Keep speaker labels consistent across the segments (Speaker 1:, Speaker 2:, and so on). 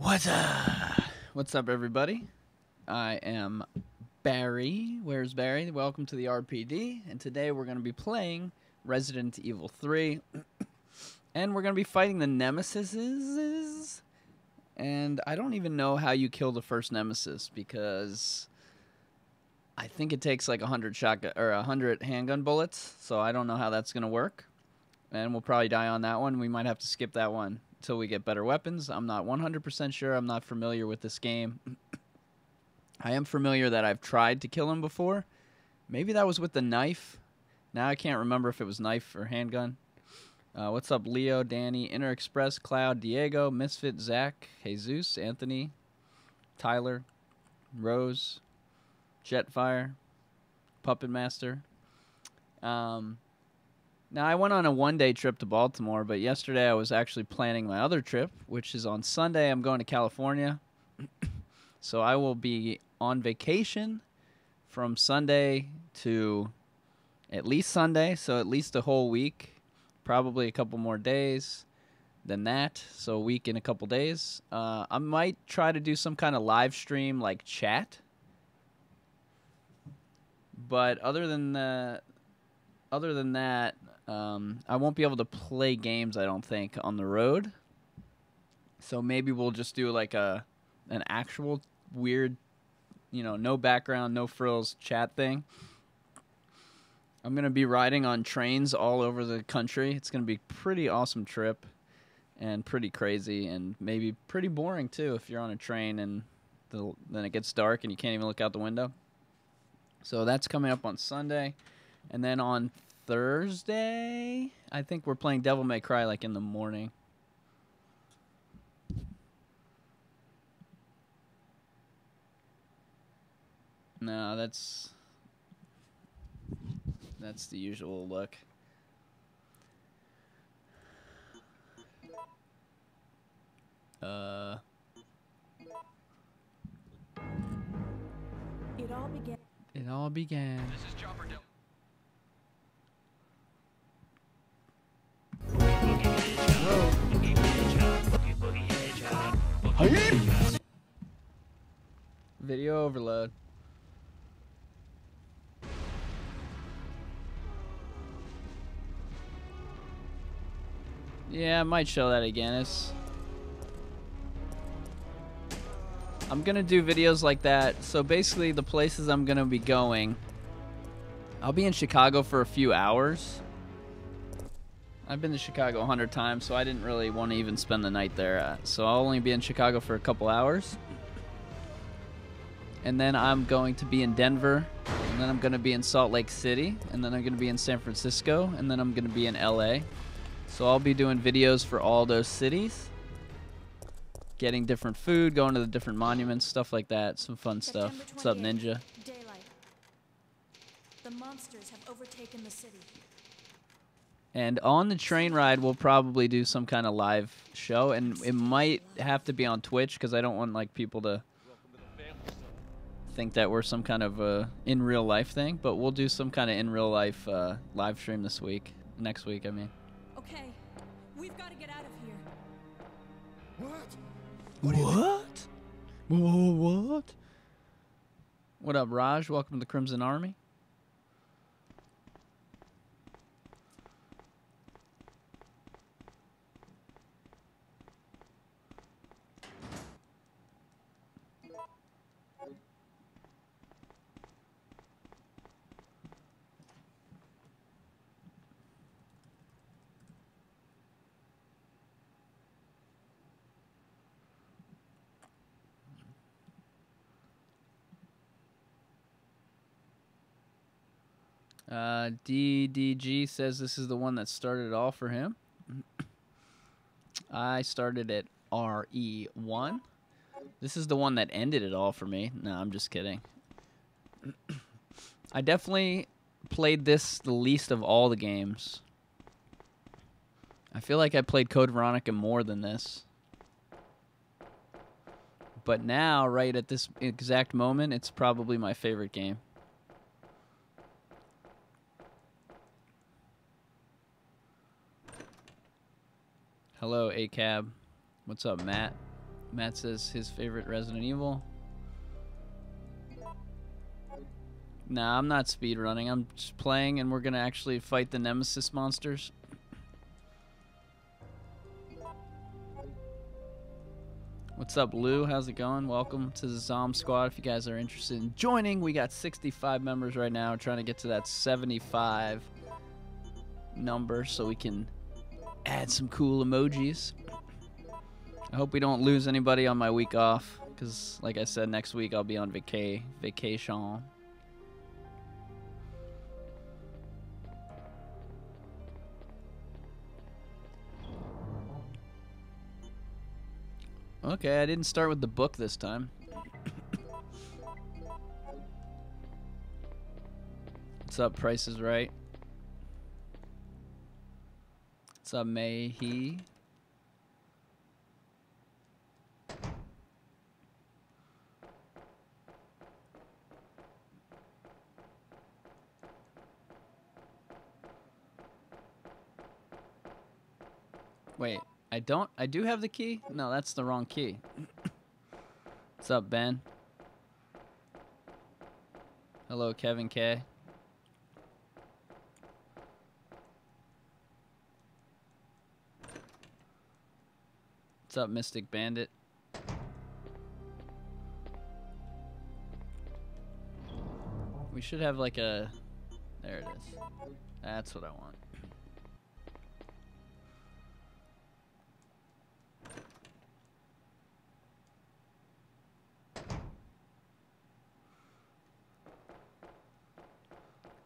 Speaker 1: What's up? What's up, everybody? I am Barry. Where's Barry? Welcome to the RPD, and today we're going to be playing Resident Evil 3, and we're going to be fighting the Nemesis. And I don't even know how you kill the first Nemesis because I think it takes like 100 shotgun or 100 handgun bullets, so I don't know how that's going to work. And we'll probably die on that one. We might have to skip that one until we get better weapons. I'm not 100% sure. I'm not familiar with this game. I am familiar that I've tried to kill him before. Maybe that was with the knife. Now I can't remember if it was knife or handgun. What's up, Leo, Danny, Inner Express, Cloud, Diego, Misfit, Zach, Jesus, Anthony, Tyler, Rose, Jetfire, Puppet Master. Now, I went on a one-day trip to Baltimore, but yesterday I was actually planning my other trip, which is on Sunday. I'm going to California. So I will be on vacation from Sunday to at least Sunday, so at least a whole week, probably a couple more days than that, so a week and a couple days. I might try to do some kind of live stream, like chat. But other than that, I won't be able to play games, I don't think, on the road. So maybe we'll just do like an actual weird, no background, no frills chat thing. I'm going to be riding on trains all over the country. It's going to be a pretty awesome trip and pretty crazy and maybe pretty boring too if you're on a train and then it gets dark and you can't even look out the window. So that's coming up on Sunday. And then on Thursday, I think we're playing Devil May Cry like in the morning. No, that's the usual look. It all began. This is Chopper Devil. Video overload. Yeah, I might show that again. I'm gonna do videos like that. So basically the places I'm gonna be going, I'll be in Chicago for a few hours. I've been to Chicago 100 times, so I didn't really want to even spend the night there. So I'll only be in Chicago for a couple hours. And then I'm going to be in Denver. And then I'm going to be in Salt Lake City. And then I'm going to be in San Francisco. And then I'm going to be in LA. So I'll be doing videos for all those cities. Getting different food, going to the different monuments, stuff like that. Some fun stuff. What's up, Ninja?
Speaker 2: Daylight. The monsters have overtaken the city.
Speaker 1: And on the train ride, we'll probably do some kind of live show, and it might have to be on Twitch because I don't want like people to think that we're some kind of in real life thing. But we'll do some kind of in real life live stream this week, next week. I mean.
Speaker 2: Okay, we've got to get out of here.
Speaker 1: What? What? What up, Raj? Welcome to the Crimson Army. DDG says this is the one that started it all for him. I started at RE1. This is the one that ended it all for me. No, I'm just kidding. I definitely played this the least of all the games. I feel like I played Code Veronica more than this. But now, right at this exact moment, it's probably my favorite game. Hello, ACAB. What's up, Matt? Matt says his favorite Resident Evil. Nah, I'm not speedrunning. I'm just playing, and we're gonna actually fight the Nemesis monsters. What's up, Lou? How's it going? Welcome to the Zom Squad. If you guys are interested in joining, we got 65 members right now. We're trying to get to that 75 number so we can add some cool emojis. I hope we don't lose anybody on my week off, because, like I said, next week I'll be on vacation. Okay, I didn't start with the book this time. What's up, Price is Right? What's up, Mayhe? Wait, I do have the key? No, that's the wrong key. What's up, Ben? Hello, Kevin K. What's up, Mystic Bandit? We should have like a... There it is. That's what I want.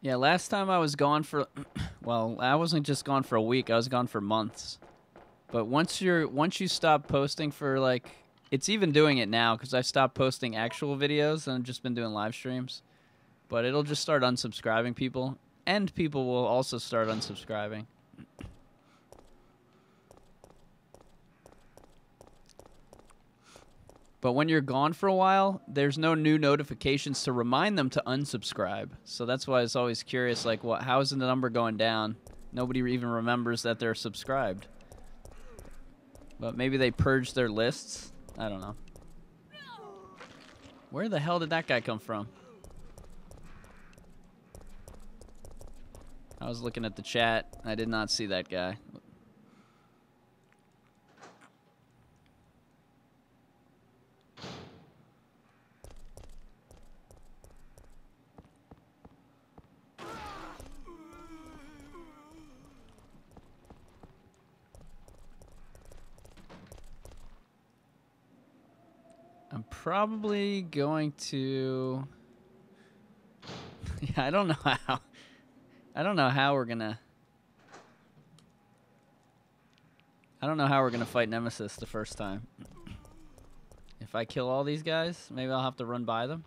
Speaker 1: Yeah, last time I was gone for... Well, I wasn't just gone for a week. I was gone for months. But once you stop posting for like... It's even doing it now because I stopped posting actual videos and I've just been doing live streams. But it'll just start unsubscribing people. And people will also start unsubscribing. But when you're gone for a while, there's no new notifications to remind them to unsubscribe. So that's why I was always curious, like, how is the number going down? Nobody even remembers that they're subscribed. But maybe they purged their lists? I don't know. Where the hell did that guy come from? I was looking at the chat. I did not see that guy. I'm probably going to... Yeah, I don't know how. I don't know how we're gonna fight Nemesis the first time. If I kill all these guys, maybe I'll have to run by them.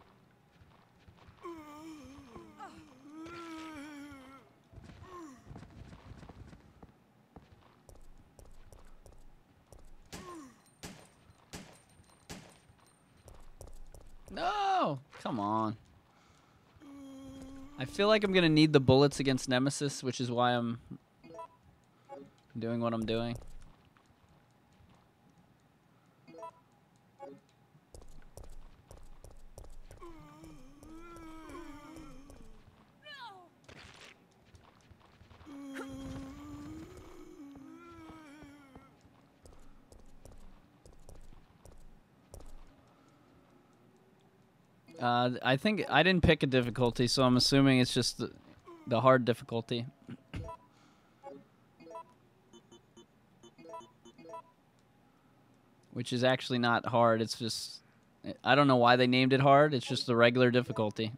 Speaker 1: No! Come on. I feel like I'm gonna need the bullets against Nemesis, which is why I'm doing what I'm doing. I think I didn't pick a difficulty, so I'm assuming it's just the hard difficulty. Which is actually not hard, it's just... I don't know why they named it hard, it's just the regular difficulty.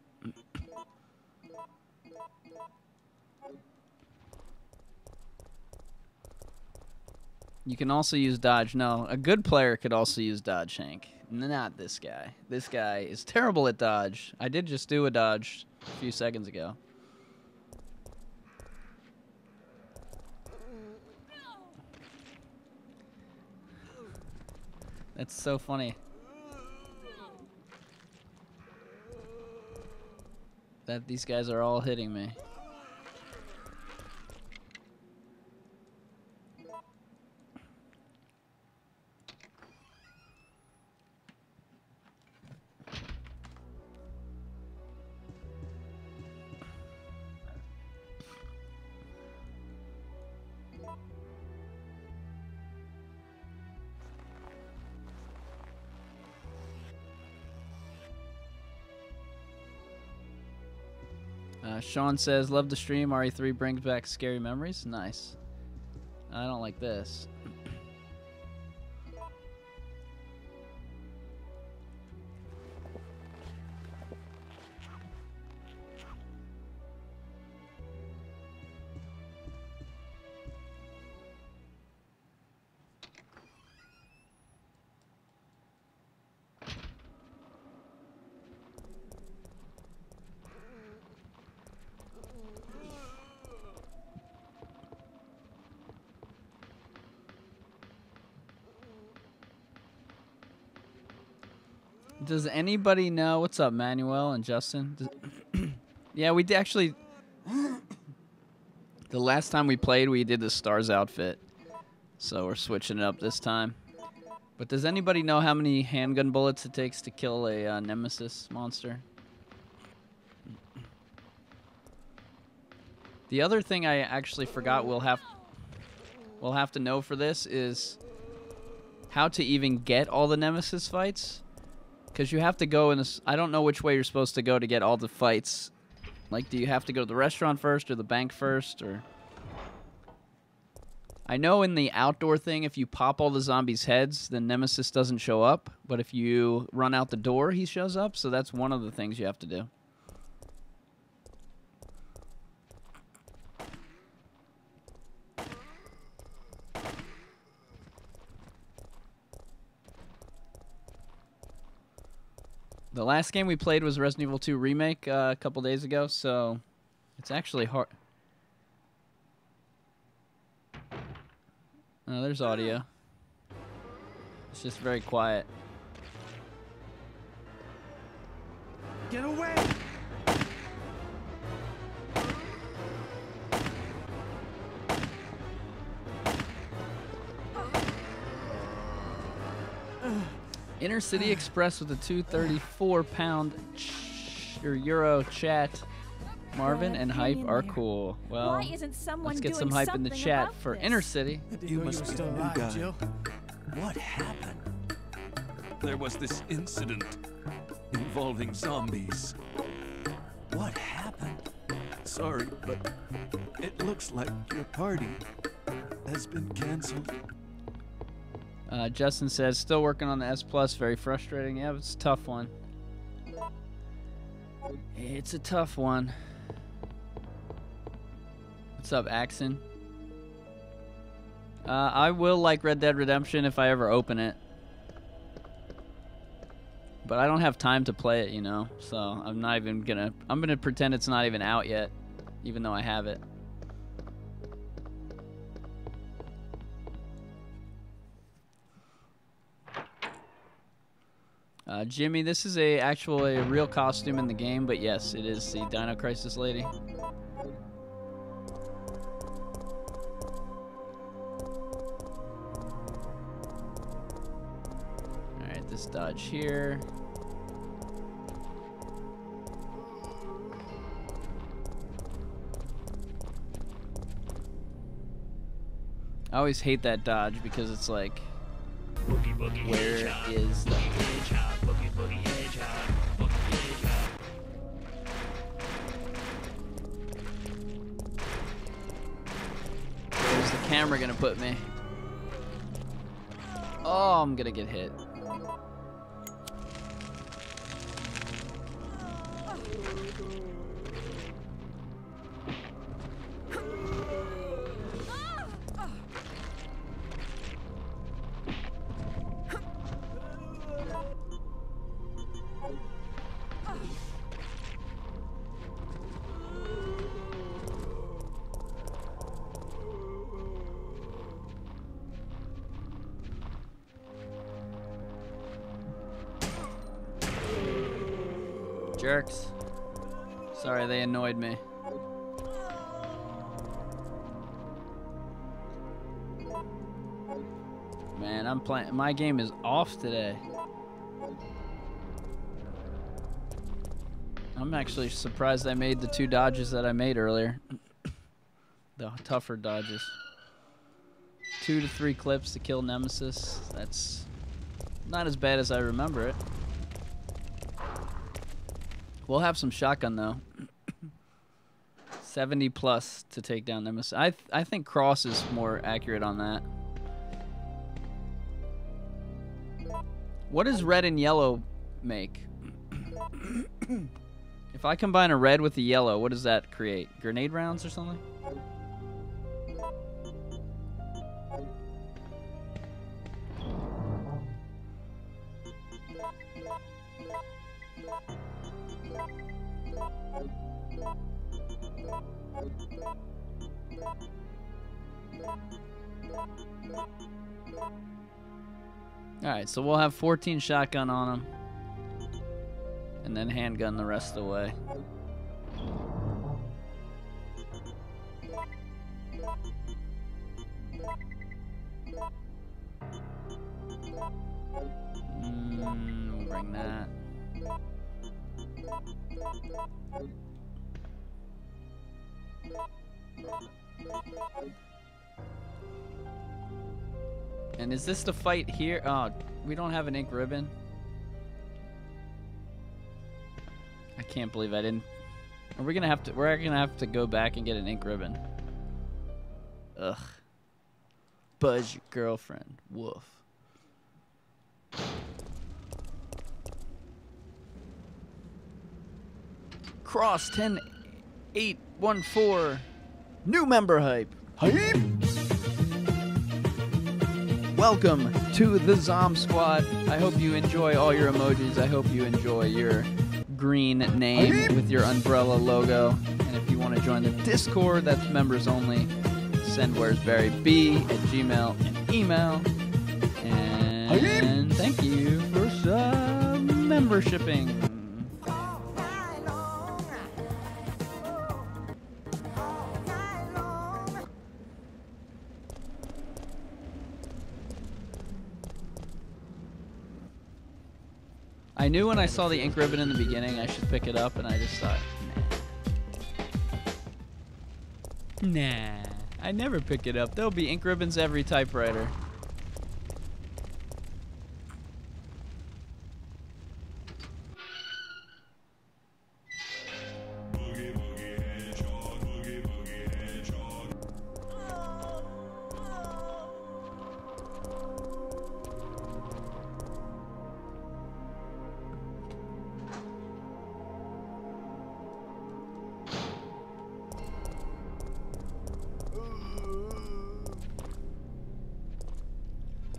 Speaker 1: You can also use dodge. No, a good player could also use dodge, Hank. Not this guy. This guy is terrible at dodge. I did just do a dodge a few seconds ago. That's so funny. That these guys are all hitting me. Sean says, love the stream. RE3 brings back scary memories. Nice. I don't like this. Does anybody know? What's up, Manuel and Justin? Yeah, we did actually. The last time we played, we did the Stars outfit. So we're switching it up this time. But does anybody know how many handgun bullets it takes to kill a Nemesis monster? The other thing I actually forgot we'll have to know for this is how to even get all the Nemesis fights. Because you have to go in this... I don't know which way you're supposed to go to get all the fights. Like, do you have to go to the restaurant first or the bank first? Or I know in the outdoor thing, if you pop all the zombies' heads, then Nemesis doesn't show up. But if you run out the door, he shows up. So that's one of the things you have to do. The last game we played was Resident Evil 2 Remake a couple days ago, so it's actually hard. Oh, there's audio. It's just very quiet.
Speaker 3: Get away!
Speaker 1: Inner City Express with a 234-pound euro chat. Marvin and Hype are cool. Well,
Speaker 2: Why isn't someone
Speaker 1: let's get
Speaker 2: doing
Speaker 1: some hype in the
Speaker 2: something
Speaker 1: chat
Speaker 2: about
Speaker 1: for
Speaker 2: this?
Speaker 1: Inner City.
Speaker 3: You must be the new guy.
Speaker 4: Jill.
Speaker 3: What happened?
Speaker 4: There was this incident involving zombies.
Speaker 3: What happened?
Speaker 4: Sorry, but it looks like your party has been canceled.
Speaker 1: Justin says, still working on the S+, very frustrating. Yeah, it's a tough one. It's a tough one. What's up, Axon? I will like Red Dead Redemption if I ever open it. But I don't have time to play it, you know, so I'm not even gonna... I'm gonna pretend it's not even out yet, even though I have it. Jimmy, this is a real costume in the game, but yes, it is the Dino Crisis lady. Alright, this dodge here. I always hate that dodge because it's like, where is the... Where's the camera gonna put me? Oh, I'm gonna get hit. Jerks. Sorry, they annoyed me. Man, I'm playing. My game is off today. I'm actually surprised I made the 2 dodges that I made earlier. The tougher dodges. 2 to 3 clips to kill Nemesis. That's not as bad as I remember it. We'll have some shotgun though. 70 plus to take down Nemesis. I think Cross is more accurate on that. What does red and yellow make? If I combine a red with a yellow, what does that create? Grenade rounds or something? Alright, so we'll have 14 shotgun on them. And then handgun the rest of the way. We'll bring that. And is this the fight here? Oh, we don't have an ink ribbon. I can't believe I didn't. We're gonna have to go back and get an ink ribbon. Ugh. Buzz your girlfriend. Woof. Cross 10814. New member hype. Hype! Welcome to the Zom Squad. I hope you enjoy all your emojis. I hope you enjoy your green name with your umbrella logo. And if you want to join the Discord, that's members only. Send Where's Barry B at Gmail and email. And thank you for some membershiping. I knew when I saw the ink ribbon in the beginning I should pick it up, and I just thought, nah. I never pick it up. There'll be ink ribbons every typewriter.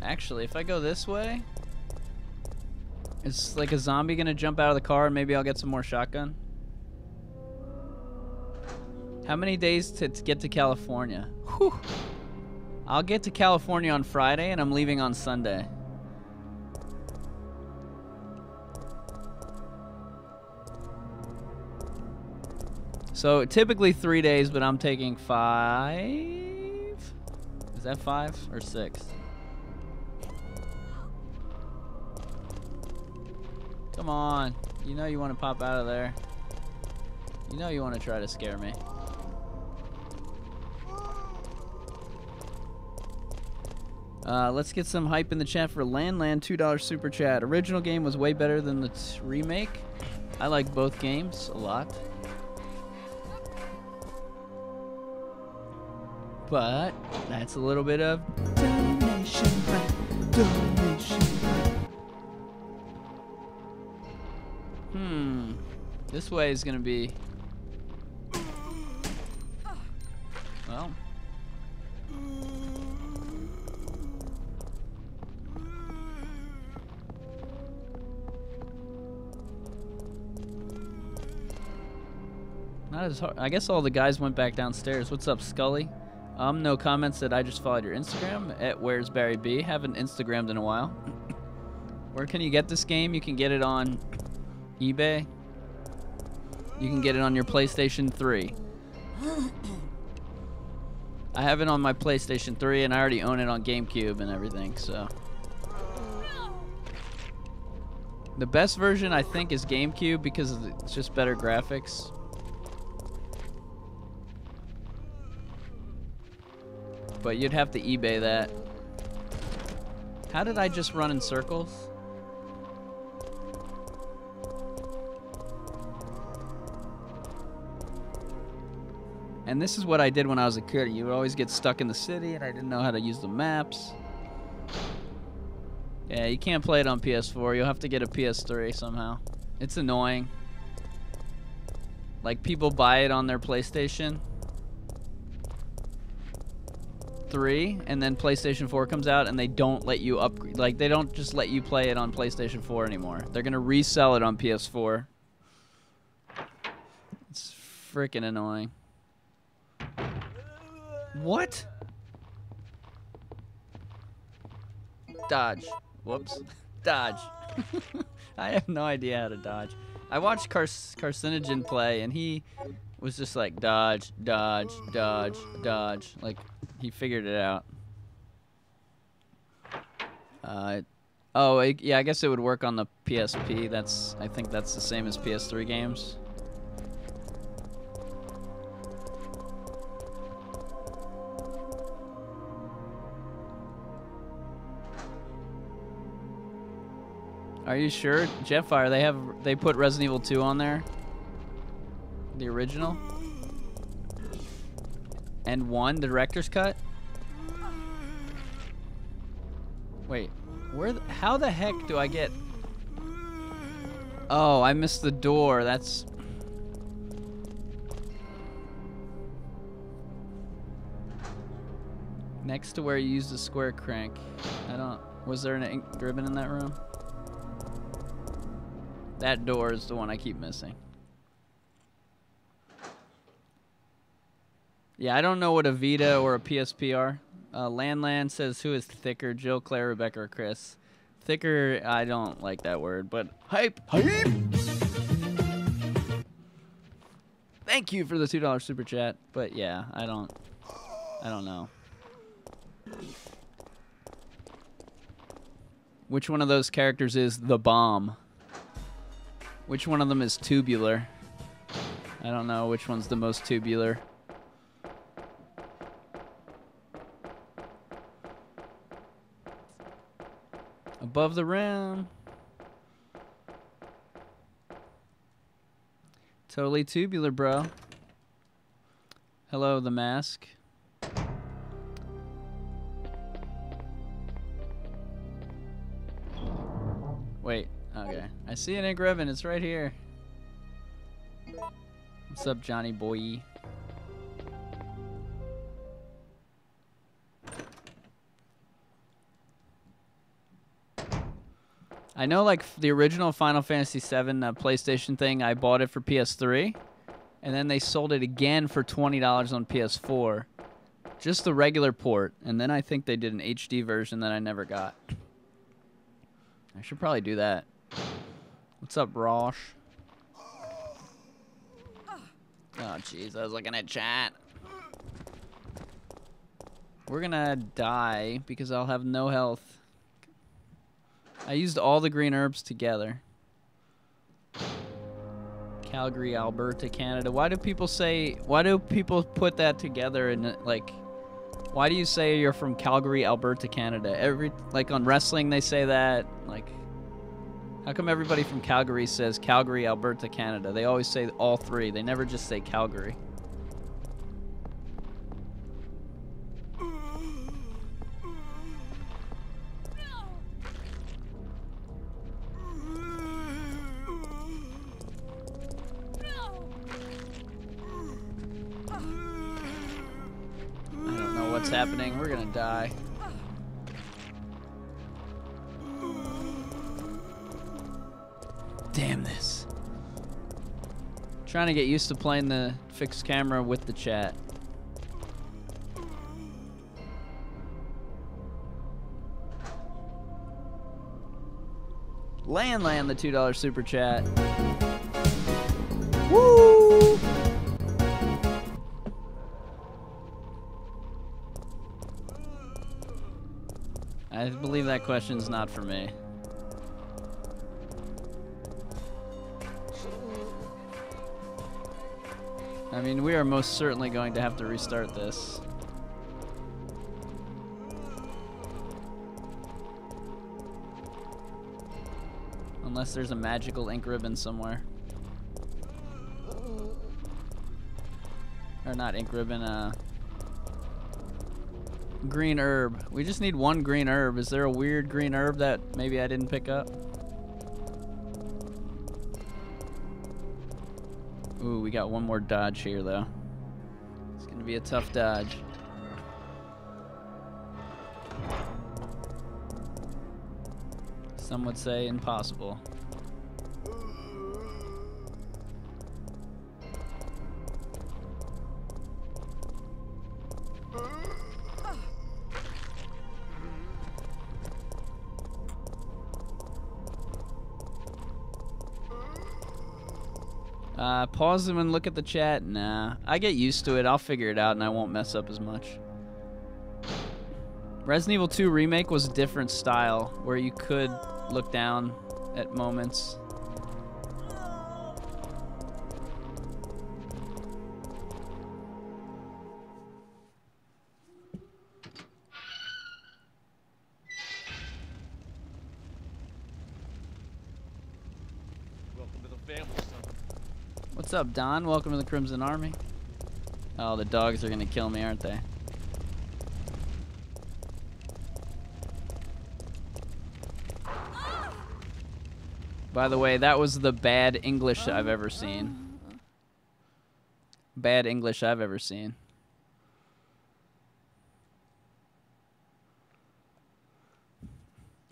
Speaker 1: Actually, if I go this way, is like a zombie gonna jump out of the car and maybe I'll get some more shotgun? How many days to get to California? Whew. I'll get to California on Friday and I'm leaving on Sunday. So typically 3 days, but I'm taking 5. Is that 5 or 6? Come on. You know you want to pop out of there. You know you want to try to scare me. Let's get some hype in the chat for Landland $2 super chat. Original game was way better than the remake. I like both games a lot. But that's a little bit of donation. This way is gonna be, well, not as hard. I guess all the guys went back downstairs. What's up, Scully? No comments that I just followed your Instagram at Where's Barry B. Haven't Instagrammed in a while. Where can you get this game? You can get it on eBay. You can get it on your PlayStation 3. I have it on my PlayStation 3 and I already own it on GameCube and everything, so. The best version I think is GameCube because it's just better graphics. But you'd have to eBay that. How did I just run in circles? And this is what I did when I was a kid. You would always get stuck in the city, and I didn't know how to use the maps. Yeah, you can't play it on PS4. You'll have to get a PS3 somehow. It's annoying. Like, people buy it on their PlayStation 3, and then PlayStation 4 comes out, and they don't let you upgrade. Like, they don't just let you play it on PlayStation 4 anymore. They're gonna resell it on PS4. It's freaking annoying. What? Dodge. Whoops. Dodge. I have no idea how to dodge. I watched Carcinogen play, and he was just like, dodge, dodge, dodge, dodge. Like, he figured it out. Yeah, I guess it would work on the PSP. I think that's the same as PS3 games. Are you sure, Jetfire? They put Resident Evil 2 on there, the original, and 1, the director's cut. Wait, how the heck do I get? Oh, I missed the door. That's. Next to where you use the square crank. Was there an ink ribbon in that room? That door is the one I keep missing. Yeah, I don't know what a Vita or a PSP are. Landland says, who is thicker, Jill, Claire, Rebecca, or Chris? Thicker, I don't like that word, but hype! Hype! Thank you for the $2 super chat, but yeah, I don't know. Which one of those characters is the bomb? Which one of them is tubular? I don't know which one's the most tubular. Above the rim. Totally tubular, bro. Hello, the mask. Wait. Okay. I see an ink ribbon. It's right here. What's up, Johnny boy? I know, like, the original Final Fantasy VII PlayStation thing, I bought it for PS3, and then they sold it again for $20 on PS4. Just the regular port, and then I think they did an HD version that I never got. I should probably do that. What's up, Rosh? Oh, jeez, I was looking at chat. We're gonna die because I'll have no health. I used all the green herbs together. Calgary, Alberta, Canada. Why do people put that together and, like, why do you say you're from Calgary, Alberta, Canada? Like, on wrestling they say that, like, how come everybody from Calgary says Calgary, Alberta, Canada? They always say all three. They never just say Calgary. I don't know what's happening. We're gonna die. Damn this. Trying to get used to playing the fixed camera with the chat. Land the $2 super chat. Woo! I believe that question's not for me. I mean, we are most certainly going to have to restart this. Unless there's a magical ink ribbon somewhere. Or not ink ribbon, green herb. We just need one green herb. Is there a weird green herb that maybe I didn't pick up? Ooh, we got one more dodge here, though. It's gonna be a tough dodge. Some would say impossible. Pause them and look at the chat. Nah, I get used to it. I'll figure it out and I won't mess up as much. Resident Evil 2 Remake was a different style where you could look down at moments.
Speaker 4: Welcome to the family, son.
Speaker 1: What's up, Don? Welcome to the Crimson Army. Oh, the dogs are gonna kill me, aren't they? By the way, that was the bad English I've ever seen. Bad English I've ever seen.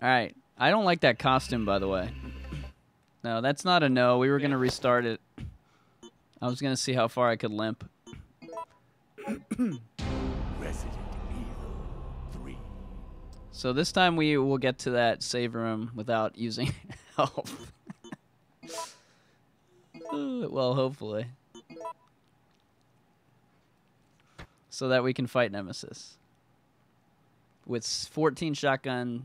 Speaker 1: Alright. I don't like that costume, by the way. No, that's not a no. We were going to restart it. I was going to see how far I could limp.
Speaker 3: Resident Evil 3.
Speaker 1: So this time we will get to that save room without using health. Well, hopefully. So that we can fight Nemesis. With 14 shotgun.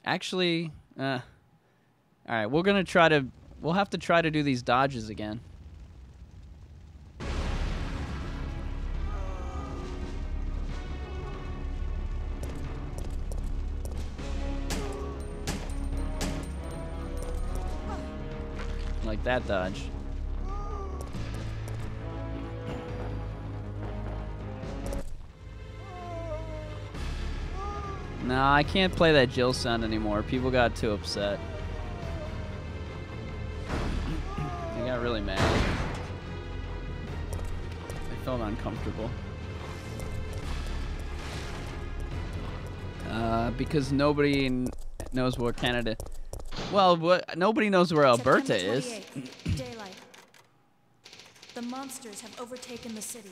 Speaker 1: Actually, alright, we're gonna try to... We'll have to try to do these dodges again. Like that dodge. No, I can't play that Jill sound anymore. People got too upset. They got really mad. They felt uncomfortable. Because nobody knows where Canada... Well, nobody knows where Alberta is.
Speaker 2: Daylight. The monsters have overtaken the city.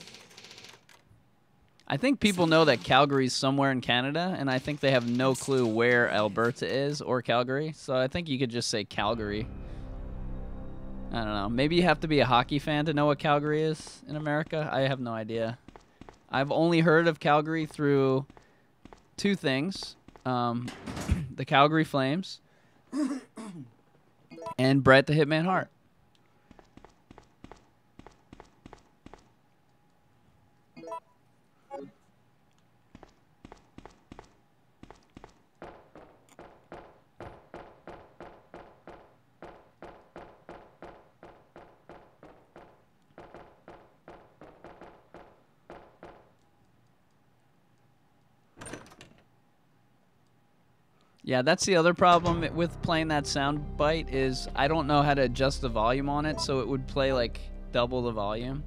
Speaker 1: I think people know that Calgary's somewhere in Canada, and I think they have no clue where Alberta is or Calgary. So I think you could just say Calgary. I don't know. Maybe you have to be a hockey fan to know what Calgary is in America. I have no idea. I've only heard of Calgary through two things. The Calgary Flames and Bret the Hitman Hart. Yeah, that's the other problem with playing that sound bite is I don't know how to adjust the volume on it, so it would play like double the volume,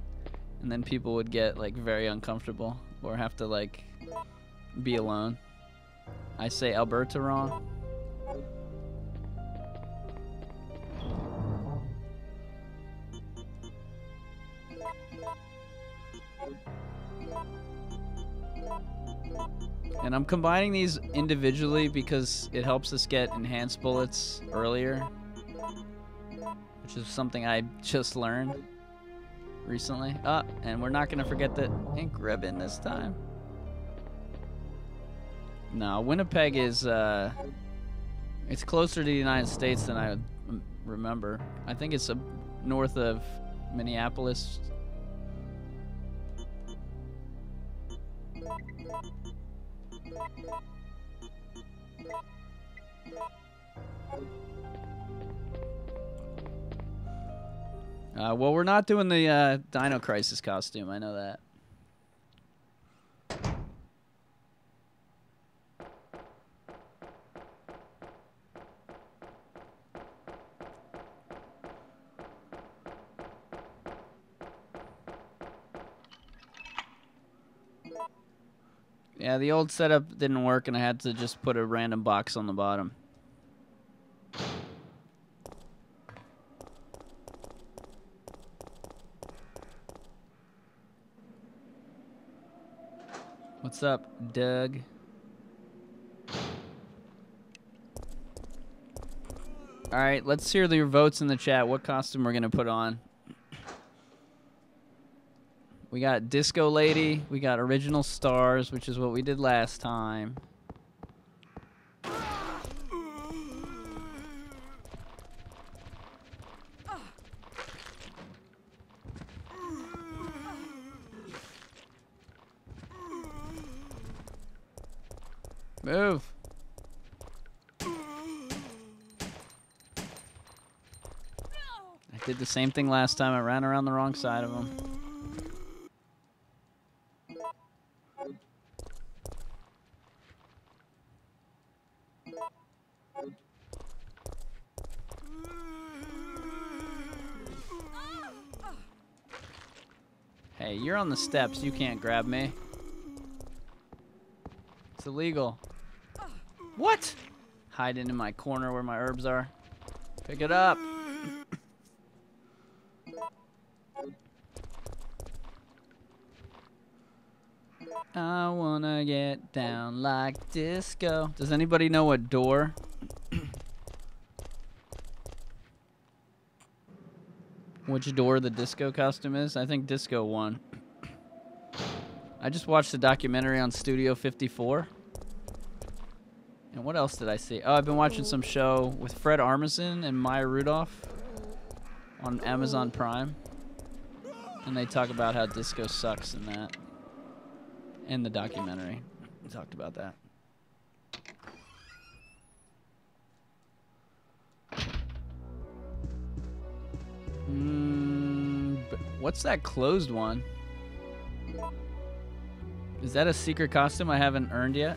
Speaker 1: and then people would get like very uncomfortable or have to like be alone. I say Alberta wrong. And I'm combining these individually because it helps us get enhanced bullets earlier, which is something I just learned recently. And we're not going to forget the ink ribbon this time. No, Winnipeg is, it's closer to the United States than I remember. I think it's north of Minneapolis. Well, we're not doing the Dino Crisis costume. I know that. Yeah, the old setup didn't work, and I had to just put a random box on the bottom. What's up, Doug? All right, let's hear your votes in the chat. What costume we're going to put on? We got Disco Lady. We got Original Stars, which is what we did last time. Move. I did the same thing last time. I ran around the wrong side of him. Hey, you're on the steps. You can't grab me. It's illegal. What? Hiding in my corner where my herbs are. Pick it up. I wanna get down like disco. Does anybody know what door? Which door the disco costume is? I think disco won. I just watched a documentary on Studio 54. And what else did I see? Oh, I've been watching some show with Fred Armisen and Maya Rudolph on Amazon Prime. And they talk about how disco sucks in that. In the documentary. We talked about that. What's that closed one? Is that a secret costume I haven't earned yet?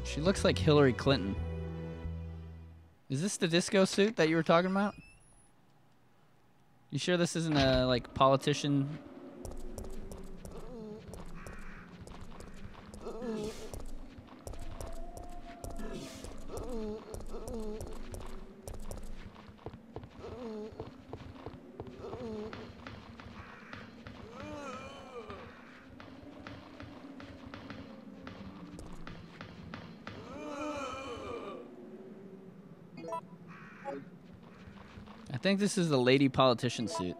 Speaker 1: She looks like Hillary Clinton. Is this the disco suit that you were talking about? You sure this isn't a, like, politician? I think this is the lady politician suit.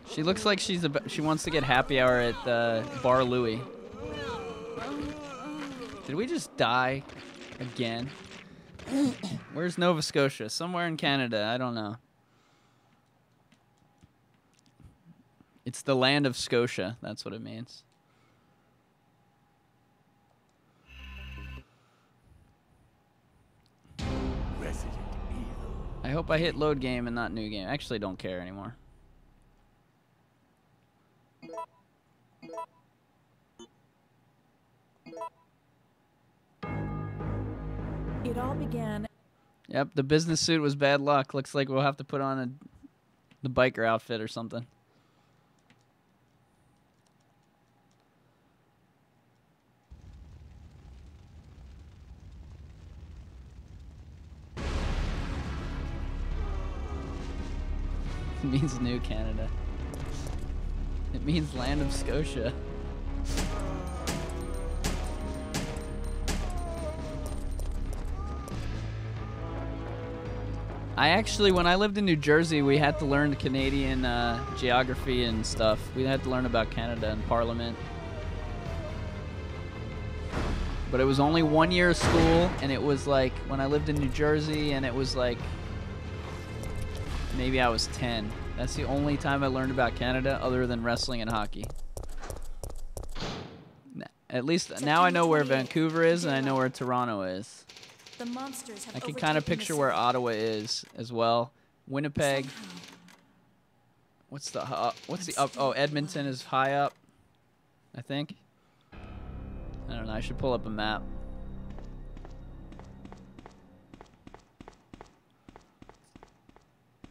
Speaker 1: She looks like she wants to get happy hour at Bar Louie. Did we just die again? Where's Nova Scotia? Somewhere in Canada. I don't know. It's the land of Scotia. That's what it means. I hope I hit load game and not new game. I actually don't care anymore.
Speaker 2: It all began.
Speaker 1: Yep, the business suit was bad luck. Looks like we'll have to put on the biker outfit or something. It means New Canada. It means land of Scotia. I actually, when I lived in New Jersey, we had to learn Canadian geography and stuff. We had to learn about Canada and Parliament. But it was only 1 year of school, and it was like, when I lived in New Jersey, and it was like, maybe I was 10. That's the only time I learned about Canada other than wrestling and hockey. At least now I know where Vancouver is and I know where Toronto is.
Speaker 2: The monsters have
Speaker 1: I can kind of
Speaker 2: overtaken the
Speaker 1: picture where
Speaker 2: city.
Speaker 1: Ottawa is as well. Winnipeg.
Speaker 2: Somehow,
Speaker 1: What's the up? Oh, Edmonton is high up, I think. I don't know. I should pull up a map.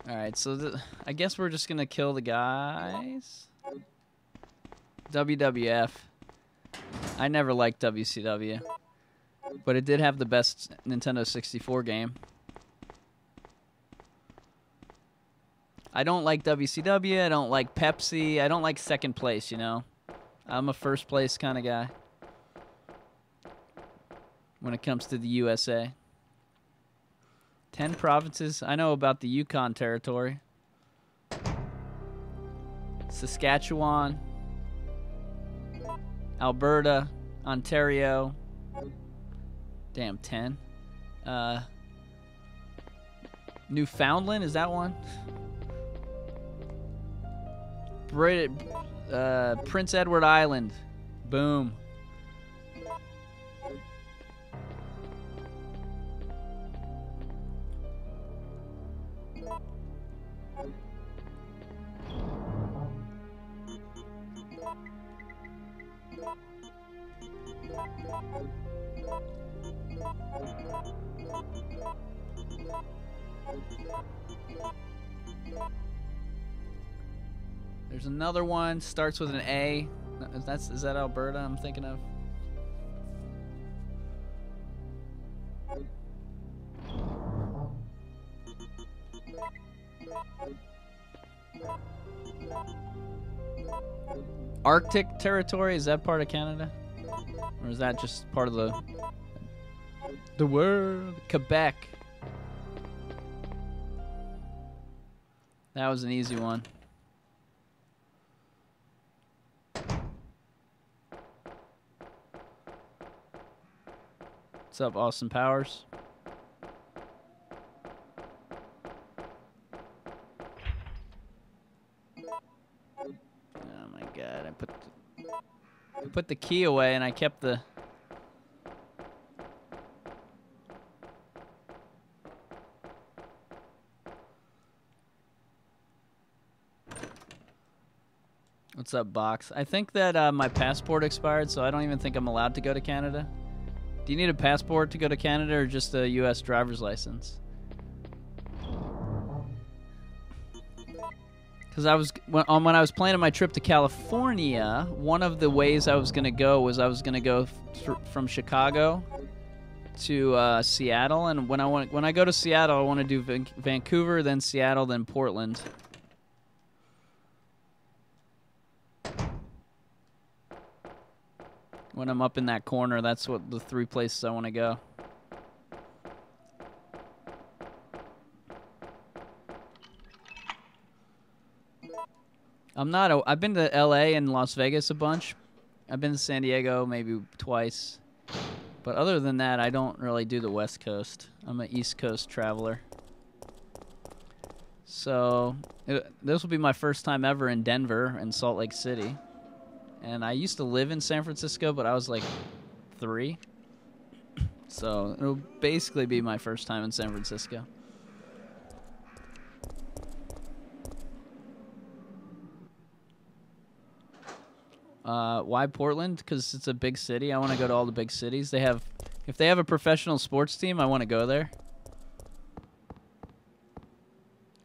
Speaker 1: All right, so I guess we're just gonna kill the guys. WWF. I never liked WCW, but it did have the best Nintendo 64 game. I don't like WCW. I don't like Pepsi. I don't like second place, you know. I'm a first place kind of guy when it comes to the USA. 10 provinces. I know about the Yukon Territory. Saskatchewan. Alberta. Ontario. Damn, 10. Newfoundland, is that one? Prince Edward Island. Boom. There's another one, starts with an A. Is that Alberta I'm thinking of? Arctic territory, is that part of Canada? Or is that just part of the world? Quebec. That was an easy one. What's up, Austin Powers? Oh my god, I put the key away and I kept the... What's up, Box? I think that my passport expired, so I don't even think I'm allowed to go to Canada. Do you need a passport to go to Canada or just a U.S. driver's license? Because when I was planning my trip to California, one of the ways I was going to go was I was going to go from Chicago to Seattle, and when I go to Seattle, I want to do Vancouver, then Seattle, then Portland. When I'm up in that corner, that's what the 3 places I want to go. I've been to LA and Las Vegas a bunch. I've been to San Diego maybe twice. But other than that, I don't really do the West Coast. I'm an East Coast traveler. So, this will be my first time ever in Denver and Salt Lake City. And I used to live in San Francisco, but I was like 3. So it'll basically be my first time in San Francisco. Why Portland? Because it's a big city. I want to go to all the big cities. If they have a professional sports team, I want to go there.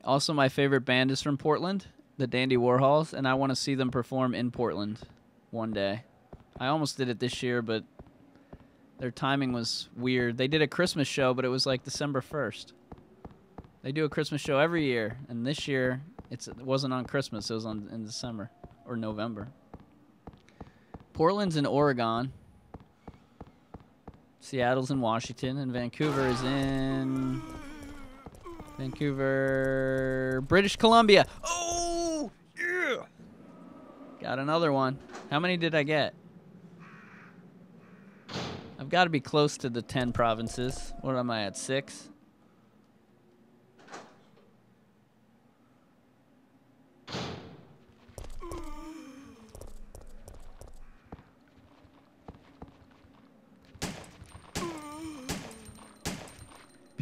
Speaker 1: Also, my favorite band is from Portland, the Dandy Warhols, and I want to see them perform in Portland one day. I almost did it this year, but their timing was weird. They did a Christmas show, but it was like December 1st. They do a Christmas show every year, and this year it wasn't on Christmas. It was in December or November. Portland's in Oregon. Seattle's in Washington, and Vancouver is in British Columbia. Oh, yeah! Got another one. How many did I get? I've got to be close to the 10 provinces. What am I at, 6?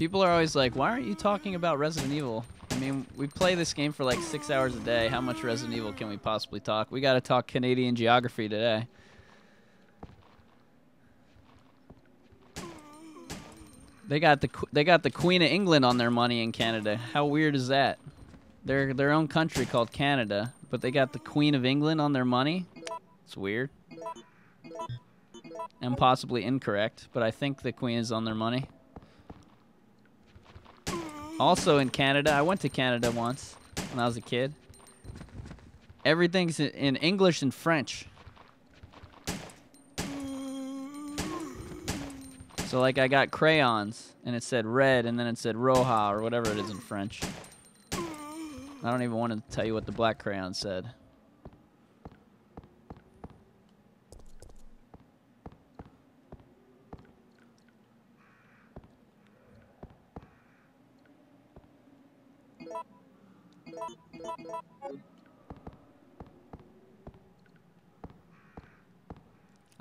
Speaker 1: People are always like, why aren't you talking about Resident Evil? I mean, we play this game for like 6 hours a day. How much Resident Evil can we possibly talk? We got to talk Canadian geography today. They got the Queen of England on their money in Canada. How weird is that? They're their own country called Canada, but they got the Queen of England on their money. It's weird. And possibly incorrect, but I think the Queen is on their money. Also in Canada, I went to Canada once when I was a kid. Everything's in English and French. So like I got crayons and it said red and then it said roja or whatever it is in French. I don't even want to tell you what the black crayon said.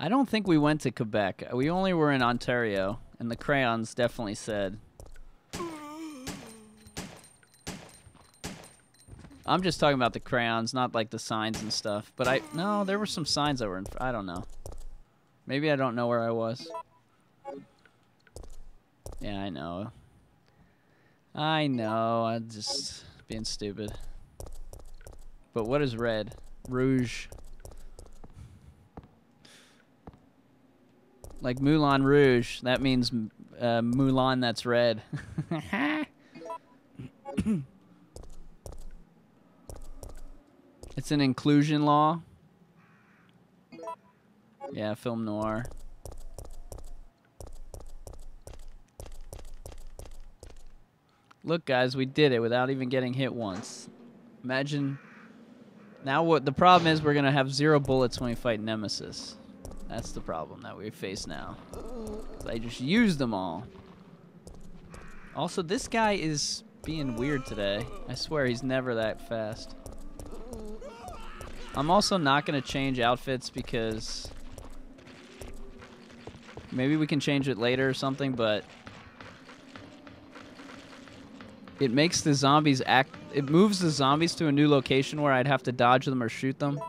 Speaker 1: I don't think we went to Quebec. We only were in Ontario, and the crayons definitely said. I'm just talking about the crayons, not like the signs and stuff. But no, there were some signs that were in, I don't know. Maybe I don't know where I was. Yeah, I know. I'm just being stupid. But what is red? Rouge. Like Moulin Rouge. That means Mulan that's red. It's an inclusion law. Yeah, film noir. Look, guys, we did it without even getting hit once. Imagine. Now what the problem is, we're going to have 0 bullets when we fight Nemesis. That's the problem that we face now. I just used them all. Also, this guy is being weird today. I swear he's never that fast. I'm also not going to change outfits because maybe we can change it later or something, but it makes the zombies act. It moves the zombies to a new location where I'd have to dodge them or shoot them.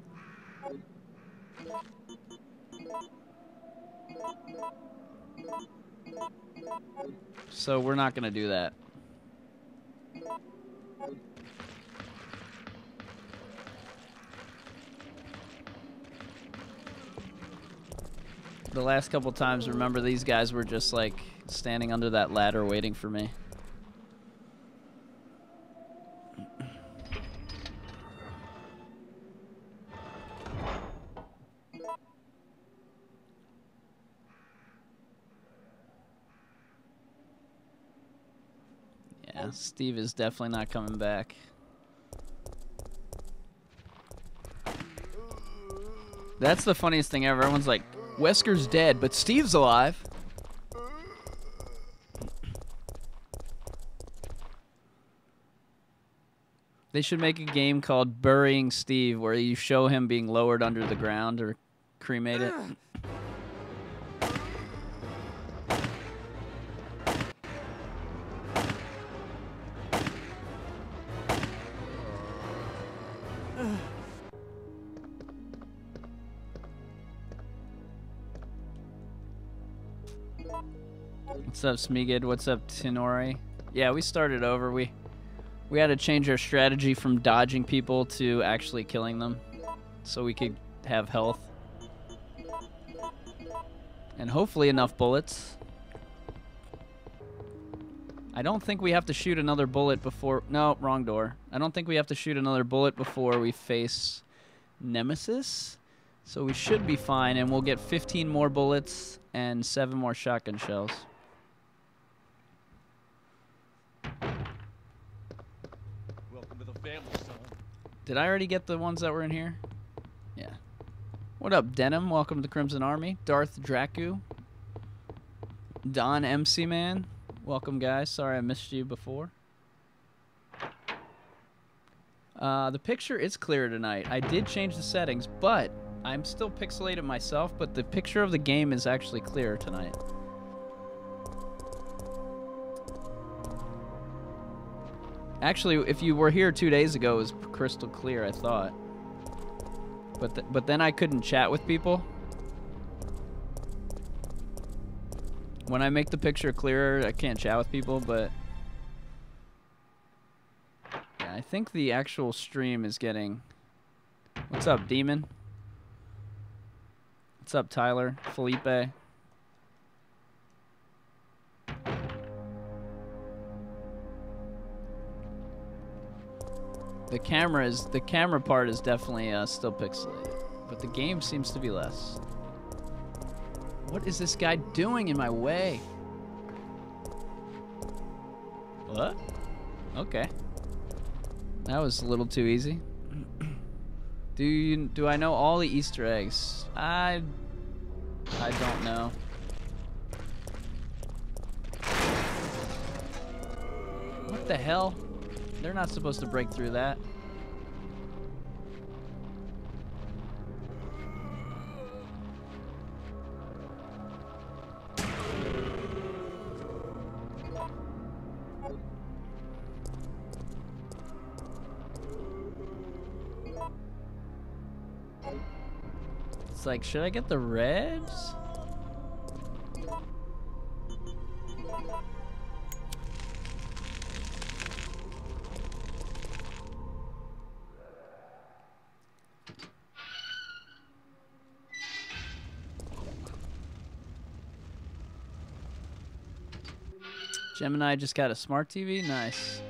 Speaker 1: So we're not going to do that. The last couple times, remember, these guys were just like standing under that ladder waiting for me. Yeah, Steve is definitely not coming back. That's the funniest thing ever. Everyone's like, Wesker's dead, but Steve's alive. They should make a game called Burying Steve, where you show him being lowered under the ground or cremate it. What's up, Smigid? What's up, Tinori? Yeah, we started over. We had to change our strategy from dodging people to actually killing them so we could have health. And hopefully enough bullets. I don't think we have to shoot another bullet before... No, wrong door. I don't think we have to shoot another bullet before we face Nemesis. So we should be fine, and we'll get 15 more bullets and 7 more shotgun shells.
Speaker 3: Welcome to the family, son.
Speaker 1: Did I already get the ones that were in here? Yeah. What up, Denim? Welcome to the Crimson Army. Darth Dracu. Don MC Man. Welcome, guys. Sorry I missed you before. The picture is clearer tonight. I did change the settings, but I'm still pixelated myself, but the picture of the game is actually clearer tonight. Actually, if you were here 2 days ago, it was crystal clear, I thought. But then I couldn't chat with people. When I make the picture clearer, I can't chat with people, but... yeah, I think the actual stream is getting... What's up, Demon? What's up, Tyler? Felipe? The camera part is definitely still pixelated, but the game seems to be less. What is this guy doing in my way? What? Okay. That was a little too easy. Do I know all the Easter eggs? I don't know. What the hell? They're not supposed to break through that. It's like, should I get the reds? Gemini just got a smart TV? Nice.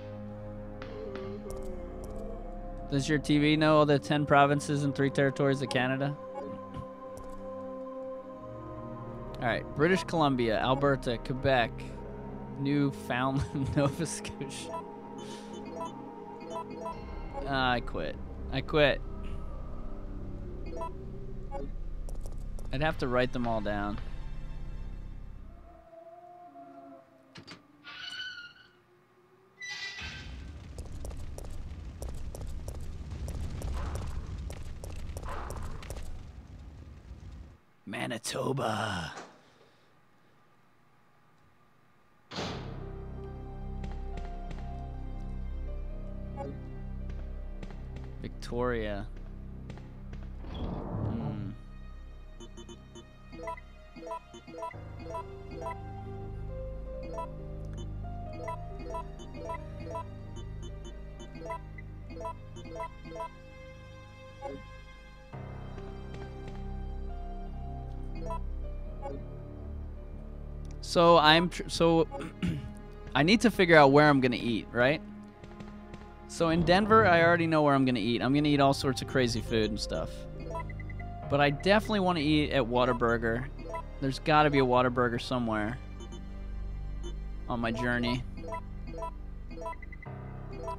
Speaker 1: Does your TV know all the 10 provinces and 3 territories of Canada? Alright, British Columbia, Alberta, Quebec, Newfoundland, Nova Scotia. I quit. I quit. I'd have to write them all down. Manitoba. Victoria. So I need to figure out where I'm gonna eat, right? So in Denver, I already know where I'm gonna eat. I'm gonna eat all sorts of crazy food and stuff. But I definitely want to eat at Whataburger. There's got to be a Whataburger somewhere on my journey.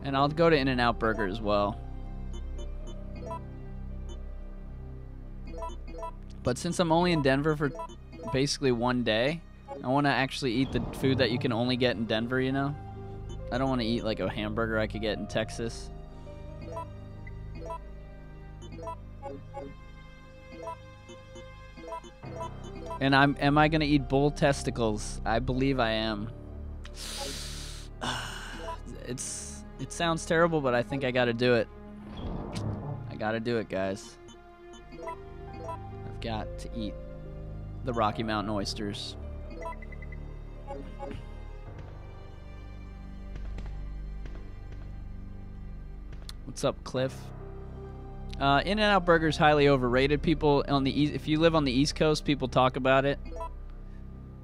Speaker 1: And I'll go to In-N-Out Burger as well. But since I'm only in Denver for basically one day, I want to actually eat the food that you can only get in Denver, you know? I don't want to eat like a hamburger I could get in Texas. And am I gonna eat bull testicles? I believe I am. It sounds terrible, but I think I gotta do it. I gotta do it, guys. I've got to eat the Rocky Mountain oysters. What's up, Cliff? In-N-Out Burger is highly overrated. People on the if you live on the East Coast, people talk about it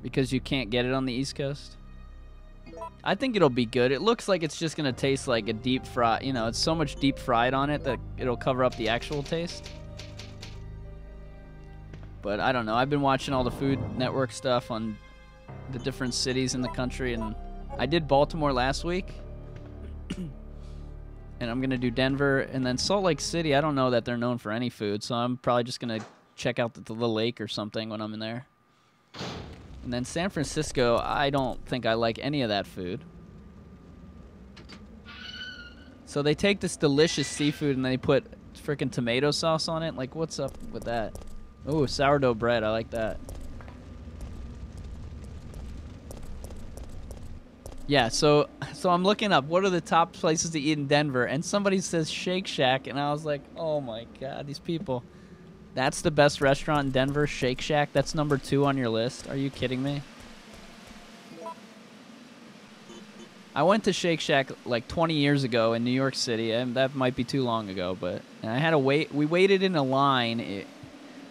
Speaker 1: because you can't get it on the East Coast. I think it'll be good. It looks like it's just gonna taste like a deep fry. You know, it's so much deep fried on it that it'll cover up the actual taste. But I don't know. I've been watching all the Food Network stuff on the different cities in the country, and I did Baltimore last week. And I'm going to do Denver, and then Salt Lake City. I don't know that they're known for any food, so I'm probably just going to check out the lake or something when I'm in there. And then San Francisco, I don't think I like any of that food. So they take this delicious seafood and they put freaking tomato sauce on it. Like, what's up with that? Oh, sourdough bread. I like that. Yeah, so I'm looking up what are the top places to eat in Denver, and somebody says Shake Shack, and I was like, oh my god, these people. That's the best restaurant in Denver, Shake Shack. That's number 2 on your list. Are you kidding me? I went to Shake Shack like 20 years ago in New York City, and that might be too long ago, but and I had to wait. We waited in a line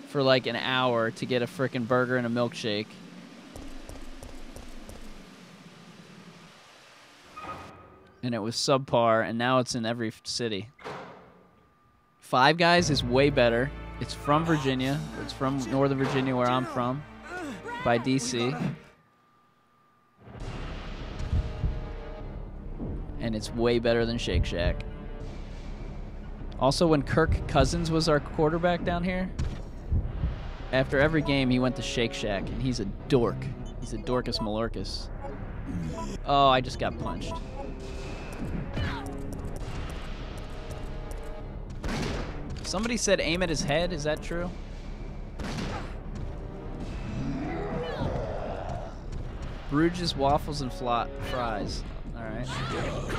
Speaker 1: for like an hour to get a frickin' burger and a milkshake. And it was subpar, and now it's in every city. Five Guys is way better. It's from Virginia. It's from Northern Virginia, where I'm from, by D.C. And it's way better than Shake Shack. Also, when Kirk Cousins was our quarterback down here, after every game, he went to Shake Shack, and he's a dork. He's a Dorcas Malorcas. Oh, I just got punched. Somebody said aim at his head. Is that true? Bruges, waffles, and fries. All right. Get up.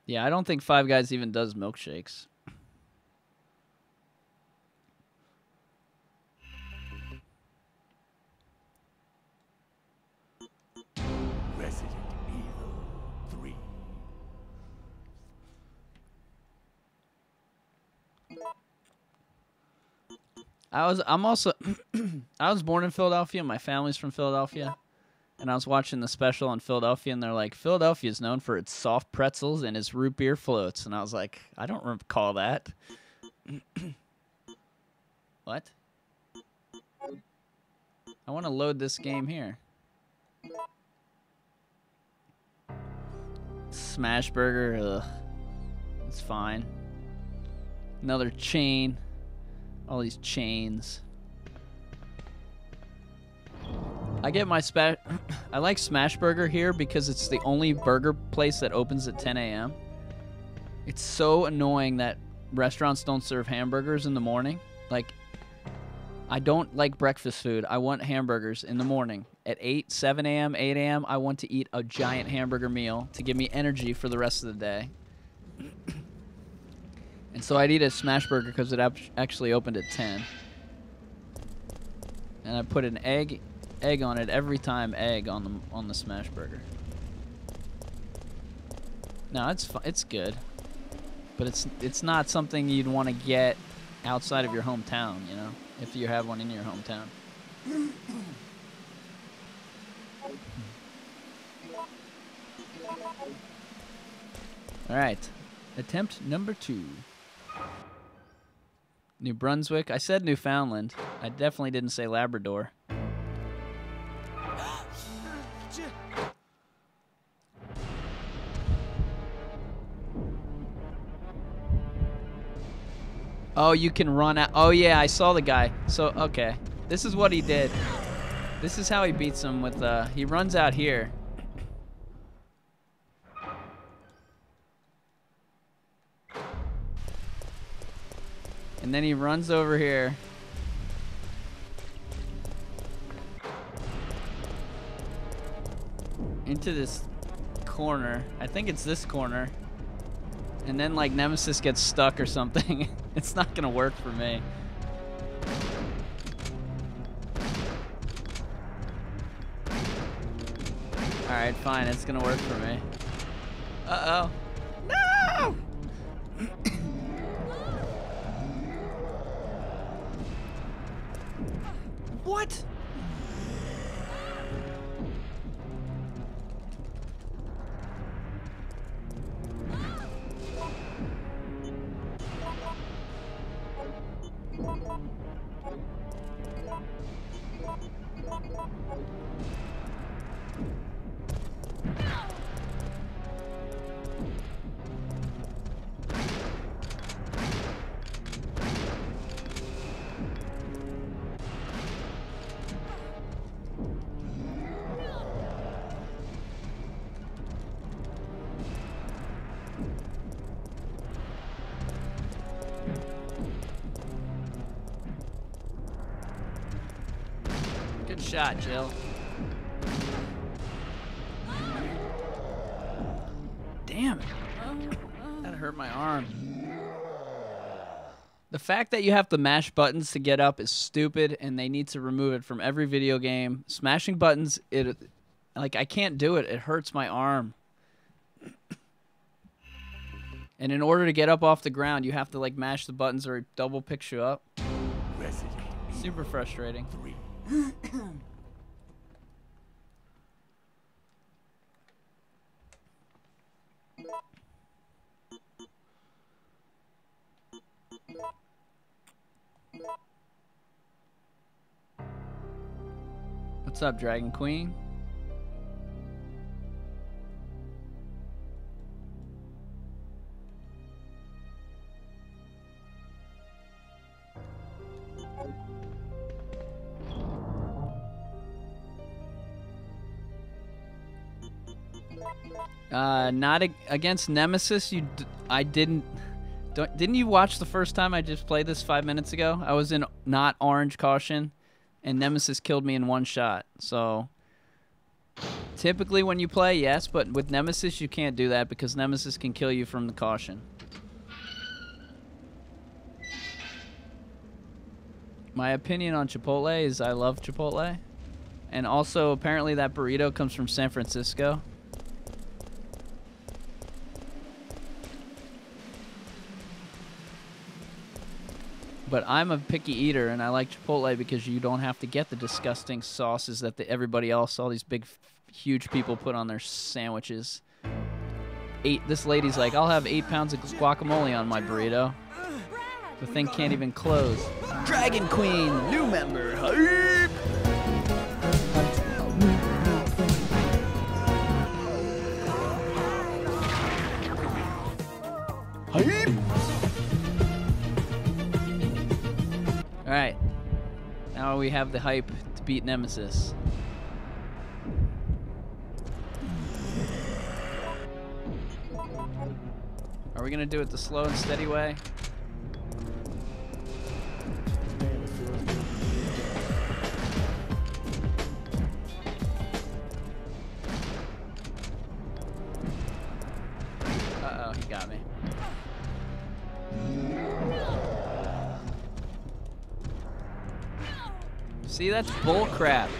Speaker 1: Yeah, I don't think Five Guys even does milkshakes.
Speaker 4: Resident Evil 3.
Speaker 1: I'm also I was born in Philadelphia. My family's from Philadelphia. And I was watching the special on Philadelphia, and they're like, Philadelphia is known for its soft pretzels and its root beer floats. And I was like, I don't recall that. What? I want to load this game here. Smash Burger, ugh. It's fine. Another chain. All these chains. I get my I like Smash Burger here because it's the only burger place that opens at 10 a.m. It's so annoying that restaurants don't serve hamburgers in the morning. Like, I don't like breakfast food. I want hamburgers in the morning. At 8, 7 a.m., 8 a.m., I want to eat a giant hamburger meal to give me energy for the rest of the day. And so I'd eat a Smash Burger because it actually opened at 10. And I put an egg on it every time. Egg on the Smash Burger. No, it's good, but it's not something you'd want to get outside of your hometown, you know, if you have one in your hometown. All right, attempt number 2. New Brunswick. I said Newfoundland. I definitely didn't say Labrador. Oh, you can run out. Oh, yeah, I saw the guy. So, okay. This is what he did. This is how he beats him with, he runs out here. And then he runs over here. Into this corner. I think it's this corner. And then, like, Nemesis gets stuck or something. It's not gonna work for me. Alright, fine. It's gonna work for me. Uh-oh. No! What? Good shot, Jill. Damn it. That hurt my arm. The fact that you have to mash buttons to get up is stupid, and they need to remove it from every video game. Smashing buttons, like, I can't do it. It hurts my arm. And in order to get up off the ground, you have to, like, mash the buttons or it double picks you up. Super frustrating. What's up, Dragon Queen? Not against Nemesis. Didn't you watch the first time I just played this 5 minutes ago? I was in not orange caution, and Nemesis killed me in one shot. So typically when you play, yes, but with Nemesis you can't do that because Nemesis can kill you from the caution. My opinion on Chipotle is I love Chipotle, and also apparently that burrito comes from San Francisco. But I'm a picky eater, and I like Chipotle because you don't have to get the disgusting sauces that everybody else, all these big, huge people put on their sandwiches. This lady's like, I'll have 8 pounds of guacamole on my burrito. The thing can't even close. Dragon Queen, new member. Hype! Hype! Alright, now we have the hype to beat Nemesis. Are we gonna do it the slow and steady way? Uh-oh, he got me. See, that's bull crap.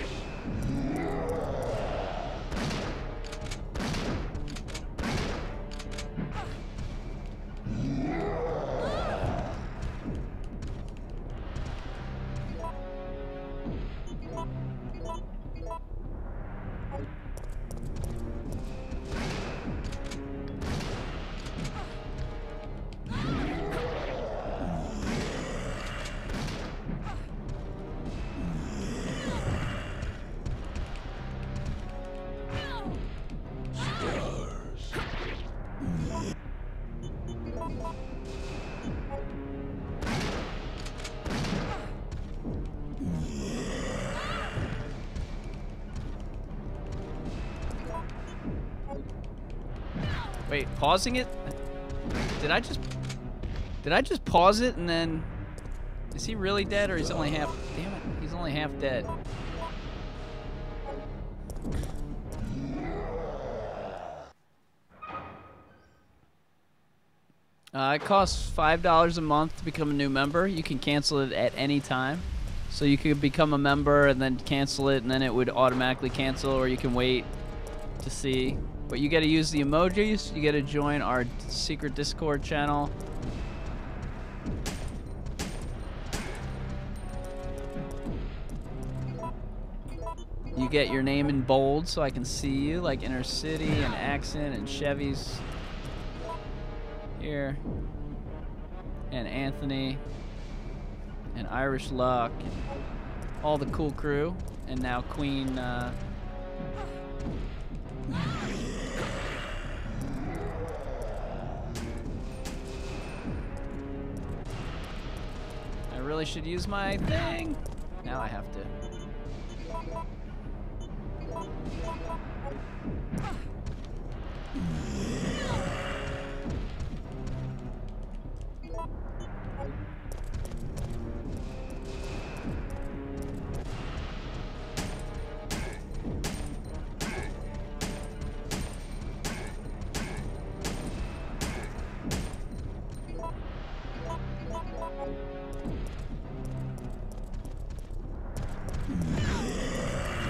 Speaker 1: Wait, pausing it? Did I just pause it and then... Is he really dead or he's only half... Damn it, he's only half dead. It costs $5 a month to become a new member. You can cancel it at any time. So you could become a member and then cancel it and then it would automatically cancel, or you can wait to see. But you got to use the emojis. You got to join our secret Discord channel. You get your name in bold so I can see you, like Inner City and Accent and Chevy's here. And Anthony. And Irish Luck, and all the cool crew, and now Queen. I really should use my thing. Now I have to.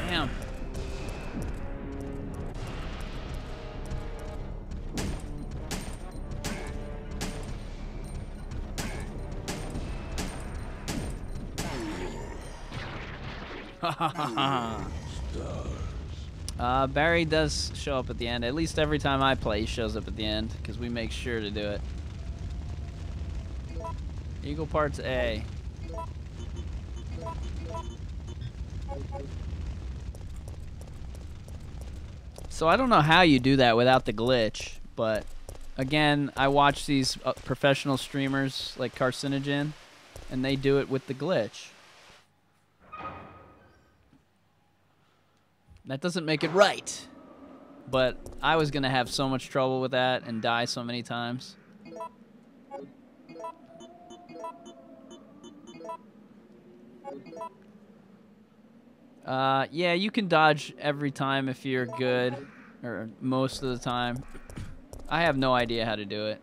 Speaker 1: Damn. Barry does show up at the end. At least every time I play, he shows up at the end because we make sure to do it. Eagle Parts A. So I don't know how you do that without the glitch, but again, I watch these professional streamers like Carcinogen, and they do it with the glitch. That doesn't make it right, but I was gonna have so much trouble with that and die so many times. Yeah, you can dodge every time if you're good, or most of the time. I have no idea how to do it.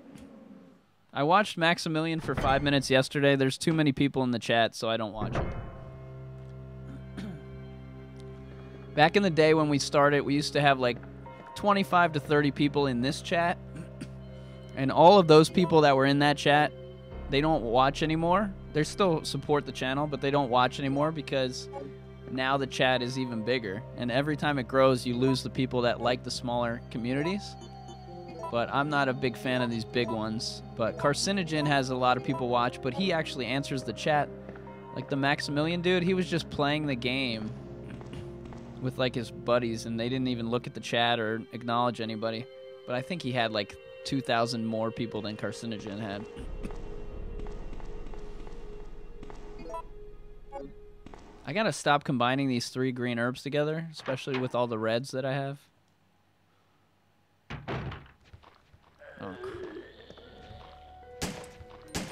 Speaker 1: I watched Maximilian for 5 minutes yesterday. There's too many people in the chat, so I don't watch it. Back in the day when we started, we used to have like 25 to 30 people in this chat. And all of those people that were in that chat, they don't watch anymore. They still support the channel, but they don't watch anymore because now the chat is even bigger. And every time it grows, you lose the people that like the smaller communities. But I'm not a big fan of these big ones. But Carcinogen has a lot of people watch, but he actually answers the chat. Like the Maximilian dude, he was just playing the game with like his buddies, and they didn't even look at the chat or acknowledge anybody. But I think he had like 2,000 more people than Carcinogen had. I gotta stop combining these 3 green herbs together, especially with all the reds that I have. Oh.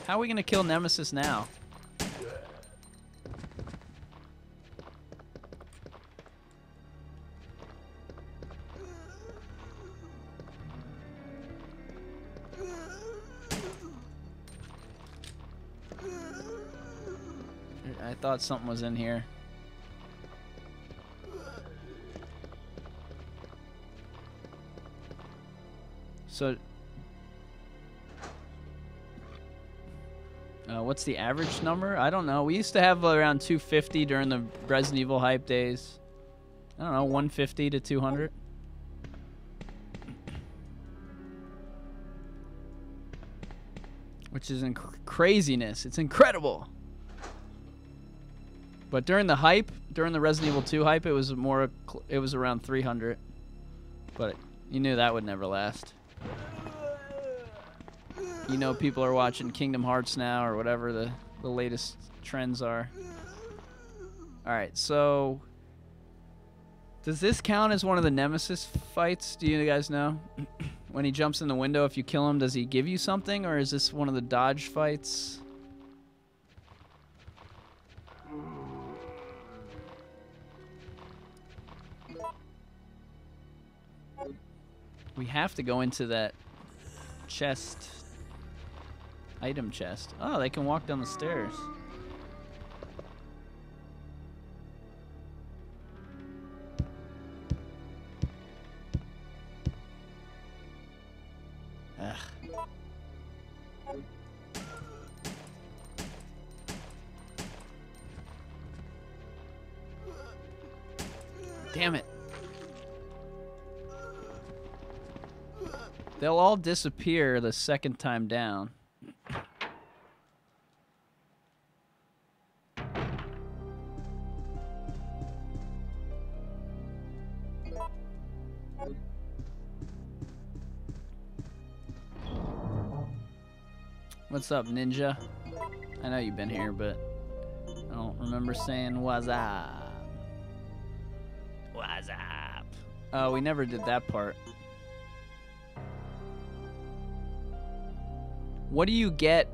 Speaker 1: How are we gonna kill Nemesis now? I thought something was in here. So, what's the average number? I don't know. We used to have around 250 during the Resident Evil hype days. I don't know, 150 to 200. Which is craziness. It's incredible. But during the hype, during the Resident Evil 2 hype, it was around 300. But you knew that would never last. You know people are watching Kingdom Hearts now or whatever the latest trends are. Alright, so does this count as one of the Nemesis fights? Do you guys know? When he jumps in the window, if you kill him, does he give you something? Or is this one of the dodge fights? We have to go into that chest, item chest. Oh, they can walk down the stairs. Ugh. Damn it. They'll all disappear the second time down. What's up, Ninja? I know you've been here, but I don't remember saying what's up. What's up? Oh, we never did that part. What do you get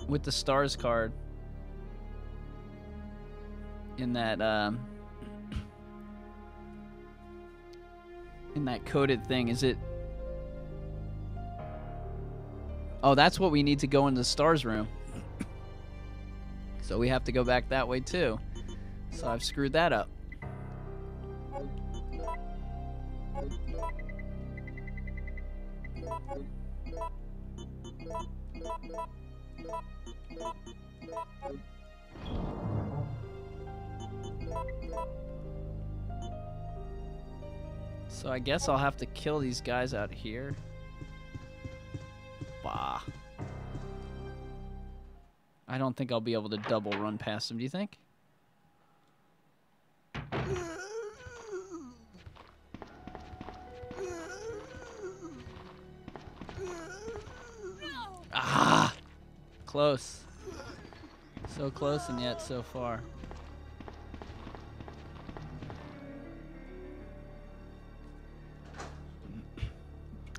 Speaker 1: with the stars card? In that coded thing, is it? Oh, that's what we need to go into the stars room. So we have to go back that way too. So I've screwed that up. So I guess I'll have to kill these guys out here. Bah. I don't think I'll be able to double run past them, do you think? Ah! Close. So close and yet so far.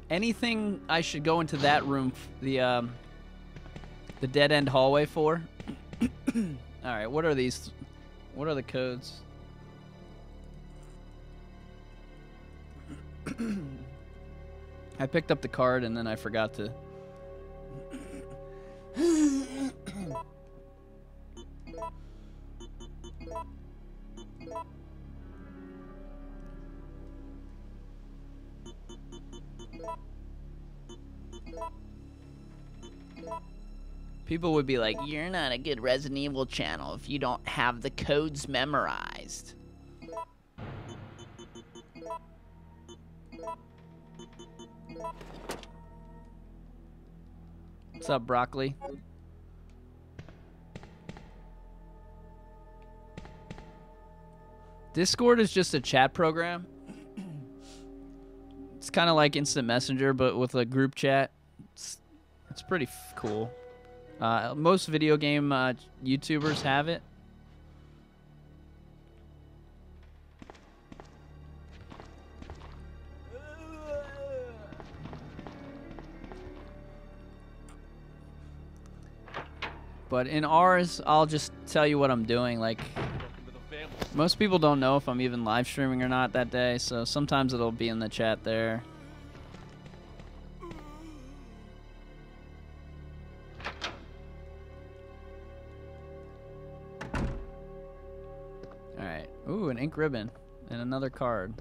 Speaker 1: Anything I should go into that room, the dead end hallway for? All right, what are these? What are the codes? I picked up the card and then I forgot to. People would be like, "You're not a good Resident Evil channel if you don't have the codes memorized." What's up, Broccoli? Discord is just a chat program. It's kind of like Instant Messenger, but with a group chat. It's pretty cool. Most video game YouTubers have it. But in ours, I'll just tell you what I'm doing. Like, most people don't know if I'm even live streaming or not that day, so sometimes it'll be in the chat there. Alright. Ooh, an ink ribbon. And another card.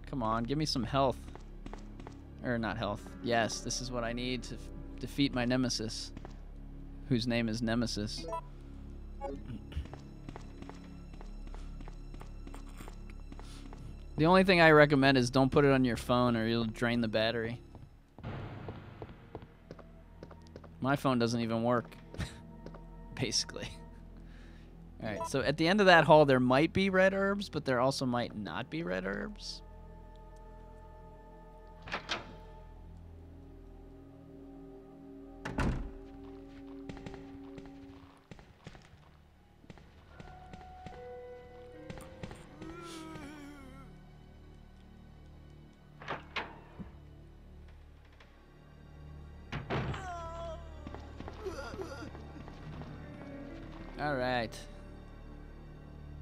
Speaker 1: Come on, give me some health. Or not health. Yes, this is what I need to defeat my Nemesis. Whose name is Nemesis. The only thing I recommend is don't put it on your phone or you'll drain the battery. My phone doesn't even work. Basically. Alright, so at the end of that hall there might be red herbs, but there also might not be red herbs. Alright.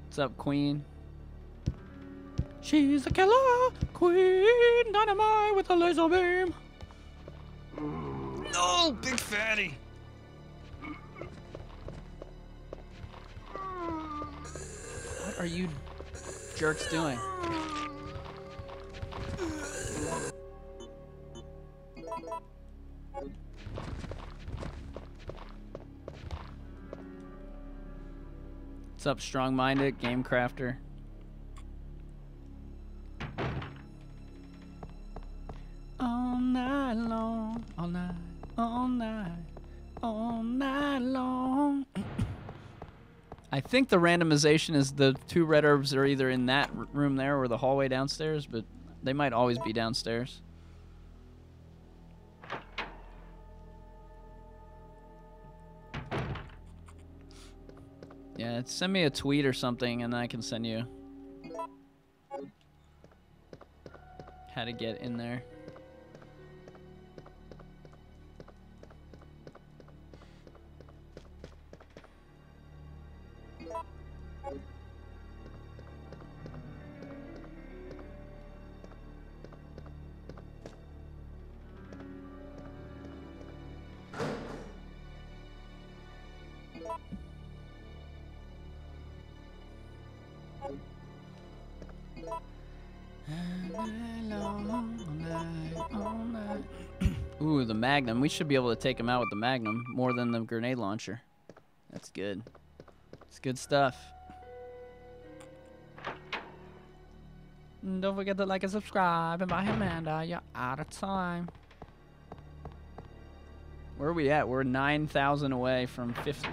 Speaker 1: What's up, Queen? She's a killer queen, dynamite with a laser beam. No, big fatty. What are you jerks doing? What's up, strong-minded game crafter? All night long, all night, all night, all night long. I think the randomization is the two red herbs are either in that room there or the hallway downstairs, but they might always be downstairs. Yeah, send me a tweet or something and I can send you how to get in there. Ooh, the Magnum. We should be able to take him out with the Magnum more than the grenade launcher. That's good. It's good stuff. And don't forget to like and subscribe. And bye, Amanda. You're out of time. Where are we at? We're 9,000 away from 50.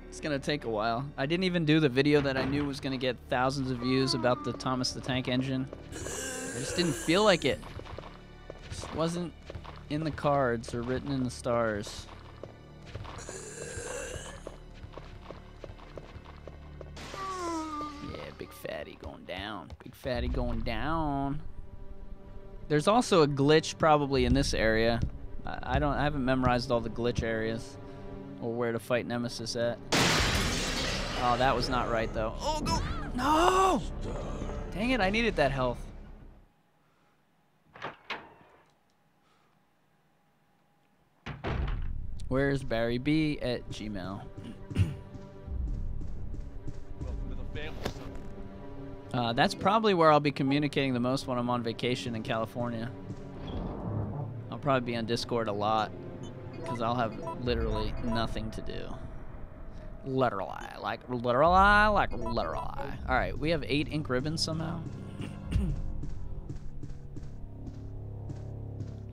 Speaker 1: It's going to take a while. I didn't even do the video that I knew was going to get thousands of views about the Thomas the Tank Engine. I just didn't feel like it. Just wasn't in the cards or written in the stars. Yeah, big fatty going down. Big fatty going down. There's also a glitch probably in this area. I haven't memorized all the glitch areas or where to fight Nemesis at. Oh, that was not right though. Oh, go! No! Dang it, I needed that health. Where's Barry B at Gmail?
Speaker 3: Welcome to the family, son.
Speaker 1: That's probably where I'll be communicating the most when I'm on vacation in California. I'll probably be on Discord a lot because I'll have literally nothing to do. Literally. Alright, we have 8 ink ribbons somehow.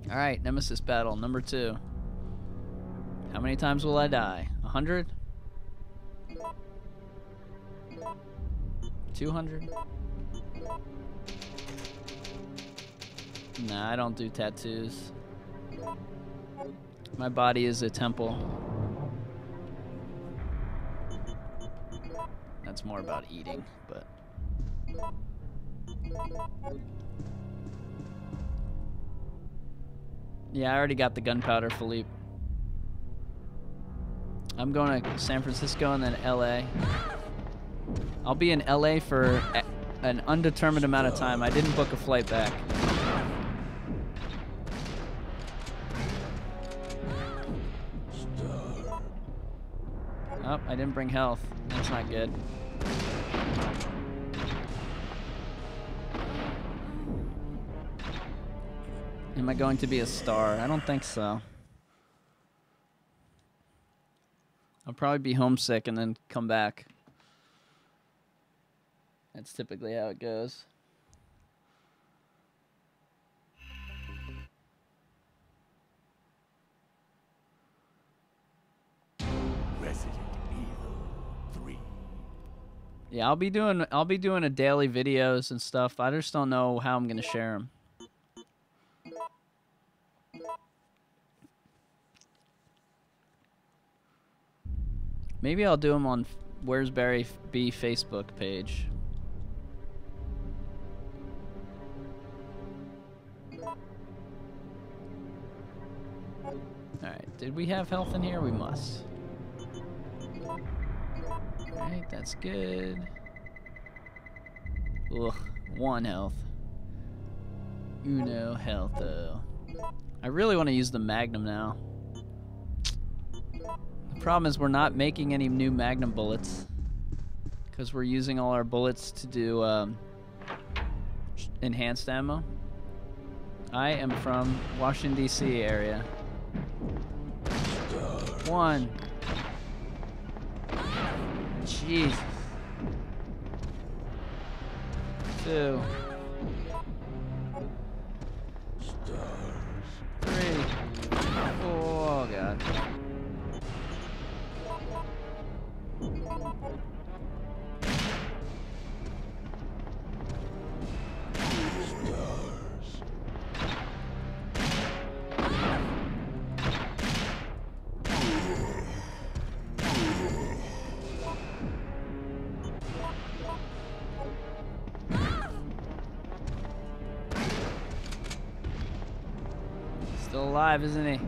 Speaker 1: Alright, Nemesis battle, number 2. How many times will I die? 100? 200? Nah, I don't do tattoos. My body is a temple. That's more about eating, but... Yeah, I already got the gunpowder, Philippe. I'm going to San Francisco and then LA. I'll be in LA for an undetermined amount of time. I didn't book a flight back. Oh, I didn't bring health. That's not good. Am I going to be a star? I don't think so. I'll probably be homesick and then come back. That's typically how it goes.
Speaker 4: Resident Evil 3.
Speaker 1: Yeah, I'll be doing a daily videos and stuff. I just don't know how I'm gonna share them. Maybe I'll do them on Where's Barry B Facebook page. Alright, did we have health in here? We must. Alright, that's good. Ugh, 1 health. Uno health, though. I really want to use the Magnum now. The problem is we're not making any new Magnum bullets because we're using all our bullets to do enhanced ammo. I am from Washington, D.C. area. 1. Jesus. 2. 3. Oh, God. still alive, isn't he?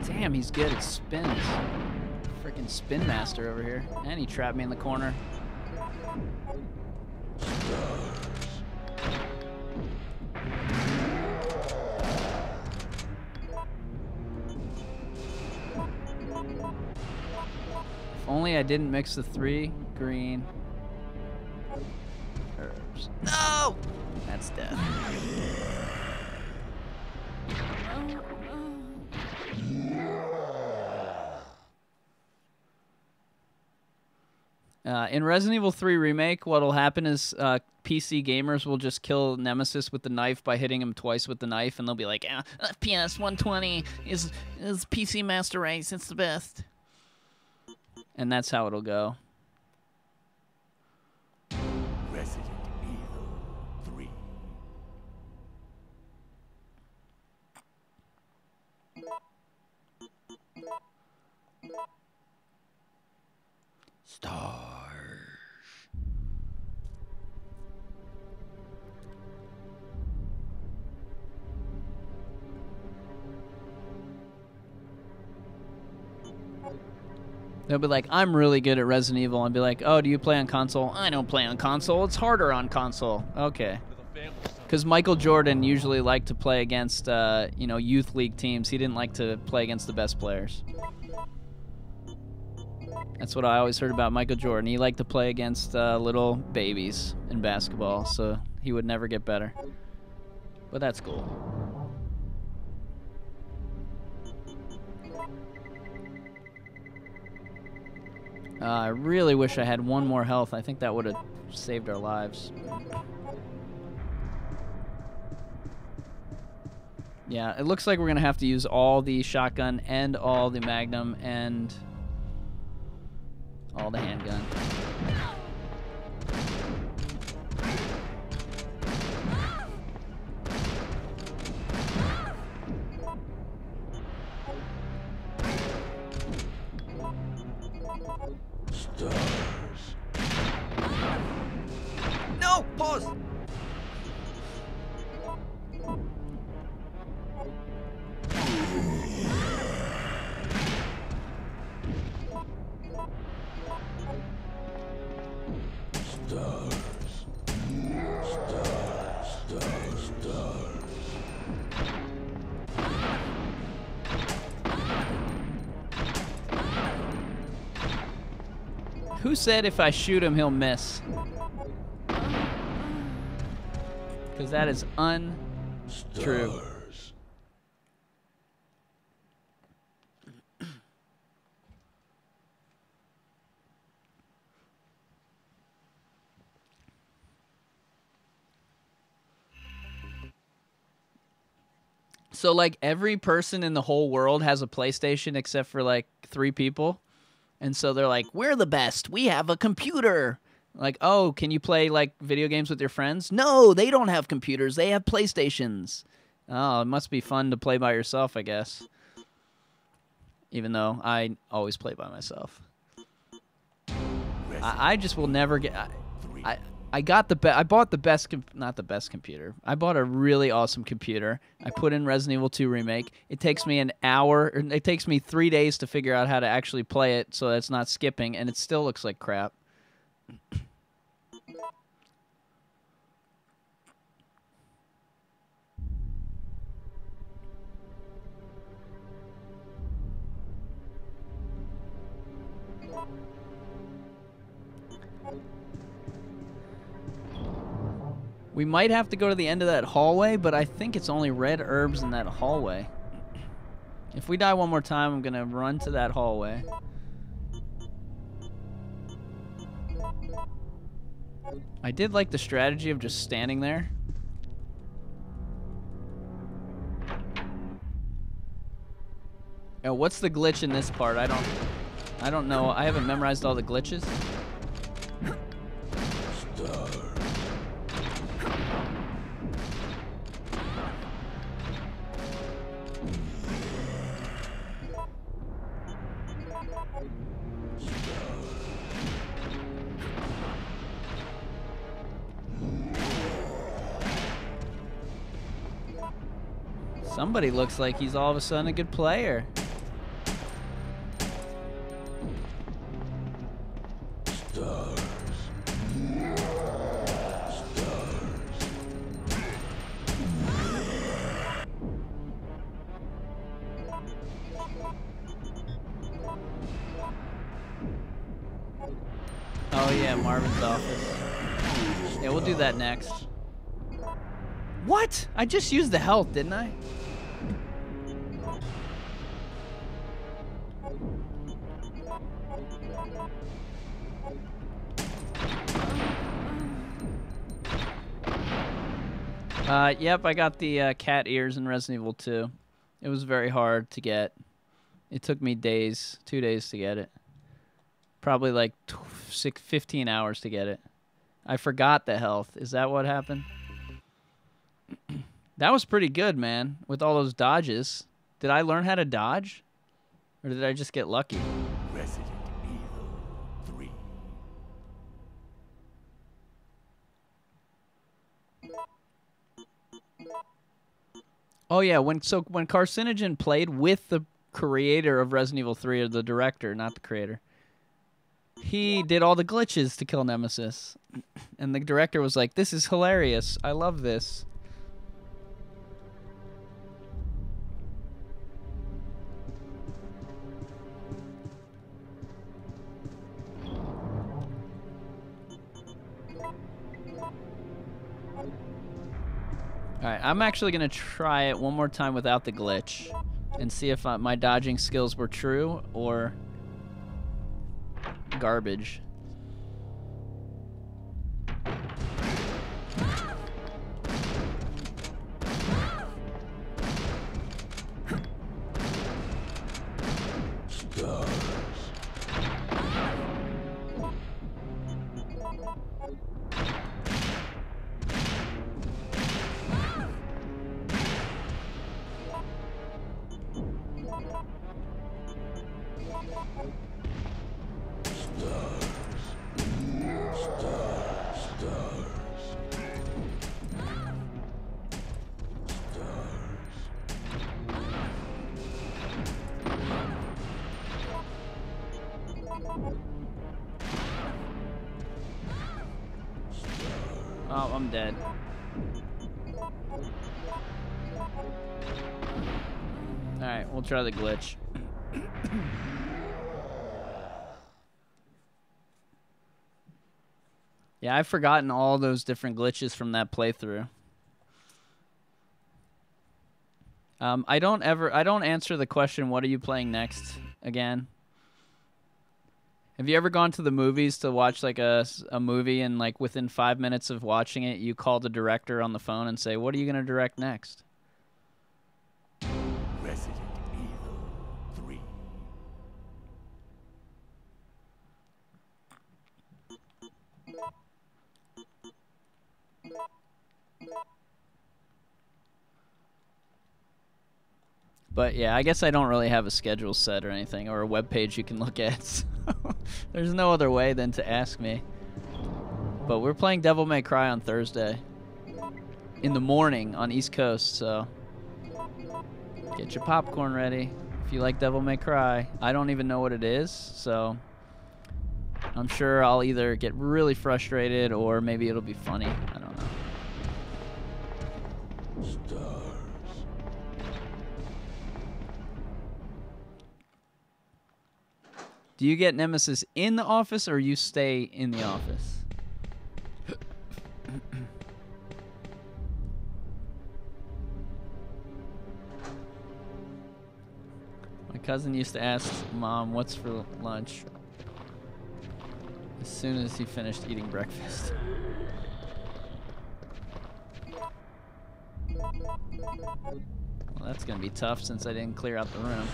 Speaker 1: Damn, he's good at spins. Freaking spin master over here. And he trapped me in the corner. If only I didn't mix the 3 green herbs. No! That's death. In Resident Evil 3 Remake, what'll happen is PC gamers will just kill Nemesis with the knife by hitting him twice with the knife, and they'll be like, PS 120 is PC Master Race, it's the best. And that's how it'll go.
Speaker 4: Resident Evil 3.
Speaker 1: Stars. They'll be like, I'm really good at Resident Evil. And be like, oh, do you play on console? I don't play on console. It's harder on console. Okay. Because Michael Jordan usually liked to play against, you know, youth league teams. He didn't like to play against the best players. That's what I always heard about Michael Jordan. He liked to play against little babies in basketball, so he would never get better. But that's cool. I really wish I had one more health. I think that would have saved our lives. Yeah, it looks like we're going to have to use all the shotgun and all the magnum and all the handgun.
Speaker 4: Stars.
Speaker 1: No! Pause! Who said if I shoot him, he'll miss? Because that is untrue. So, like, every person in the whole world has a PlayStation except for, like, 3 people. And so they're like, we're the best. We have a computer. Like, oh, can you play, like, video games with your friends? No, they don't have computers. They have PlayStations. Oh, it must be fun to play by yourself, I guess. Even though I always play by myself. I just will never get... I got the I bought the best, not the best computer. I bought a really awesome computer. I put in Resident Evil 2 Remake. It takes me an hour, or it takes me 3 days to figure out how to actually play it so that it's not skipping, and it still looks like crap. We might have to go to the end of that hallway, but I think it's only red herbs in that hallway. If we die one more time, I'm going to run to that hallway. I did like the strategy of just standing there. Oh, what's the glitch in this part? I don't know. I haven't memorized all the glitches. Somebody looks like he's all of a sudden a good player.
Speaker 4: Stars.
Speaker 1: Oh yeah, Marvin's office. Yeah, we'll do that next. What? I just used the health, didn't I? Yep, I got the cat ears in Resident Evil 2. It was very hard to get. It took me days, 2 days to get it. Probably like 15 hours to get it. I forgot the health. Is that what happened? That was pretty good, man, with all those dodges. Did I learn how to dodge? Or did I just get lucky?
Speaker 4: Resident Evil 3.
Speaker 1: Oh yeah, when Carcinogen played with the creator of Resident Evil 3, or the director, not the creator, he did all the glitches to kill Nemesis. And the director was like, "This is hilarious. I love this." Alright, I'm actually going to try it one more time without the glitch and see if my dodging skills were true or garbage. Oh, I'm dead. Alright, we'll try the glitch. Yeah, I've forgotten all those different glitches from that playthrough. I don't answer the question, what are you playing next, again. Have you ever gone to the movies to watch like a movie, and like within 5 minutes of watching it, you call the director on the phone and say, "What are you going to direct next?"
Speaker 4: Resident Evil 3.
Speaker 1: But yeah, I guess I don't really have a schedule set or anything, or a web page you can look at. So there's no other way than to ask me. But we're playing Devil May Cry on Thursday in the morning on East Coast, so get your popcorn ready if you like Devil May Cry. I don't even know what it is, so I'm sure I'll either get really frustrated or maybe it'll be funny. I don't know.
Speaker 4: Stars.
Speaker 1: Do you get Nemesis in the office, or you stay in the office? My cousin used to ask Mom, "What's for lunch?" as soon as he finished eating breakfast. Well, that's going to be tough since I didn't clear out the room.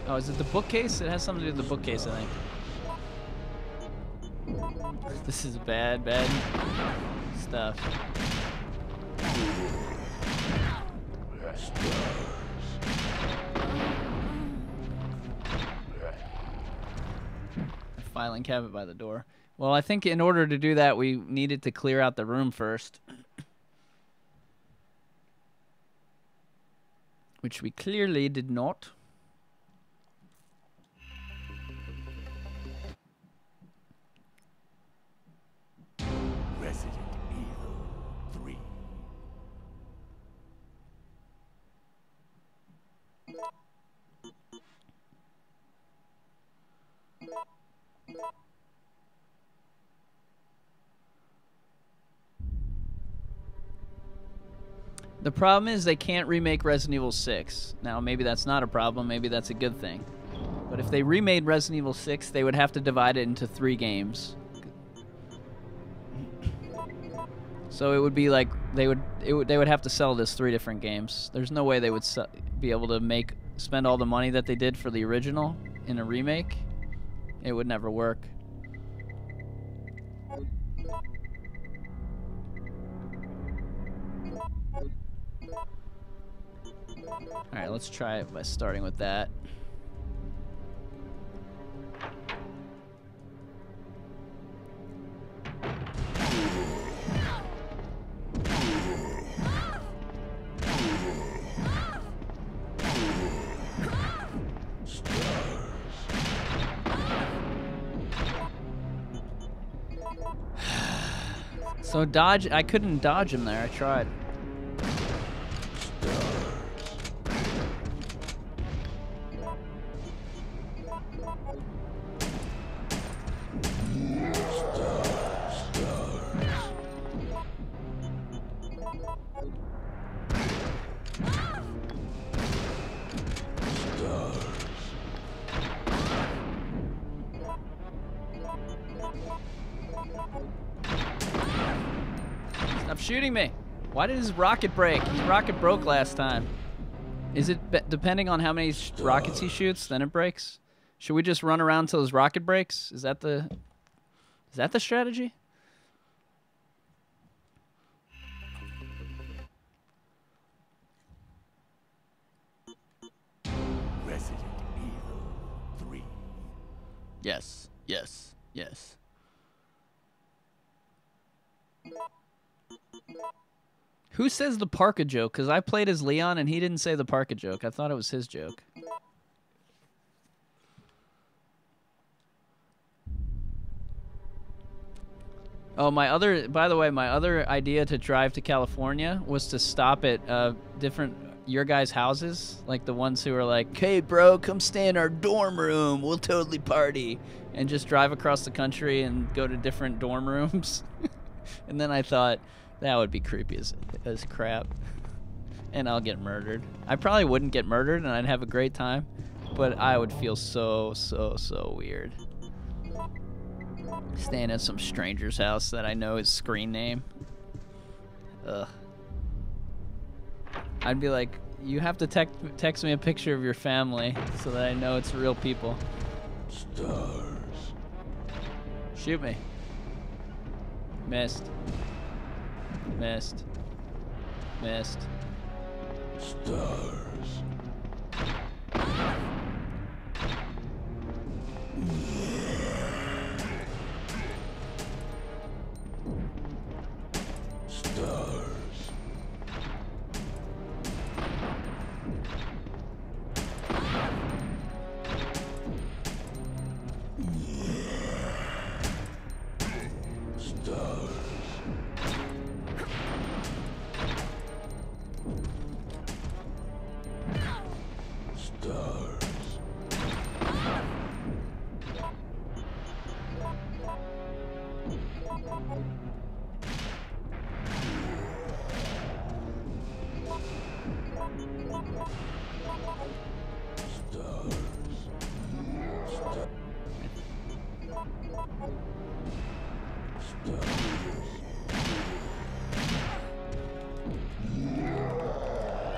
Speaker 1: Oh, is it the bookcase? It has something to do with the bookcase, I think. This is bad, bad stuff. A filing cabinet by the door. Well, I think in order to do that, we needed to clear out the room first. Which we clearly did not.
Speaker 4: Resident Evil 3.
Speaker 1: The problem is they can't remake Resident Evil 6. Now, maybe that's not a problem. Maybe that's a good thing. But if they remade Resident Evil 6, they would have to divide it into 3 games. So it would be like they would have to sell this 3 different games. There's no way they would be able to spend all the money that they did for the original in a remake. It would never work. Alright, let's try it by starting with that. So dodge, I couldn't dodge him there, I tried. Stop shooting me! Why did his rocket break? His rocket broke last time. Is it depending on how many rockets he shoots, then it breaks? Should we just run around till his rocket breaks? Is that the strategy?
Speaker 4: Resident Evil 3.
Speaker 1: Yes, yes, yes. Who says the Parka joke? Because I played as Leon and he didn't say the Parka joke. I thought it was his joke. Oh, by the way, my other idea to drive to California was to stop at your guys' houses. Like the ones who are like, hey bro, come stay in our dorm room. We'll totally party. And just drive across the country and go to different dorm rooms. And then I thought, that would be creepy as crap. And I'll get murdered. I probably wouldn't get murdered and I'd have a great time. But I would feel so weird. Staying at some stranger's house that I know his screen name. Ugh. I'd be like, you have to text me a picture of your family so that I know it's real people.
Speaker 4: Stars.
Speaker 1: Shoot me. Missed. Missed. Missed.
Speaker 4: Stars. Stars.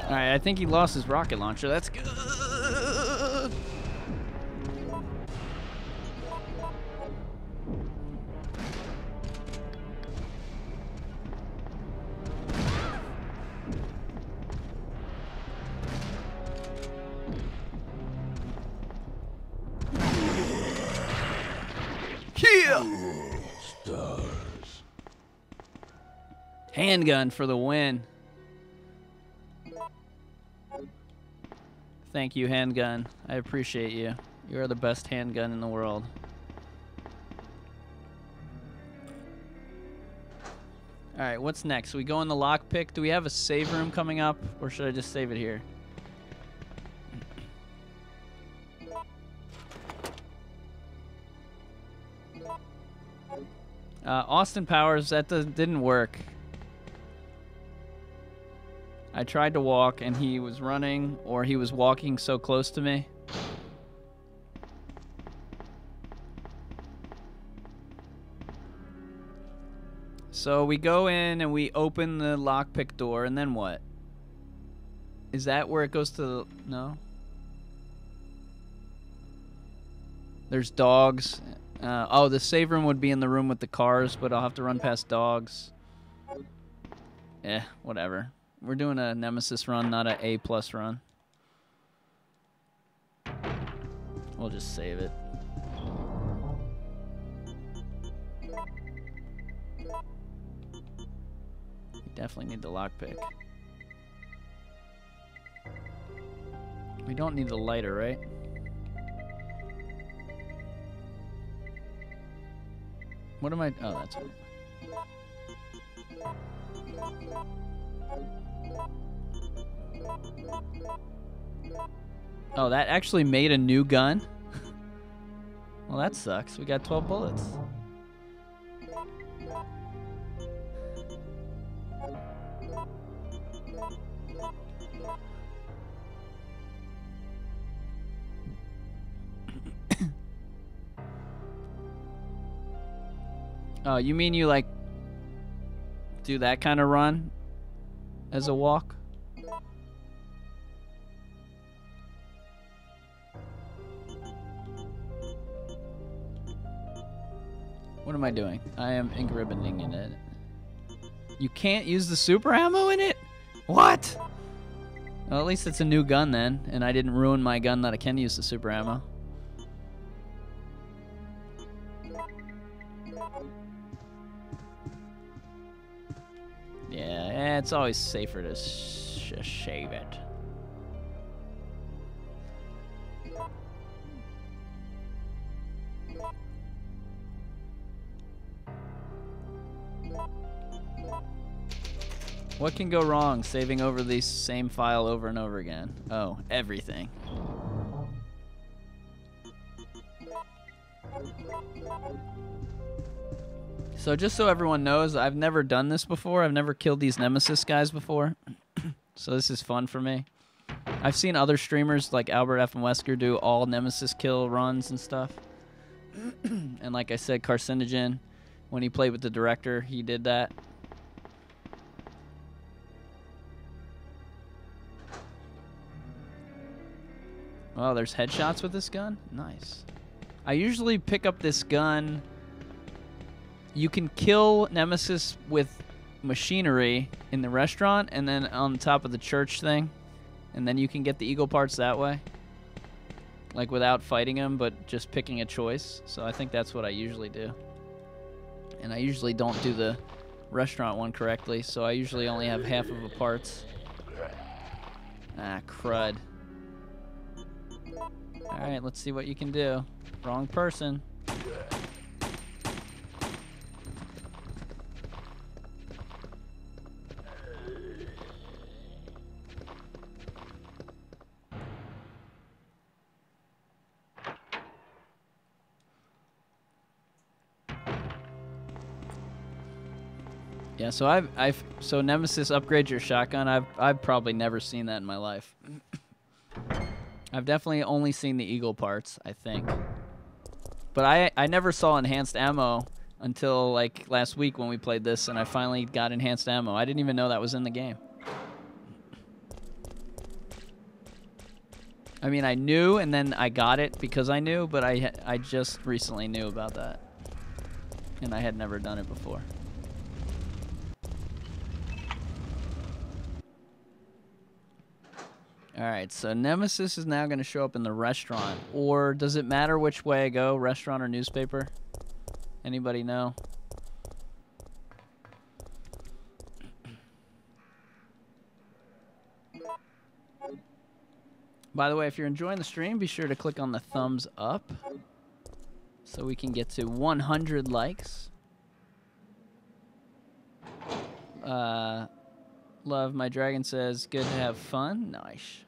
Speaker 1: Alright, I think he lost his rocket launcher. That's good. Handgun for the win. Thank you, handgun. I appreciate you. You are the best handgun in the world. Alright, what's next? We go in the lockpick. Do we have a save room coming up, or should I just save it here? Austin Powers, that didn't work. I tried to walk, and he was running, or he was walking so close to me. So we go in, and we open the lockpick door, and then what? Is that where it goes to the... No? There's dogs. Oh, the save room would be in the room with the cars, but I'll have to run past dogs. Whatever. We're doing a Nemesis run, not a A+ run. We'll just save it. We definitely need the lockpick. We don't need the lighter, right? What am I... Oh, that's it. Oh, that actually made a new gun? Well, that sucks. We got 12 bullets. Oh, you mean you, like, do that kind of run as a walk? What am I doing? I am ingribboning in it. You can't use the super ammo in it? What? Well, at least it's a new gun then, and I didn't ruin my gun that I can use the super ammo. Yeah, it's always safer to shave it. What can go wrong saving over the same file over and over again? Oh, everything. So just so everyone knows, I've never done this before. I've never killed these Nemesis guys before. So this is fun for me. I've seen other streamers like Albert F. and Wesker do all Nemesis kill runs and stuff. And like I said, Carcinogen, when he played with the director, he did that. Oh, there's headshots with this gun? Nice. I usually pick up this gun. You can kill Nemesis with machinery in the restaurant and then on top of the church thing. And then you can get the eagle parts that way. Like without fighting him, but just picking a choice. So I think that's what I usually do. And I usually don't do the restaurant one correctly, so I usually only have half of the parts. Ah, crud. Alright, let's see what you can do. Wrong person. Yeah, so so Nemesis upgrades your shotgun. I've probably never seen that in my life. I've definitely only seen the eagle parts, I think. But I never saw enhanced ammo until like last week when we played this, and I finally got enhanced ammo. I didn't even know that was in the game. I mean, I knew, and then I got it because I knew, but I just recently knew about that. And I had never done it before. Alright, so Nemesis is now going to show up in the restaurant. Or does it matter which way I go, restaurant or newspaper? Anybody know? By the way, if you're enjoying the stream, be sure to click on the thumbs up so we can get to 100 likes. Love My Dragon says, good to have fun. Nice.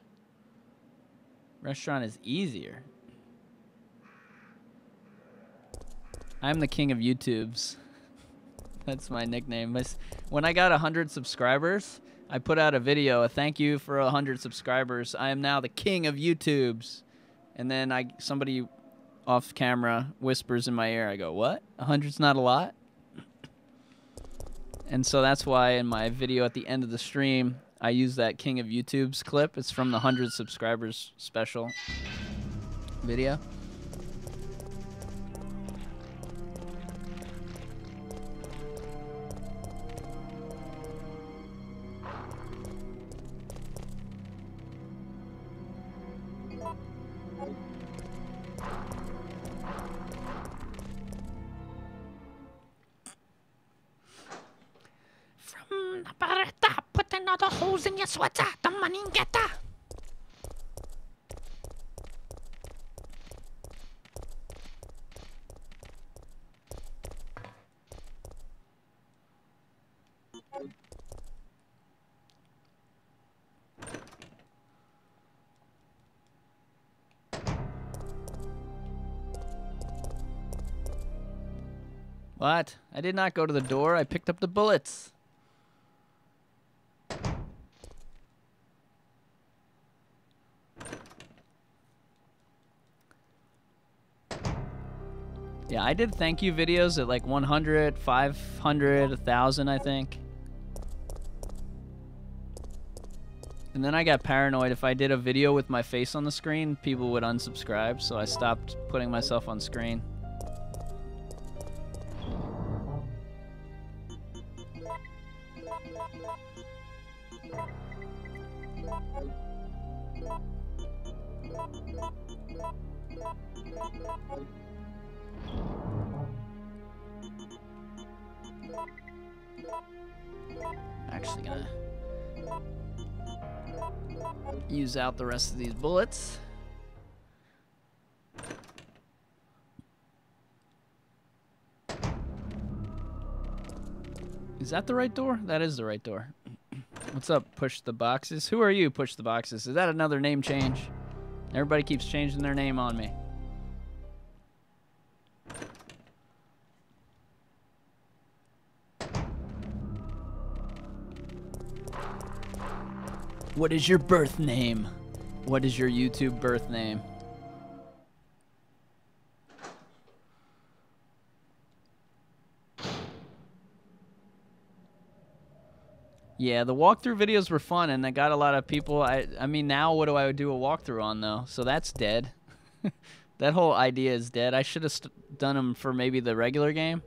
Speaker 1: Restaurant is easier. I'm the king of YouTubes. That's my nickname. When I got 100 subscribers, I put out a video, a thank you for 100 subscribers. I am now the king of YouTubes. And then somebody off camera whispers in my ear. I go, what? 100's not a lot? And so that's why in my video at the end of the stream, I use that king of YouTubes clip. It's from the 100 subscribers special video.
Speaker 5: Put another holes in your sweater. The money getter.
Speaker 1: What? I did not go to the door. I picked up the bullets. Yeah, I did thank you videos at like 100, 500, 1,000, I think. And then I got paranoid. If I did a video with my face on the screen, people would unsubscribe, so I stopped putting myself on screen. Actually gonna use out the rest of these bullets. Is that the right door? That is the right door. What's up, Push the Boxes? Who are you, Push the Boxes? Is that another name change? Everybody keeps changing their name on me. What is your birth name? What is your YouTube birth name? Yeah, the walkthrough videos were fun, and I got a lot of people. I mean, now what do I do a walkthrough on, though? So that's dead. That whole idea is dead. I should have done them for maybe the regular game.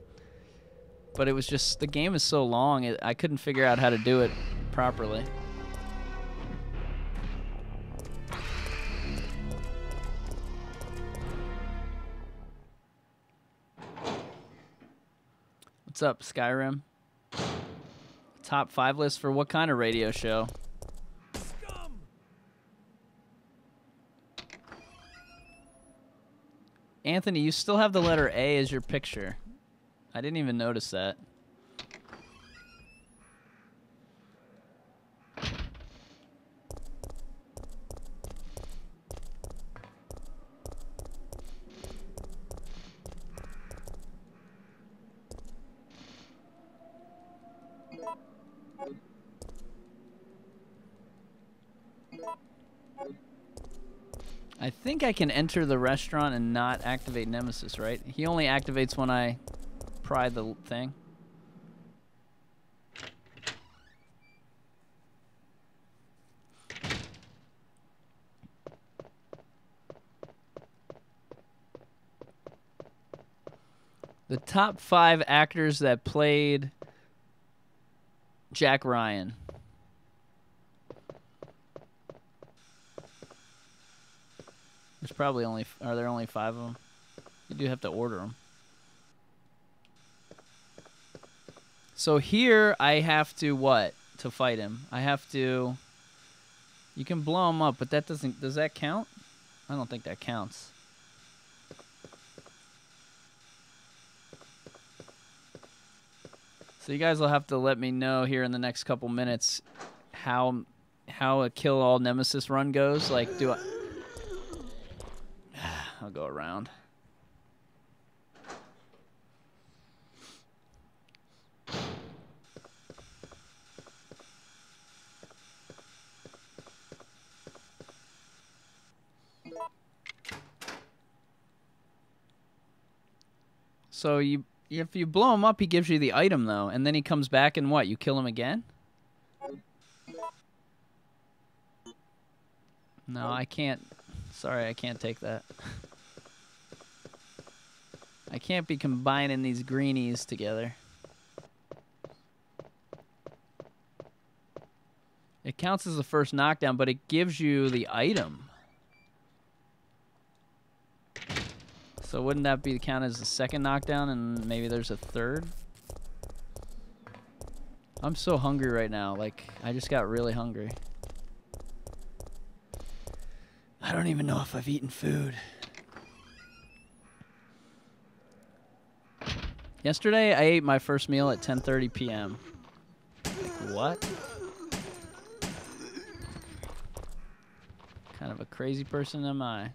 Speaker 1: But it was just, the game is so long, I couldn't figure out how to do it properly. What's up, Skyrim? Top 5 list for what kind of radio show?
Speaker 4: Scum!
Speaker 1: Anthony, you still have the letter A as your picture. I didn't even notice that. I think I can enter the restaurant and not activate Nemesis, right? He only activates when I pry the thing. The top 5 actors that played Jack Ryan. There's probably only, are there only 5 of them? You do have to order them. So here I have to what? To fight him. I have to You can blow them up, but that doesn't... Does that count? I don't think that counts. So you guys will have to let me know here in the next couple minutes how a kill all Nemesis run goes. Like, do I... I'll go around. So if you blow him up, he gives you the item, though. And then he comes back and what? You kill him again? No, I can't. Sorry, I can't take that. I can't be combining these greenies together. It counts as the first knockdown, but it gives you the item. So wouldn't that be count as the second knockdown and maybe there's a third? I'm so hungry right now. Like, I just got really hungry. I don't even know if I've eaten food. Yesterday, I ate my first meal at 10:30 p.m. Like, what? Kind of a crazy person am I?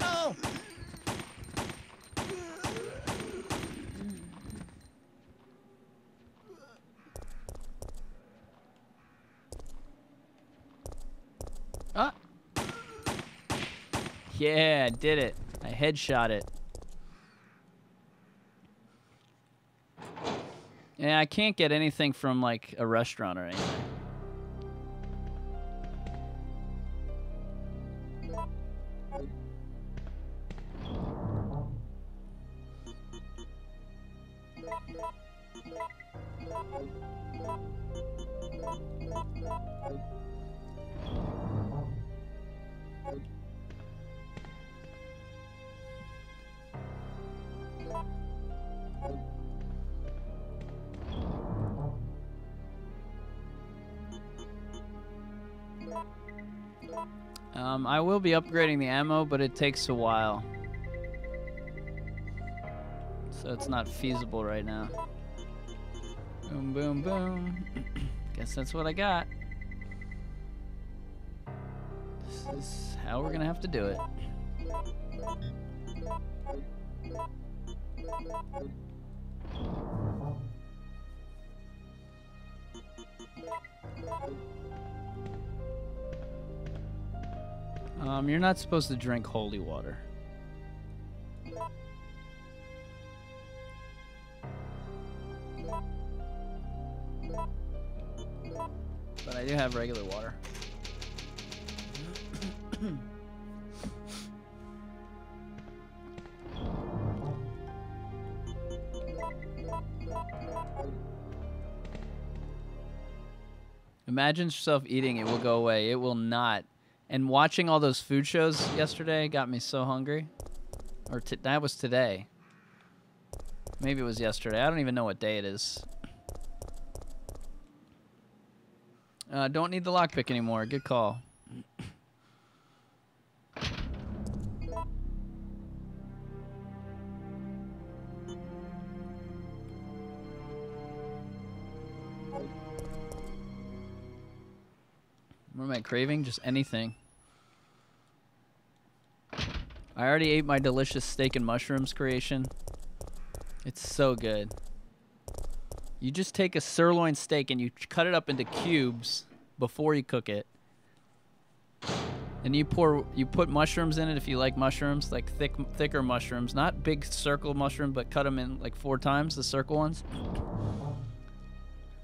Speaker 1: Oh! Ah! Yeah, I did it. I headshot it. Yeah, I can't get anything from, like, a restaurant or anything. I will be upgrading the ammo, but it takes a while. So it's not feasible right now. Boom, boom, boom. Guess that's what I got. This is how we're gonna have to do it. You're not supposed to drink holy water. But I do have regular water. Imagine yourself eating, it will go away. It will not. And watching all those food shows yesterday got me so hungry. Or that was today. Maybe it was yesterday. I don't even know what day it is. Don't need the lockpick anymore. Good call. What am I craving? Just anything. I already ate my delicious steak and mushrooms creation. It's so good. You just take a sirloin steak and you cut it up into cubes before you cook it. And you put mushrooms in it if you like mushrooms, like thicker mushrooms, not big circle mushroom, but cut them in like 4 times, the circle ones.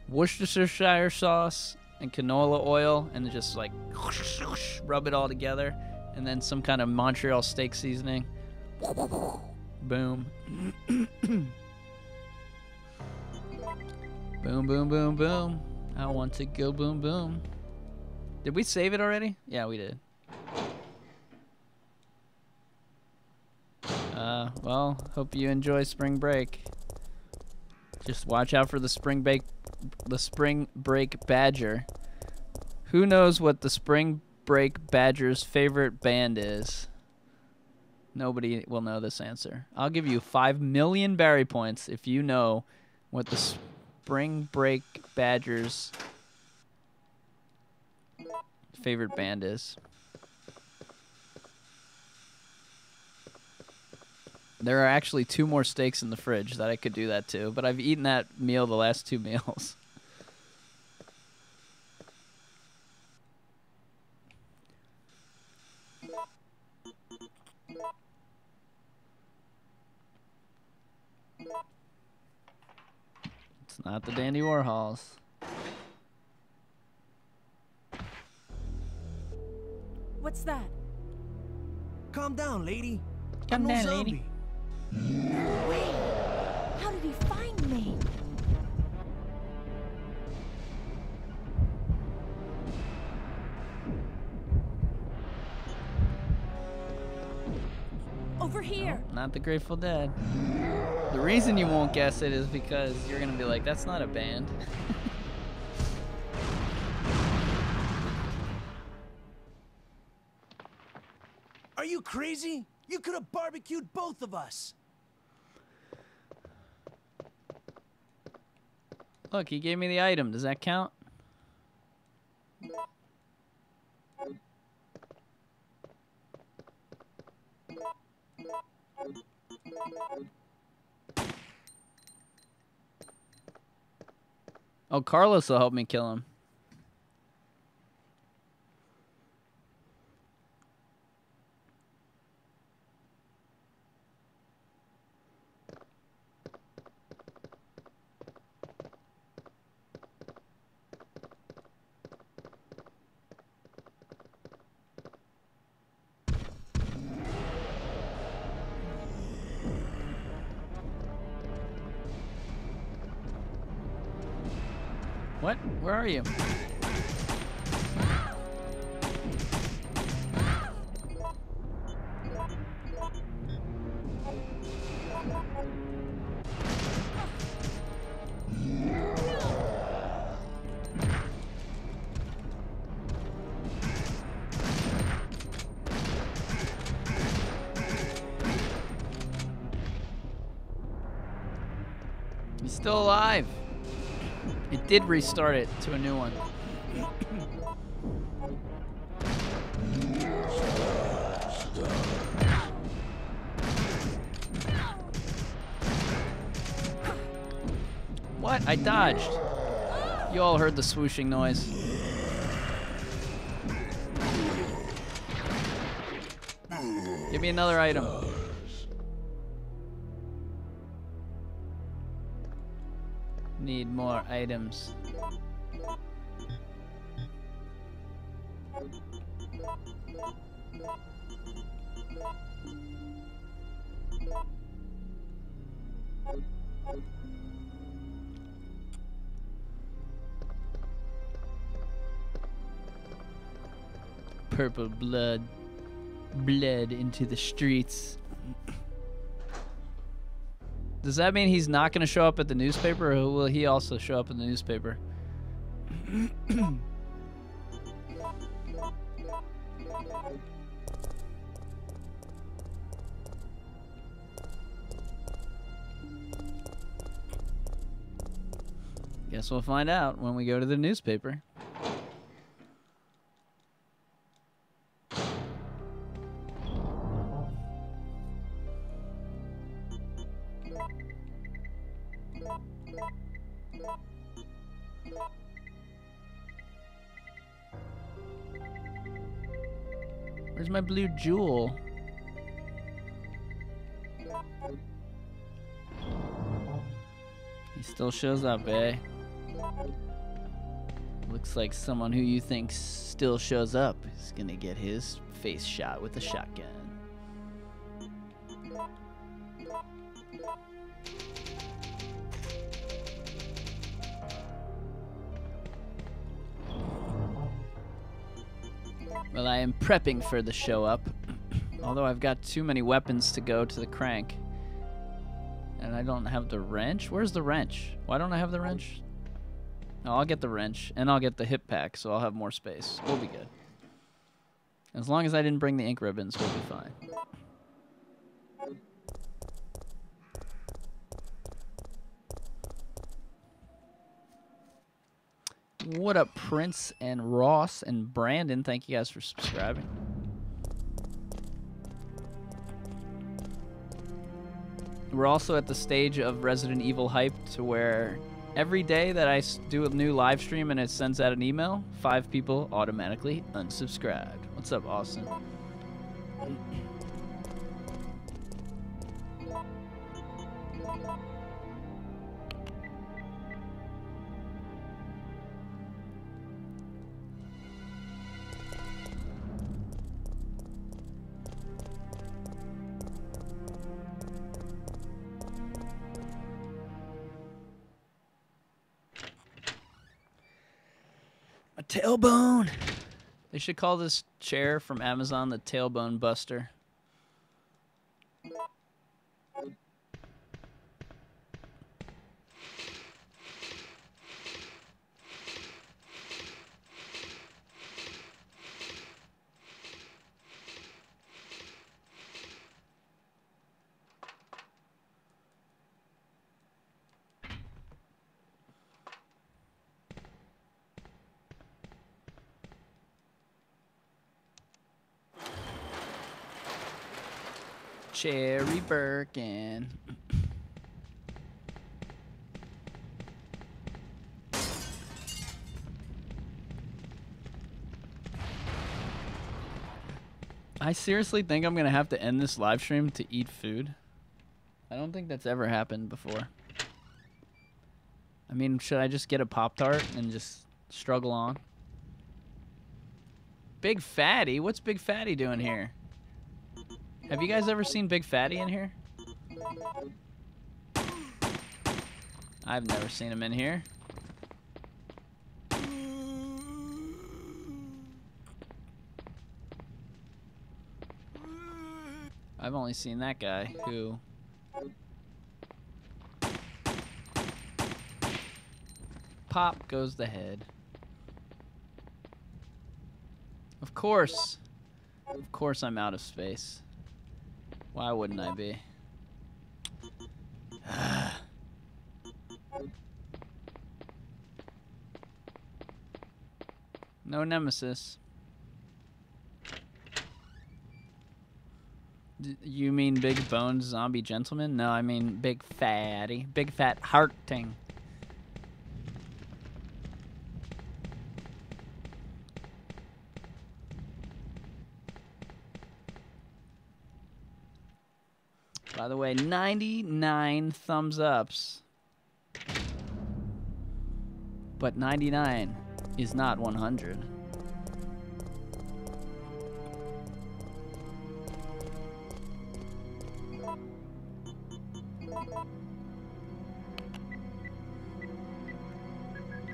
Speaker 1: Worcestershire sauce and canola oil, and just like rub it all together, and then some kind of Montreal steak seasoning. Boom. Boom, boom, boom, boom. I want to go boom, boom. Did we save it already? Yeah, we did. Well, hope you enjoy spring break. Just watch out for the spring break badger. Who knows what the spring break badger's favorite band is? Nobody will know this answer. I'll give you 5 million Barry points if you know what the spring break badger's favorite band is. There are actually 2 more steaks in the fridge that I could do that to, but I've eaten that meal the last 2 meals. It's not the Dandy Warhols.
Speaker 2: What's that?
Speaker 4: Calm down, lady.
Speaker 1: Calm
Speaker 4: I'm no
Speaker 1: down,
Speaker 4: zombie.
Speaker 1: lady.
Speaker 2: Wait! How did he find me? Over here!
Speaker 1: Not the Grateful Dead. The reason you won't guess it is because you're gonna be like, that's not a band.
Speaker 4: Are you crazy? You could have barbecued both of us.
Speaker 1: Look, he gave me the item. Does that count? Oh, Carlos will help me kill him. What? Where are you? He's still alive. It did restart it to a new one. What? I dodged. You all heard the swooshing noise. Give me another item. Need more items. Purple blood bled into the streets. Does that mean he's not going to show up at the newspaper, or will he also show up in the newspaper? Guess we'll find out when we go to the newspaper. Where's my blue jewel? He still shows up, eh? Looks like someone who you think still shows up is gonna get his face shot with a shotgun. Well, I am prepping for the show up. Although I've got too many weapons to go to the crank. And I don't have the wrench? Where's the wrench? Why don't I have the wrench? No, I'll get the wrench, and I'll get the hip pack, so I'll have more space. We'll be good. As long as I didn't bring the ink ribbons, we'll be fine. What up, Prince and Ross and Brandon? Thank you guys for subscribing. We're also at the stage of Resident Evil hype to where every day that I do a new live stream and it sends out an email, 5 people automatically unsubscribed. What's up, Austin? A tailbone. They should call this chair from Amazon the Tailbone Buster. Cherry Birkin. I seriously think I'm gonna have to end this live stream to eat food. I don't think that's ever happened before. I mean, should I just get a Pop-Tart and just struggle on? Big Fatty? What's Big Fatty doing here? Have you guys ever seen Big Fatty in here? I've never seen him in here. I've only seen that guy who... Pop goes the head. Of course. Of course I'm out of space. Why wouldn't I be? No Nemesis. You mean Big Bones Zombie Gentleman? No, I mean Big Fatty. Big Fat Hearting. By the way, 99 thumbs ups. But 99 is not 100.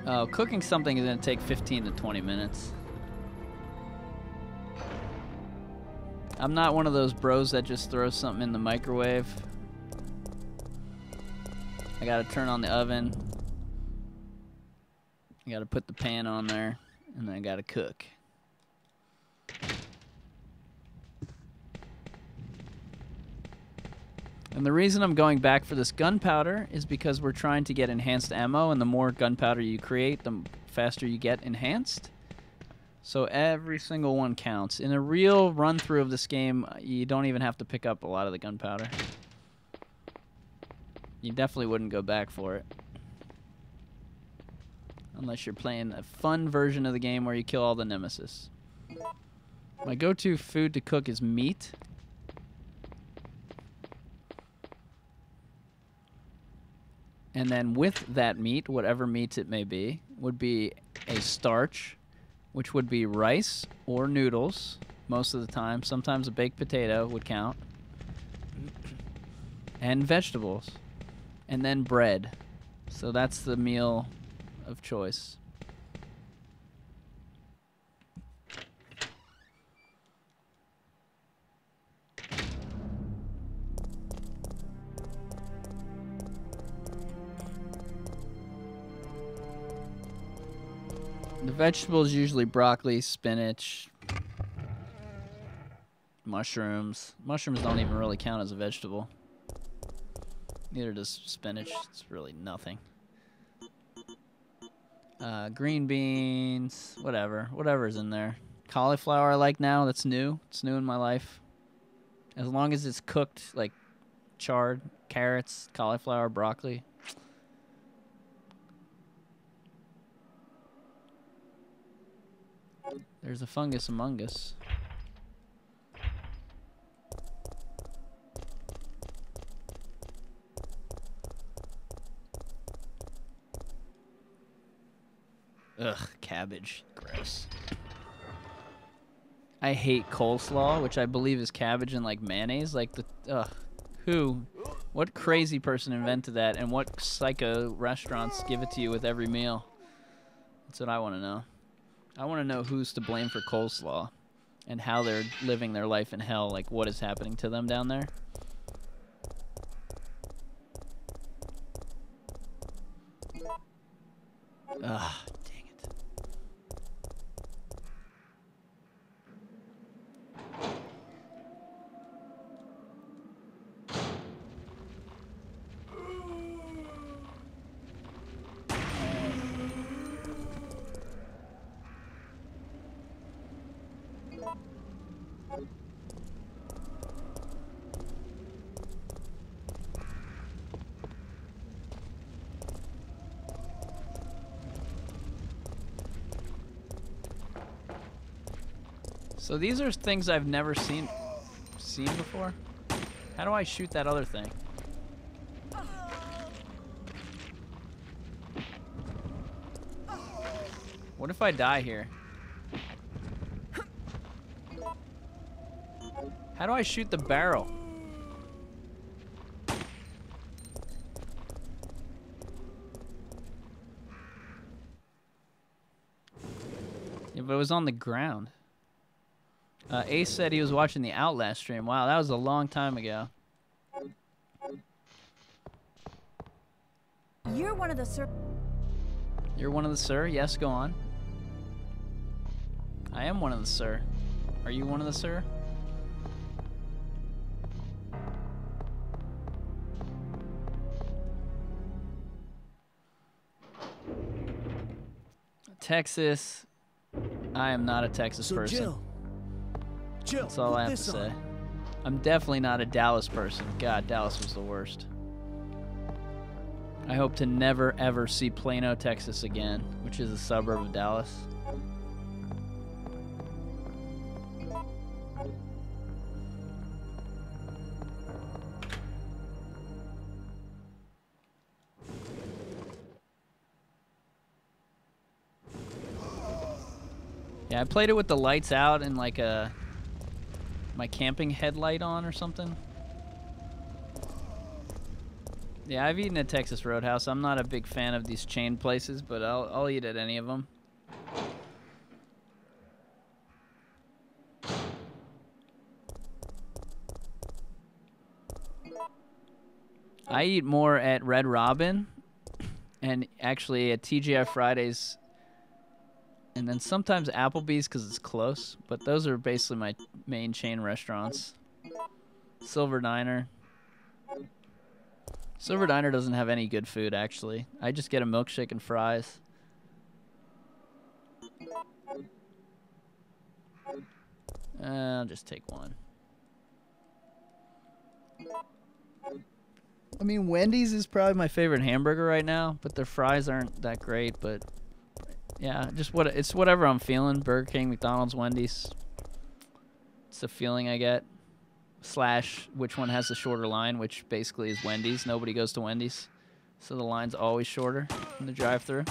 Speaker 1: Oh, cooking something is going to take 15 to 20 minutes. I'm not one of those bros that just throws something in the microwave. I gotta turn on the oven. I gotta put the pan on there, and then I gotta cook. And the reason I'm going back for this gunpowder is because we're trying to get enhanced ammo, and the more gunpowder you create, the faster you get enhanced. So every single one counts. In a real run-through of this game, you don't even have to pick up a lot of the gunpowder. You definitely wouldn't go back for it. Unless you're playing a fun version of the game where you kill all the Nemesis. My go-to food to cook is meat. And then with that meat, whatever meat it may be, would be a starch, which would be rice or noodles most of the time. Sometimes a baked potato would count. and vegetables, and then bread. So that's the meal of choice. The vegetables usually broccoli, spinach, mushrooms. Mushrooms don't even really count as a vegetable. Neither does spinach. It's really nothing. Green beans, whatever's in there. Cauliflower I like now. That's new. It's new in my life. As long as it's cooked, like charred. Carrots, cauliflower, broccoli. There's a fungus among us. Ugh, cabbage. Gross. I hate coleslaw, which I believe is cabbage and like mayonnaise. Like the what crazy person invented that, and what psycho restaurants give it to you with every meal? That's what I want to know. I want to know who's to blame for coleslaw and how they're living their life in hell. Like what is happening to them down there? Ugh. So these are things I've never seen before. How do I shoot that other thing? What if I die here? How do I shoot the barrel? Yeah, but it was on the ground. Ace said he was watching the Outlast stream. Wow, that was a long time ago.
Speaker 2: You're one of the sir.
Speaker 1: You're one of the sir? Yes, go on. I am one of the sir. Are you one of the sir? Texas. I am not a Texas person.
Speaker 4: Jill,
Speaker 1: that's all I have to say. I'm definitely not a Dallas person. God, Dallas was the worst. I hope to never, ever see Plano, Texas again, which is a suburb of Dallas. Yeah, I played it with the lights out and like my camping headlight on or something. Yeah, I've eaten at Texas Roadhouse. I'm not a big fan of these chain places, but I'll eat at any of them. I eat more at Red Robin and actually at TGI Fridays. And then sometimes Applebee's because it's close. But those are basically my main chain restaurants. Silver Diner. Silver Diner doesn't have any good food, actually. I just get a milkshake and fries. I'll just take one. I mean, Wendy's is probably my favorite hamburger right now, but their fries aren't that great, but... yeah, just it's whatever I'm feeling. Burger King, McDonald's, Wendy's. It's the feeling I get. Slash, which one has the shorter line, which basically is Wendy's. Nobody goes to Wendy's, so the line's always shorter in the drive-thru.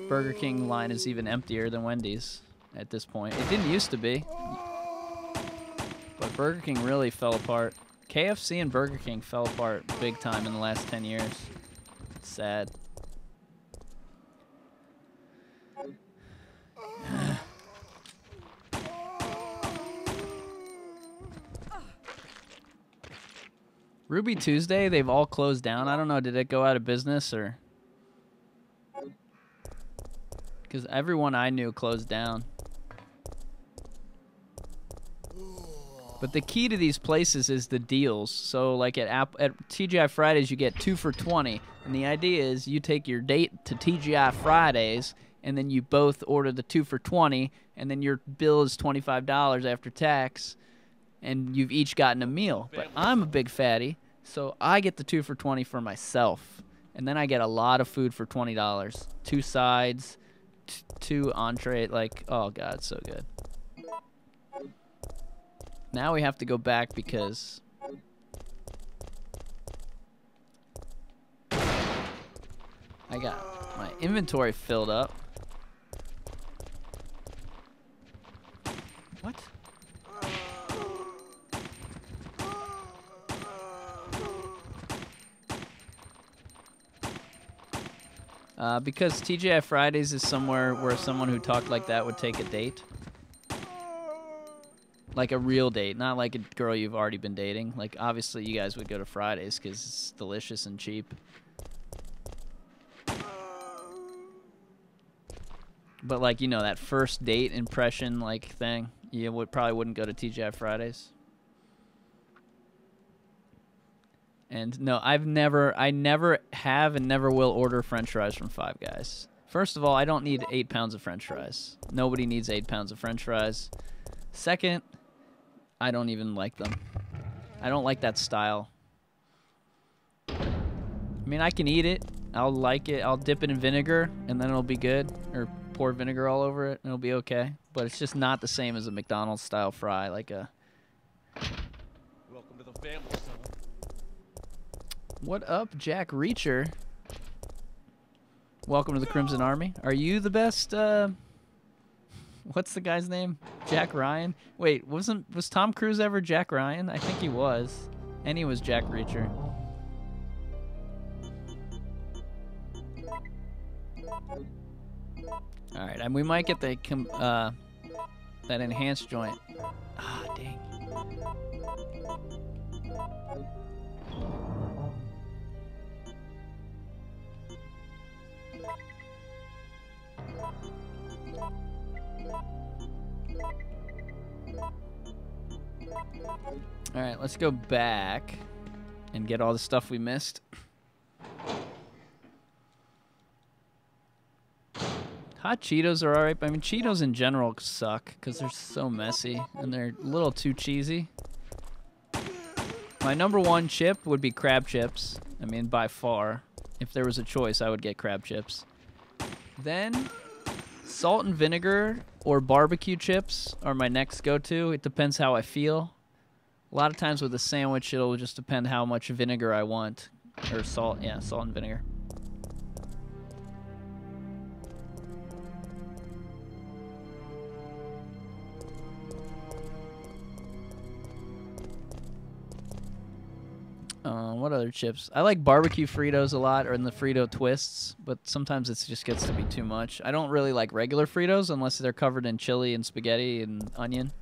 Speaker 1: Burger King line is even emptier than Wendy's at this point. It didn't used to be, but Burger King really fell apart. KFC and Burger King fell apart big time in the last 10 years. It's sad. Ruby Tuesday, they've all closed down. I don't know, did it go out of business or? Because everyone I knew closed down. But the key to these places is the deals. So like at TGI Fridays, you get 2 for $20. And the idea is you take your date to TGI Fridays, and then you both order the 2 for $20, and then your bill is $25 after tax, and you've each gotten a meal. But I'm a big fatty, so I get the 2 for $20 for myself. And then I get a lot of food for $20. 2 sides, 2 entree, like, oh God, it's so good. Now we have to go back because I got my inventory filled up. What? Because TGI Fridays is somewhere where someone who talked like that would take a date. Like a real date, not like a girl you've already been dating. Like, obviously, you guys would go to Fridays because it's delicious and cheap. But, like, you know, that first date impression, like, thing, you probably wouldn't go to TGI Fridays. And, no, I never have and never will order French fries from Five Guys. First of all, I don't need 8 pounds of French fries. Nobody needs 8 pounds of French fries. Second, I don't even like them. I don't like that style. I mean, I can eat it. I'll like it. I'll dip it in vinegar, and then it'll be good. Or pour vinegar all over it, and it'll be okay. But it's just not the same as a McDonald's-style fry. Like a...
Speaker 3: Welcome to the family, son.
Speaker 1: What up, Jack Reacher? Welcome to the Crimson Army. Are you the best, what's the guy's name? Jack Ryan? Wait, was Tom Cruise ever Jack Ryan? I think he was. And he was Jack Reacher. Alright, and we might get the that enhanced joint. Ah, dang. Alright, let's go back and get all the stuff we missed. Hot Cheetos are alright, but I mean, Cheetos in general suck because they're so messy and they're a little too cheesy. My #1 chip would be crab chips. I mean, by far. If there was a choice, I would get crab chips. Then, salt and vinegar or barbecue chips are my next go-to. It depends how I feel. A lot of times with a sandwich, it'll just depend how much vinegar I want. Or salt, yeah, salt and vinegar. What other chips? I like barbecue Fritos a lot, or in the Frito twists, but sometimes it just gets to be too much. I don't really like regular Fritos unless they're covered in chili and spaghetti and onion.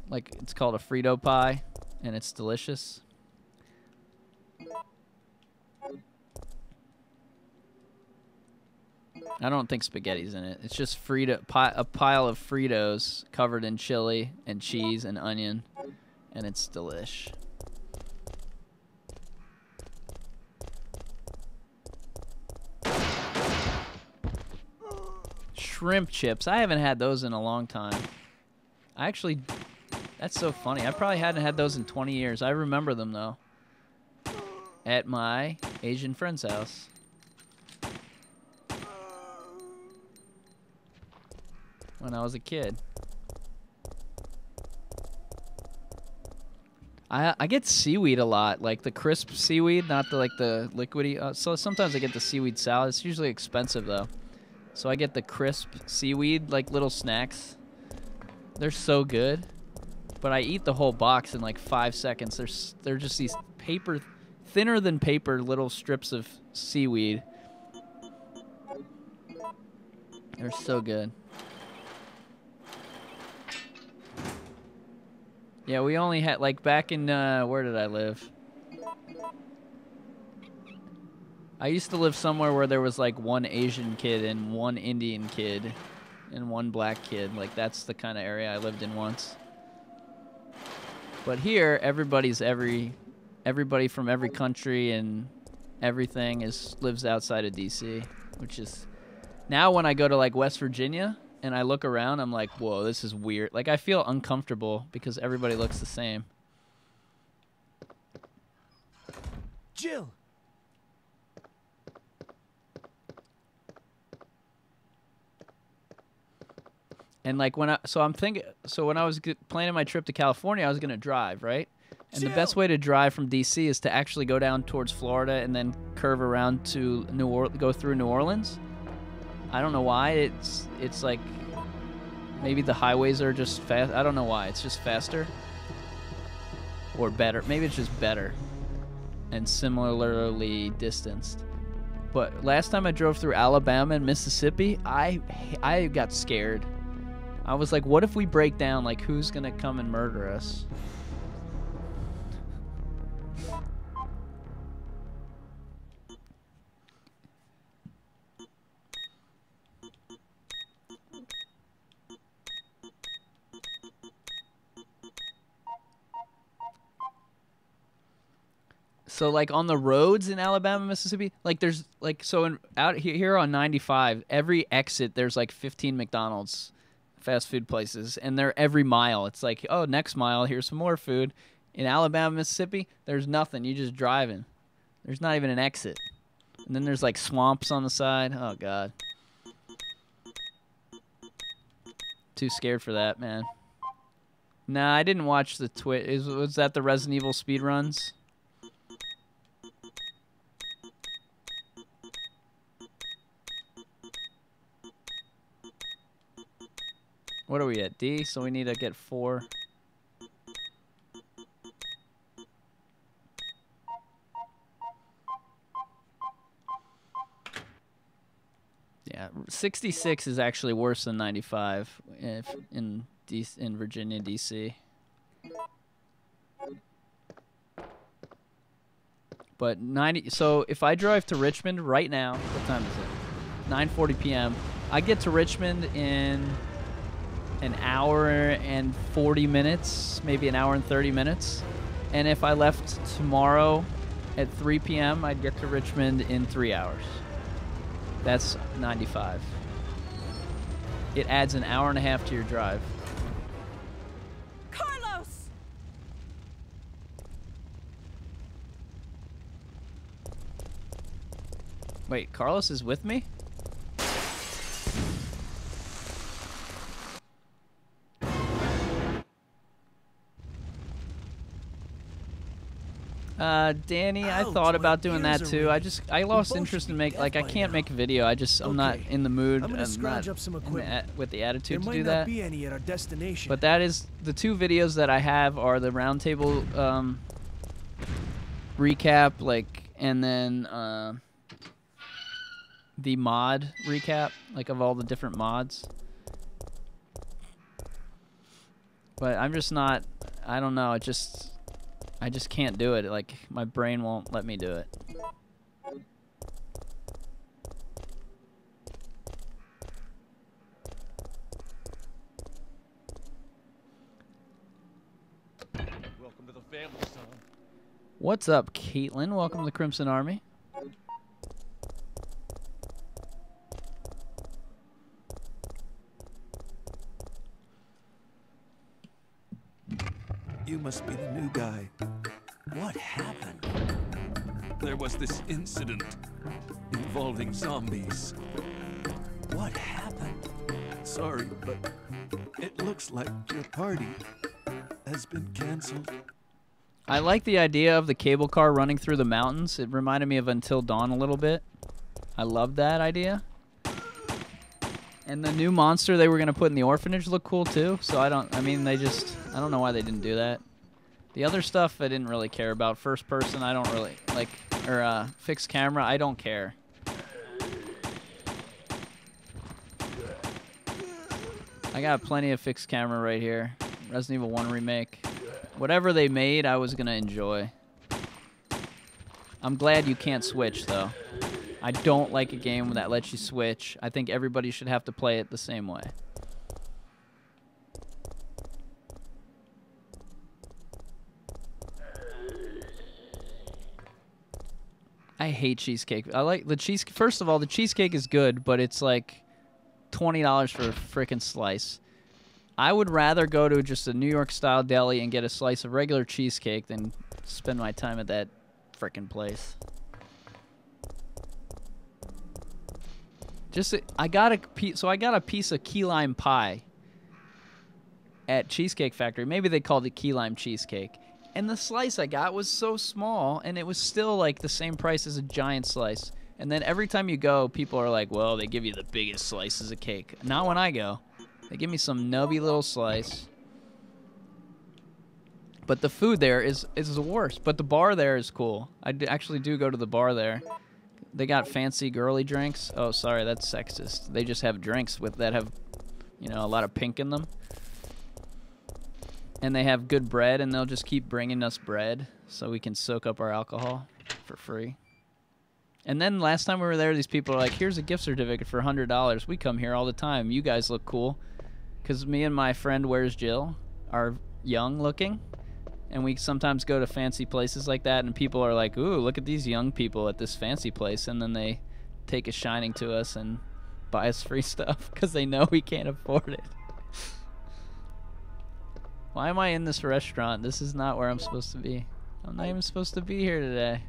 Speaker 1: Like, it's called a Frito pie, and it's delicious. I don't think spaghetti's in it. It's just a pile of Fritos covered in chili and cheese and onion, and it's delish. Shrimp chips. I haven't had those in a long time. That's so funny. I probably hadn't had those in 20 years. I remember them, though. At my Asian friend's house. When I was a kid. I get seaweed a lot, like the crisp seaweed, not the liquidy. So sometimes I get the seaweed salad. It's usually expensive, though. So I get the crisp seaweed, like little snacks. They're so good. But I eat the whole box in like 5 seconds. They're just these paper, thinner than paper, little strips of seaweed. They're so good. Yeah, we only had, like, back in, where did I live? I used to live somewhere where there was, like, one Asian kid and one Indian kid and one black kid. Like, that's the kind of area I lived in once. But here, everybody from every country and everything lives outside of D.C., which is... Now when I go to, like, West Virginia... And I look around, I'm like, whoa, this is weird. Like, I feel uncomfortable because everybody looks the same.
Speaker 4: Jill!
Speaker 1: And, like, when I was planning my trip to California, I was going to drive, right? And the best way to drive from D.C. is to actually go down towards Florida and then curve around to go through New Orleans. I don't know why. It's like... Maybe the highways are just fast. I don't know why. It's just faster. Or better. Maybe it's just better. And similarly distanced. But last time I drove through Alabama and Mississippi, I got scared. I was like, what if we break down? Like, who's going to come and murder us? So, like, on the roads in Alabama, Mississippi, like, there's, like, so out here on 95, every exit, there's, like, 15 McDonald's fast food places, and they're every mile. It's like, oh, next mile, here's some more food. In Alabama, Mississippi, there's nothing. You're just driving. There's not even an exit. And then there's, like, swamps on the side. Oh, God. Too scared for that, man. Nah, I didn't watch the was that the Resident Evil speedruns? What are we at? D? So we need to get 4. Yeah, 66 is actually worse than 95 in Virginia, D.C. But 90. So if I drive to Richmond right now, what time is it? 9:40 p.m. I get to Richmond in an hour and 40 minutes, maybe an hour and 30 minutes. And if I left tomorrow at 3 p.m., I'd get to Richmond in 3 hours. That's 95. It adds an hour and a half to your drive.
Speaker 2: Carlos!
Speaker 1: Wait, Carlos is with me? Danny, I thought about doing that too. I lost interest in I can't make a video. I'm not in the mood. I'm not with the attitude to do that.
Speaker 4: Be any at our destination.
Speaker 1: But that is the 2 videos that I have are the roundtable recap, like, and then the mod recap, like, of all the different mods. But I'm just not. I don't know. I just can't do it. Like, my brain won't let me do it.
Speaker 3: Welcome to the family, son.
Speaker 1: What's up, Caitlin? Welcome to the Crimson Army.
Speaker 4: You must be the new guy. What happened?
Speaker 6: There was this incident involving zombies.
Speaker 4: What happened? Sorry, but it looks like your party has been canceled.
Speaker 1: I like the idea of the cable car running through the mountains. It reminded me of Until Dawn a little bit. I love that idea. And the new monster they were gonna put in the orphanage looked cool too. So I don't know why they didn't do that. The other stuff I didn't really care about. First person I don't really like, or fixed camera I don't care. I got plenty of fixed camera right here. Resident Evil 1 remake. Whatever they made I was gonna enjoy. I'm glad you can't switch though. I don't like a game that lets you switch. I think everybody should have to play it the same way. I hate cheesecake. I like the cheese. First of all, the cheesecake is good, but it's like $20 for a freaking slice. I would rather go to just a New York style deli and get a slice of regular cheesecake than spend my time at that freaking place. I got a piece of key lime pie at Cheesecake Factory. Maybe they called it key lime cheesecake. And the slice I got was so small, and it was still like the same price as a giant slice. And then every time you go, people are like, well, they give you the biggest slices of cake. Not when I go. They give me some nubby little slice. But the food there is the worst. But the bar there is cool. I actually do go to the bar there. They got fancy girly drinks. Oh, sorry, that's sexist. They just have drinks that have, you know, a lot of pink in them. And they have good bread, and they'll just keep bringing us bread so we can soak up our alcohol for free. And then last time we were there, these people are like, here's a gift certificate for $100. We come here all the time. You guys look cool. Because me and my friend, Where's Jill, are young looking. And we sometimes go to fancy places like that, and people are like, ooh, look at these young people at this fancy place. And then they take a shining to us and buy us free stuff because they know we can't afford it. Why am I in this restaurant? This is not where I'm supposed to be. I'm not even supposed to be here today.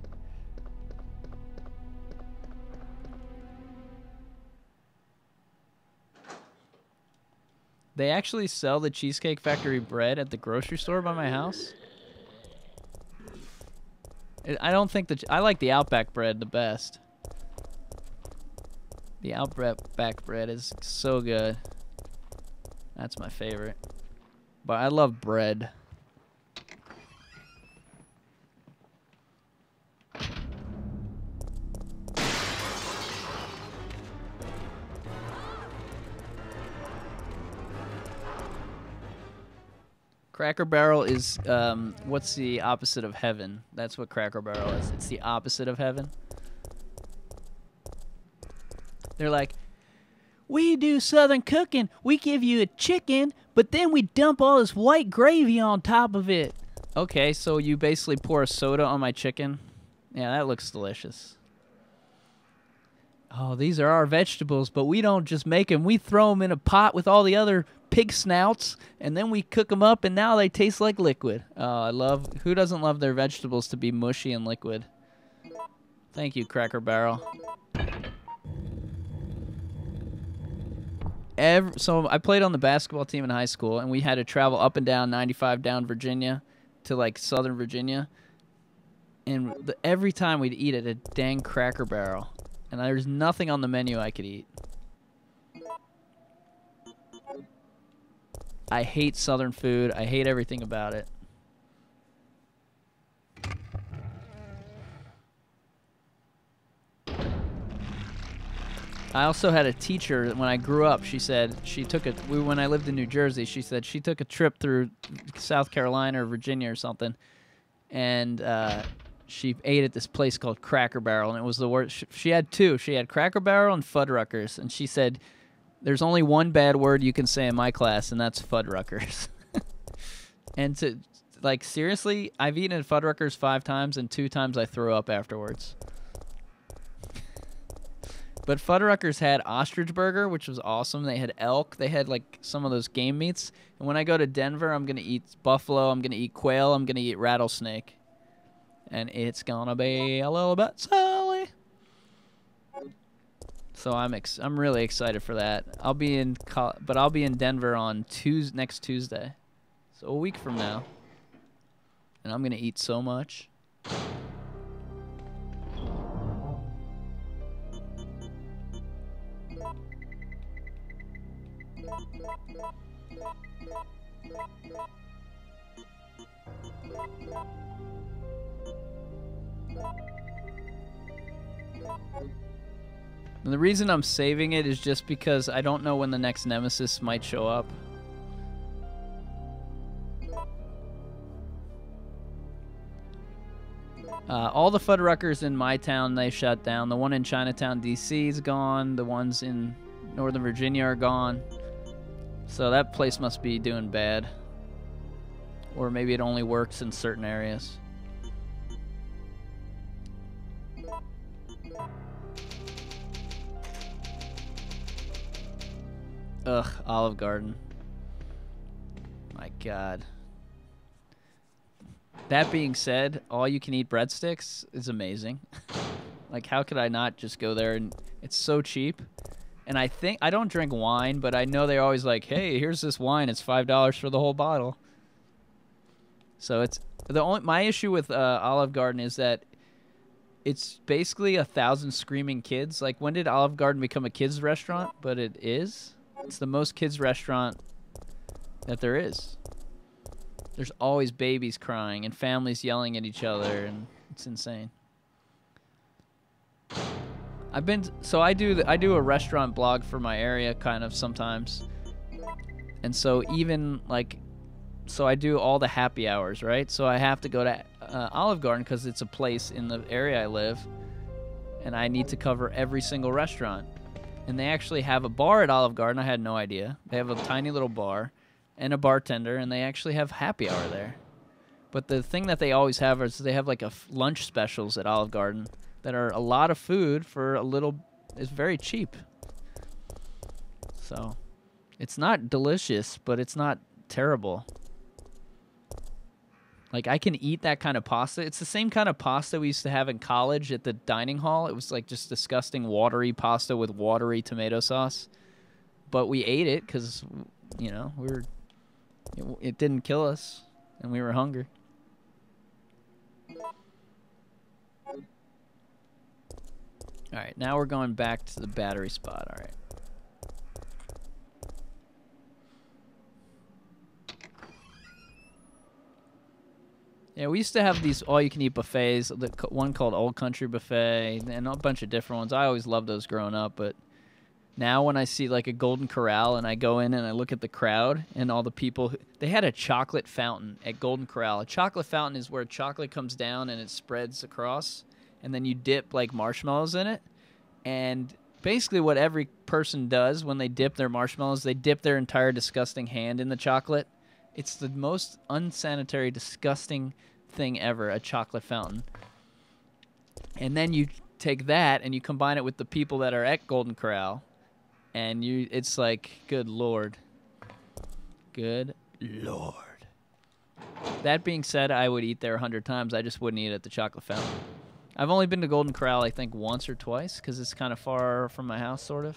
Speaker 1: They actually sell the Cheesecake Factory bread at the grocery store by my house. I don't think I like the Outback bread the best. The Outback bread is so good. That's my favorite. But I love bread. Cracker Barrel is, what's the opposite of heaven? That's what Cracker Barrel is. It's the opposite of heaven. They're like, we do Southern cooking. We give you a chicken, but then we dump all this white gravy on top of it. Okay, so you basically pour a soda on my chicken? Yeah, that looks delicious. Oh, these are our vegetables, but we don't just make them. We throw them in a pot with all the other pig snouts, and then we cook them up, and now they taste like liquid. Oh, who doesn't love their vegetables to be mushy and liquid? Thank you, Cracker Barrel. So I played on the basketball team in high school, and we had to travel up and down 95 down Virginia to, like, Southern Virginia. And every time we'd eat at a dang Cracker Barrel. And there's nothing on the menu I could eat. I hate Southern food. I hate everything about it. I also had a teacher when I grew up. She said when I lived in New Jersey, she said she took a trip through South Carolina or Virginia or something, and she ate at this place called Cracker Barrel, and it was the worst. She had two. She had Cracker Barrel and Fuddruckers, and she said, there's only one bad word you can say in my class, and that's Fuddruckers. And seriously, I've eaten at Fuddruckers 5 times, and 2 times I threw up afterwards. But Fuddruckers had ostrich burger, which was awesome. They had elk. They had, like, some of those game meats. And when I go to Denver, I'm going to eat buffalo. I'm going to eat quail. I'm going to eat rattlesnake. And it's going to be a little bit silly. So I'm really excited for that. I'll be in Denver on next Tuesday. So a week from now. And I'm going to eat so much. And the reason I'm saving it is just because I don't know when the next Nemesis might show up. All the Fuddruckers in my town, they shut down. The one in Chinatown, D.C. is gone. The ones in Northern Virginia are gone. So that place must be doing bad. Or maybe it only works in certain areas. Ugh, Olive Garden. My God. That being said, all you can eat breadsticks is amazing. Like, how could I not just go there? And it's so cheap. And I don't drink wine, but I know they're always like, hey, here's this wine. It's $5 for the whole bottle. So it's my issue with Olive Garden is that it's basically 1,000 screaming kids. Like, when did Olive Garden become a kids restaurant? But it is. It's the most kids restaurant that there is. There's always babies crying and families yelling at each other, and it's insane. I do a restaurant blog for my area kind of sometimes. And so even like I do all the happy hours, right? So I have to go to Olive Garden because it's a place in the area I live, and I need to cover every single restaurant. And they actually have a bar at Olive Garden. I had no idea. They have a tiny little bar and a bartender, and they actually have happy hour there. But the thing that they always have is they have like lunch specials at Olive Garden that are a lot of food for a little. It's very cheap. So it's not delicious, but it's not terrible. Like, I can eat that kind of pasta. It's the same kind of pasta we used to have in college at the dining hall. It was like just disgusting watery pasta with watery tomato sauce. But we ate it because, you know, it didn't kill us, and we were hungry. All right, now we're going back to the battery spot. All right. Yeah, we used to have these all-you-can-eat buffets, one called Old Country Buffet, and a bunch of different ones. I always loved those growing up, but now when I see like a Golden Corral and I go in and I look at the crowd and all the people, they had a chocolate fountain at Golden Corral. A chocolate fountain is where chocolate comes down and it spreads across, and then you dip like marshmallows in it. And basically what every person does when they dip their marshmallows, they dip their entire disgusting hand in the chocolate. It's the most unsanitary, disgusting thing ever, a chocolate fountain. And then you take that and you combine it with the people that are at Golden Corral, and it's like, good Lord. Good Lord. That being said, I would eat there 100 times. I just wouldn't eat at the chocolate fountain. I've only been to Golden Corral, I think, once or twice, because it's kind of far from my house, sort of.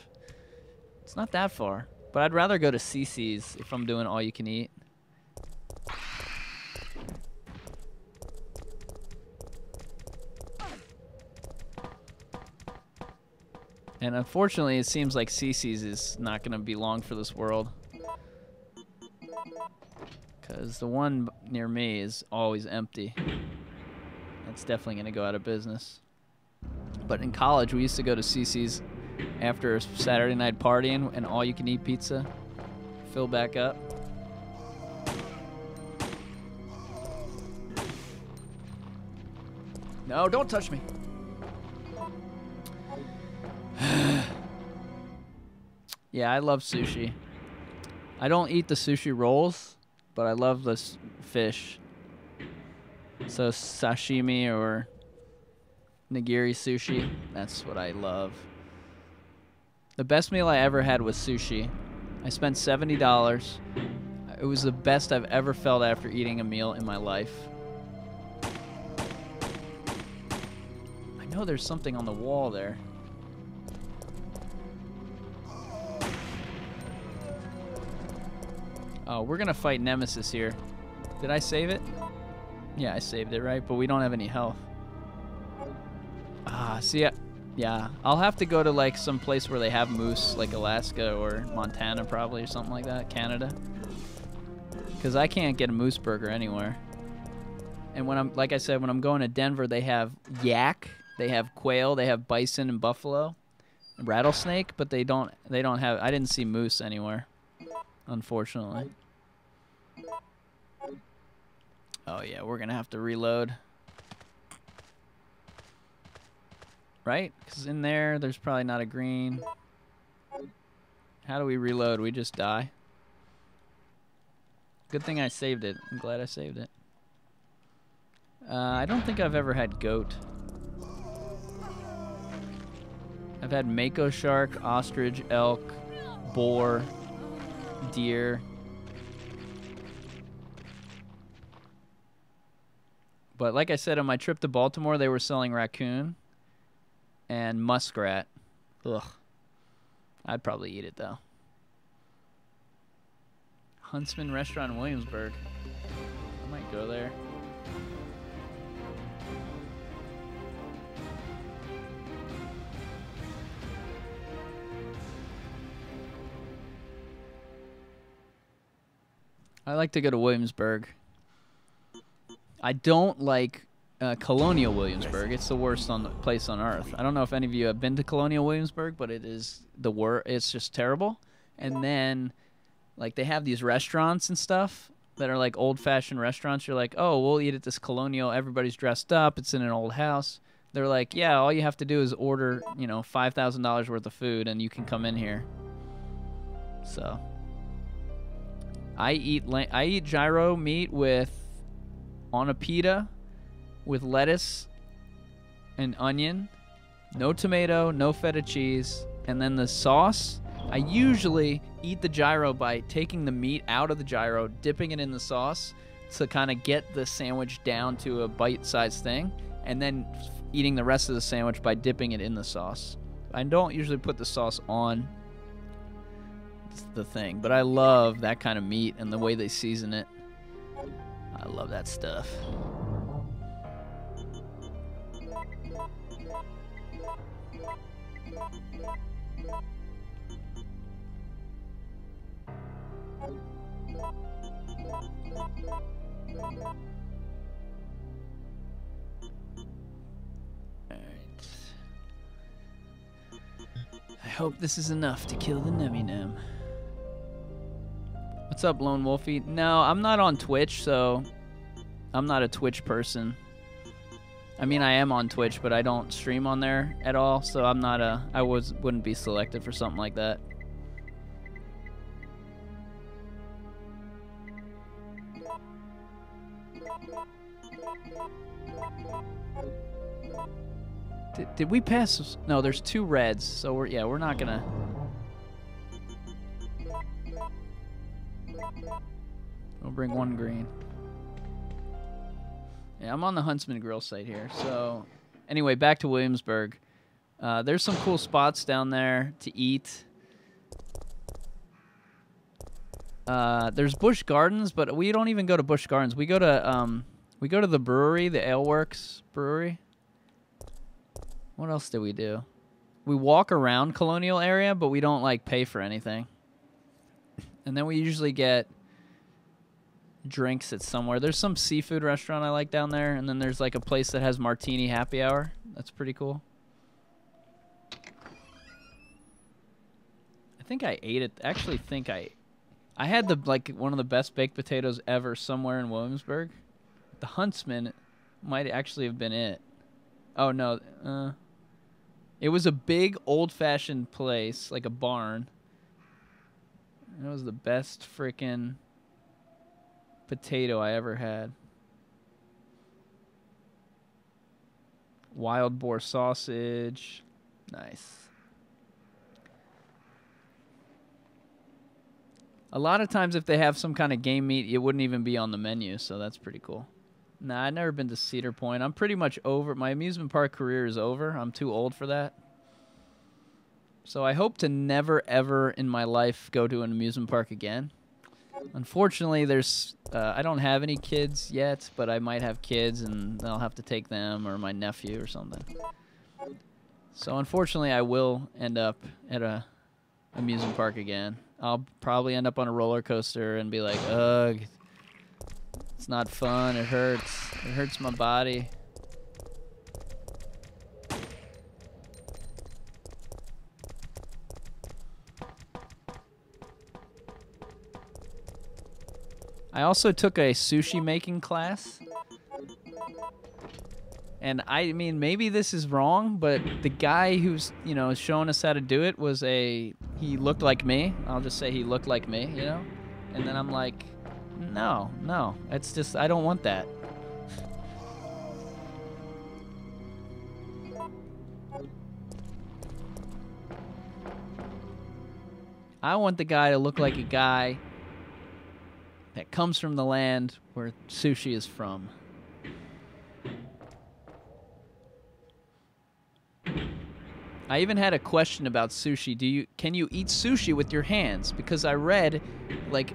Speaker 1: It's not that far. But I'd rather go to CC's if I'm doing all-you-can-eat. And unfortunately, it seems like CC's is not going to be long for this world. Because the one near me is always empty. That's definitely going to go out of business. But in college, we used to go to CC's after a Saturday night partying and all-you-can-eat pizza. Fill back up. No, don't touch me. Yeah, I love sushi. I don't eat the sushi rolls, but I love the fish. So sashimi or nigiri sushi, that's what I love. The best meal I ever had was sushi. I spent $70. It was the best I've ever felt after eating a meal in my life. I know there's something on the wall there. Oh, we're gonna fight Nemesis here. Did I save it? Yeah, I saved it, right? But we don't have any health. Ah, see, Yeah, I'll have to go to like some place where they have moose, like Alaska or Montana probably, or something like that, Canada. Because I can't get a moose burger anywhere. And when I'm, like I said, when I'm going to Denver, they have yak, they have quail, they have bison and buffalo, and rattlesnake, but they don't have, I didn't see moose anywhere, unfortunately. Oh yeah, we're gonna have to reload. Right? Because in there's probably not a green. How do we reload? We just die. Good thing I saved it. I'm glad I saved it. I don't think I've ever had goat. I've had mako shark, ostrich, elk, boar, deer. But like I said, on my trip to Baltimore, they were selling raccoon and muskrat. Ugh. I'd probably eat it, though. Huntsman Restaurant in Williamsburg. I might go there. I like to go to Williamsburg. I don't like Colonial Williamsburg. It's the worst place on earth. I don't know if any of you have been to Colonial Williamsburg, but it is the worst. It's just terrible. And then, like, they have these restaurants and stuff that are like old-fashioned restaurants. You're like, oh, we'll eat at this Colonial. Everybody's dressed up. It's in an old house. They're like, yeah, all you have to do is order, you know, $5,000 worth of food, and you can come in here. So, I eat gyro meat on a pita with lettuce and onion, no tomato, no feta cheese, and then the sauce. I usually eat the gyro by taking the meat out of the gyro, dipping it in the sauce to kind of get the sandwich down to a bite-sized thing, and then eating the rest of the sandwich by dipping it in the sauce. I don't usually put the sauce on the thing, but I love that kind of meat and the way they season it. I love that stuff. I hope this is enough to kill the Nemi-Nem. What's up, Lone Wolfie? No, I'm not on Twitch, so I'm not a Twitch person. I mean, I am on Twitch, but I don't stream on there at all, so I'm not wouldn't be selected for something like that. Did we pass? No, there's 2 reds, so we're not gonna. We'll bring 1 green. Yeah, I'm on the Huntsman Grill site here. So, anyway, back to Williamsburg. There's some cool spots down there to eat. There's Busch Gardens, but we don't even go to Busch Gardens. We go to the brewery, the Ale Works brewery. What else do we do? We walk around Colonial area, but we don't like pay for anything. And then we usually get drinks at somewhere. There's some seafood restaurant I like down there, and then there's like a place that has martini happy hour. That's pretty cool. I think I ate it. Actually, think I had one of the best baked potatoes ever somewhere in Williamsburg. The Huntsman might actually have been it. Oh no, it was a big old-fashioned place, like a barn. It was the best freaking potato I ever had. Wild boar sausage. Nice. A lot of times if they have some kind of game meat, it wouldn't even be on the menu, so that's pretty cool. Nah, I've never been to Cedar Point. I'm pretty much over. My amusement park career is over. I'm too old for that. So I hope to never, ever in my life go to an amusement park again. Unfortunately, I don't have any kids yet, but I might have kids, and I'll have to take them or my nephew or something. So unfortunately, I will end up at a amusement park again. I'll probably end up on a roller coaster and be like, ugh, it's not fun. It hurts. It hurts my body. I also took a sushi making class. And I mean, maybe this is wrong, but the guy who's, you know, showing us how to do it was he looked like me. I'll just say he looked like me, you know? And then I'm like, no, it's just, I don't want that. I want the guy to look like a guy that comes from the land where sushi is from. I even had a question about sushi. Can you eat sushi with your hands? Because I read, like,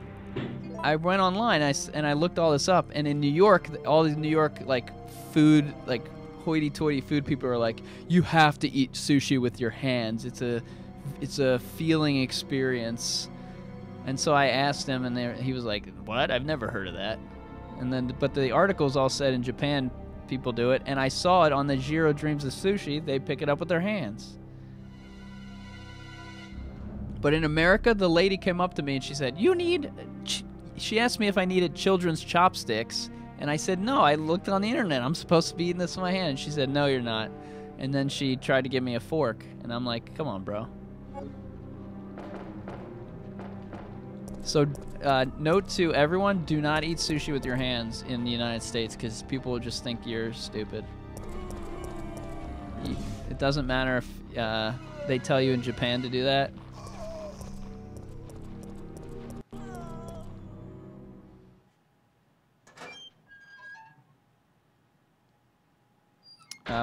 Speaker 1: I went online and I looked all this up, and in New York, all these New York like food, like hoity-toity food people are like, you have to eat sushi with your hands. It's a feeling experience. And so I asked him, and he was like, what? I've never heard of that. And then, but the articles all said in Japan people do it, and I saw it on the Jiro Dreams of Sushi. They pick it up with their hands. But in America, the lady came up to me and she said, she asked me if I needed children's chopsticks. And I said, no, I looked on the internet. I'm supposed to be eating this in my hand. And she said, no, you're not. And then she tried to give me a fork. And I'm like, come on, bro. So note to everyone, do not eat sushi with your hands in the United States because people will just think you're stupid. It doesn't matter if they tell you in Japan to do that.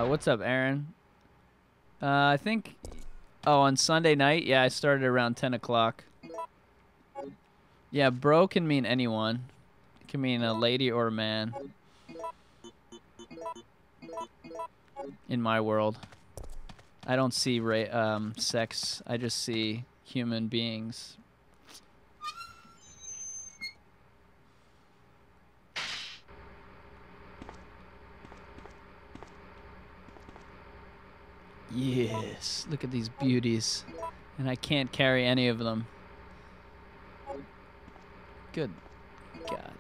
Speaker 1: What's up, Aaron? I think... Oh, on Sunday night? Yeah, I started around 10 o'clock. Yeah, bro can mean anyone. It can mean a lady or a man. In my world. I don't see sex. I just see human beings. Yes, look at these beauties. And I can't carry any of them. Good God.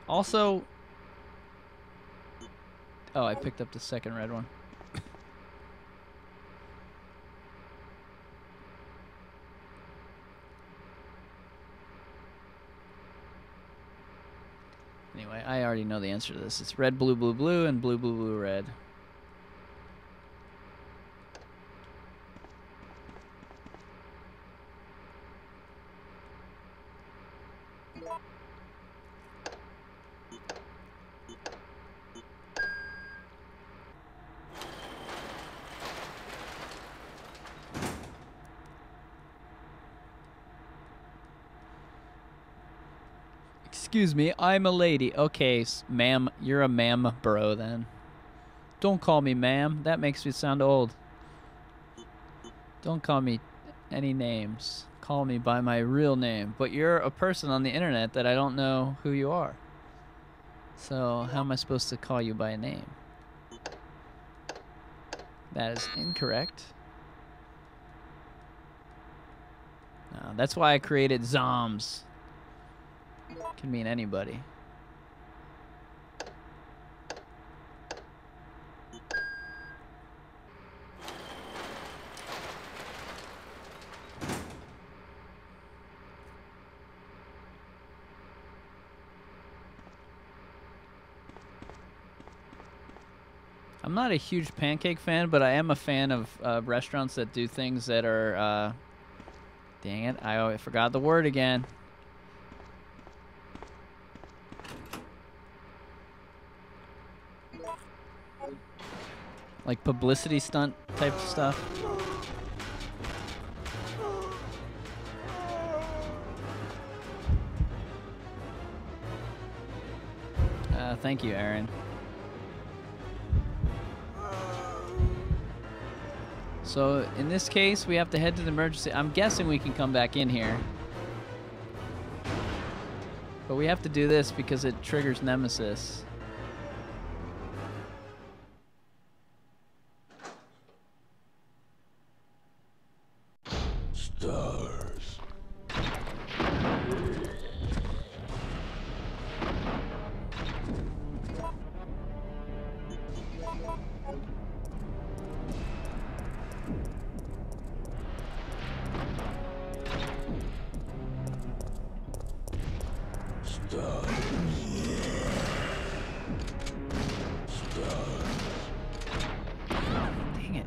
Speaker 1: Also... Oh, I picked up the second red one. Anyway, I already know the answer to this. It's red, blue, blue, blue, and blue, blue, blue, red. Excuse me, I'm a lady. Okay, ma'am, you're a ma'am bro then. Don't call me ma'am. That makes me sound old. Don't call me any names. Call me by my real name. But you're a person on the internet that I don't know who you are. So how am I supposed to call you by a name? That is incorrect. No, that's why I created Zoms. Can mean anybody. I'm not a huge pancake fan, but I am a fan of restaurants that do things that are, dang it, I forgot the word again. Like publicity stunt type stuff. Thank you, Aaron. So in this case, we have to head to the emergency. I'm guessing we can come back in here. But we have to do this because it triggers Nemesis.
Speaker 6: Stars.
Speaker 1: Dang it.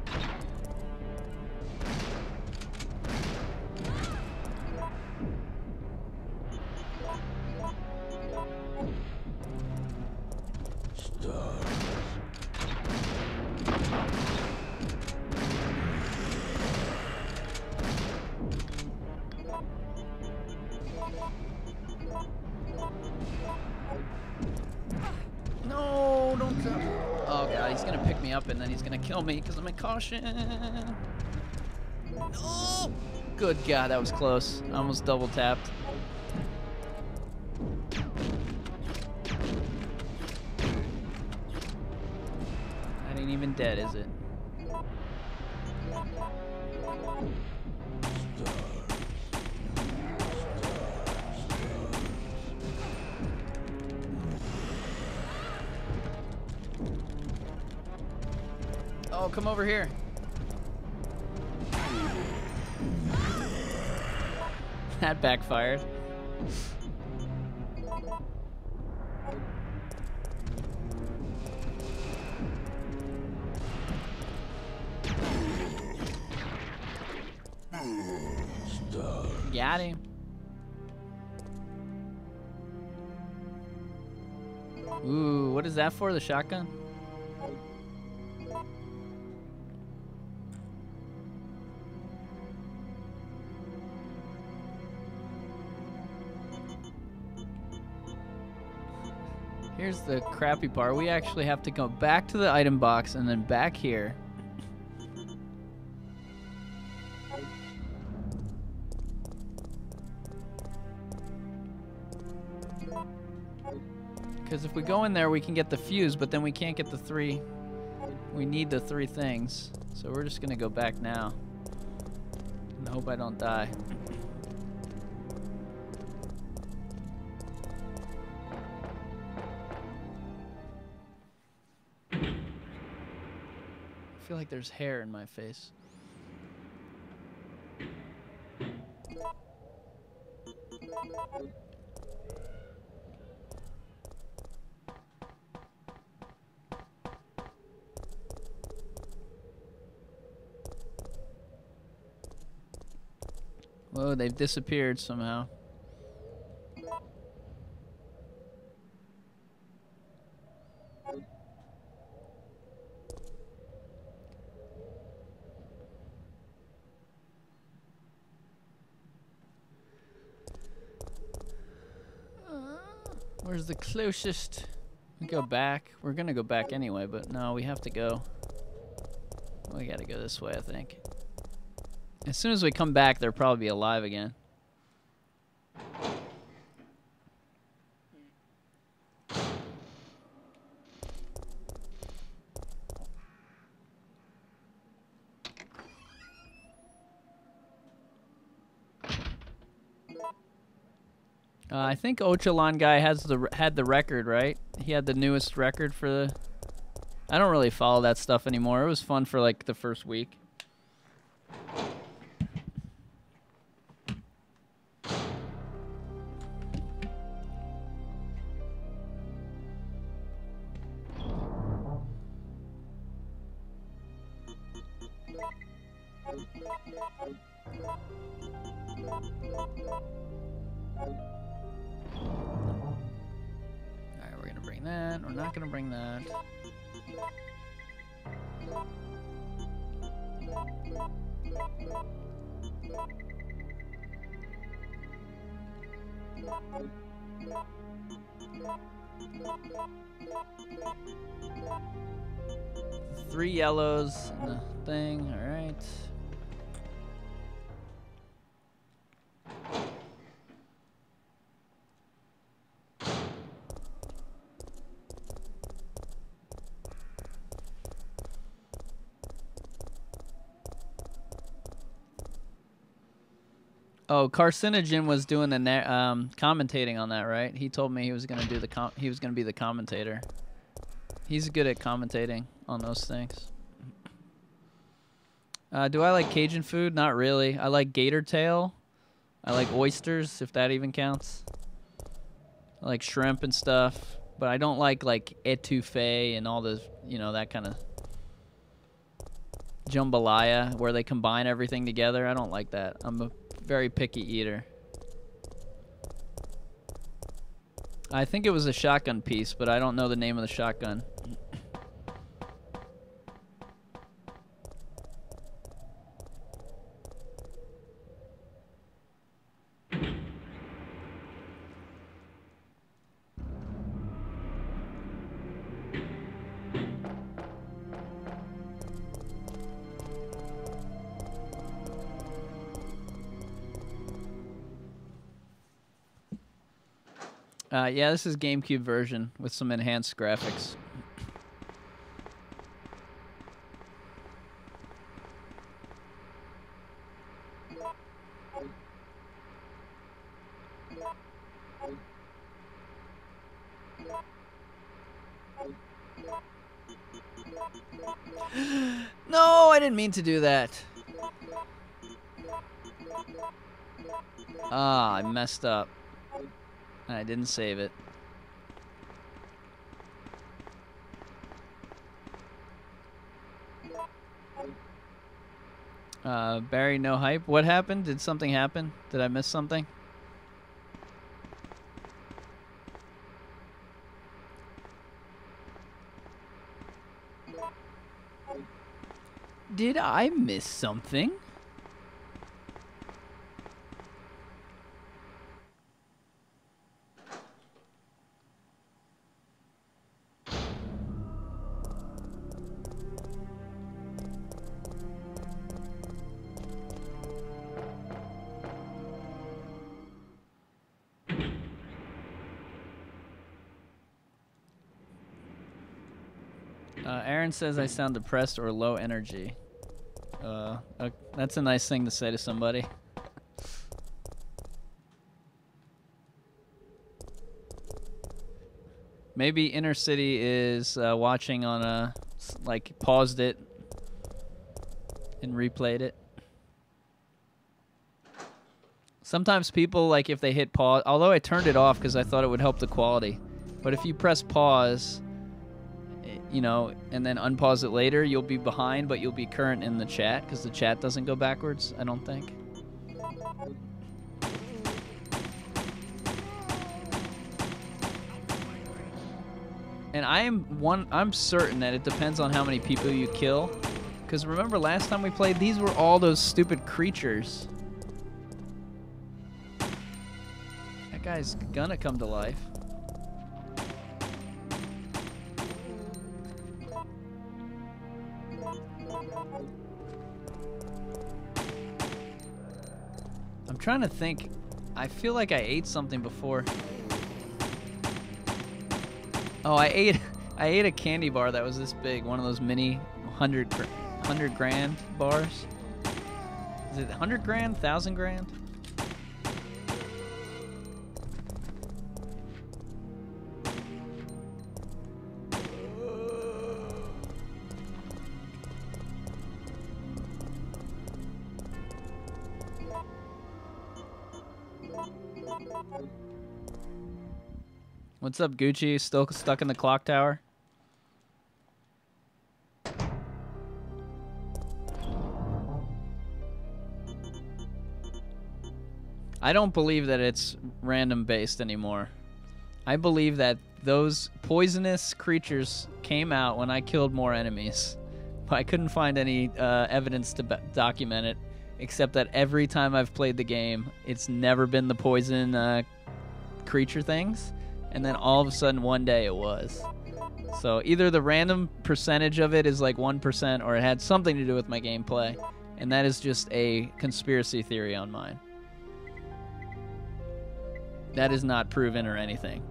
Speaker 1: No, don't jump. Oh god, he's gonna pick me up and then he's gonna kill me because I'm in caution. No! Good god, that was close. I almost double tapped. That ain't even dead, is it? Oh, come over here. That backfired. Got him. Ooh, what is that for? The shotgun? Here's the crappy part. We actually have to go back to the item box and then back here. Because if we go in there, we can get the fuse, but then we can't get the 3. We need the 3 things. So we're just going to go back now. And hope I don't die. I feel like there's hair in my face. Whoa, they've disappeared somehow. Where's the closest? We go back. We're gonna go back anyway, but no, we have to go. We gotta go this way, I think. As soon as we come back, they'll probably be alive again. I think Ochalan guy had the record, right? He had the newest record for the... I don't really follow that stuff anymore. It was fun for like the first week. Alright, we're gonna bring that. We're not gonna bring that. 3 yellows and a thing. All right. Oh, Carcinogen was doing the commentating on that, right? He told me he was gonna do the he was gonna be the commentator. He's good at commentating on those things. Do I like Cajun food? Not really. I like gator tail. I like oysters, if that even counts. I like shrimp and stuff, but I don't like etouffee and all the, you know, that kind of jambalaya where they combine everything together. I don't like that. I'm a very picky eater. I think it was a shotgun piece, but I don't know the name of the shotgun. Yeah, this is GameCube version with some enhanced graphics. No, I didn't mean to do that. Ah, I messed up. I didn't save it. Barry, no hype. What happened? Did something happen? Did I miss something? Did I miss something? Aaron says I sound depressed or low energy. That's a nice thing to say to somebody. Maybe Inner City is watching on a, paused it and replayed it. Sometimes people, if they hit pause, although I turned it off because I thought it would help the quality, but if you press pause, you know, and then unpause it later, you'll be behind, but you'll be current in the chat because the chat doesn't go backwards, I don't think. And I'm certain that it depends on how many people you kill. Because remember last time we played, these were all those stupid creatures. That guy's gonna come to life. I'm trying to think. I feel like I ate something before. Oh, I ate a candy bar that was this big, one of those mini 100 grand bars. Is it 100 grand, 1,000 grand? What's up, Gucci? Still stuck in the clock tower? I don't believe that it's random based anymore. I believe that those poisonous creatures came out when I killed more enemies. But I couldn't find any evidence to document it, except that every time I've played the game, it's never been the poison creature things. And then all of a sudden, one day it was. So either the random percentage of it is like 1% or it had something to do with my gameplay. And that is just a conspiracy theory on mine. That is not proven or anything.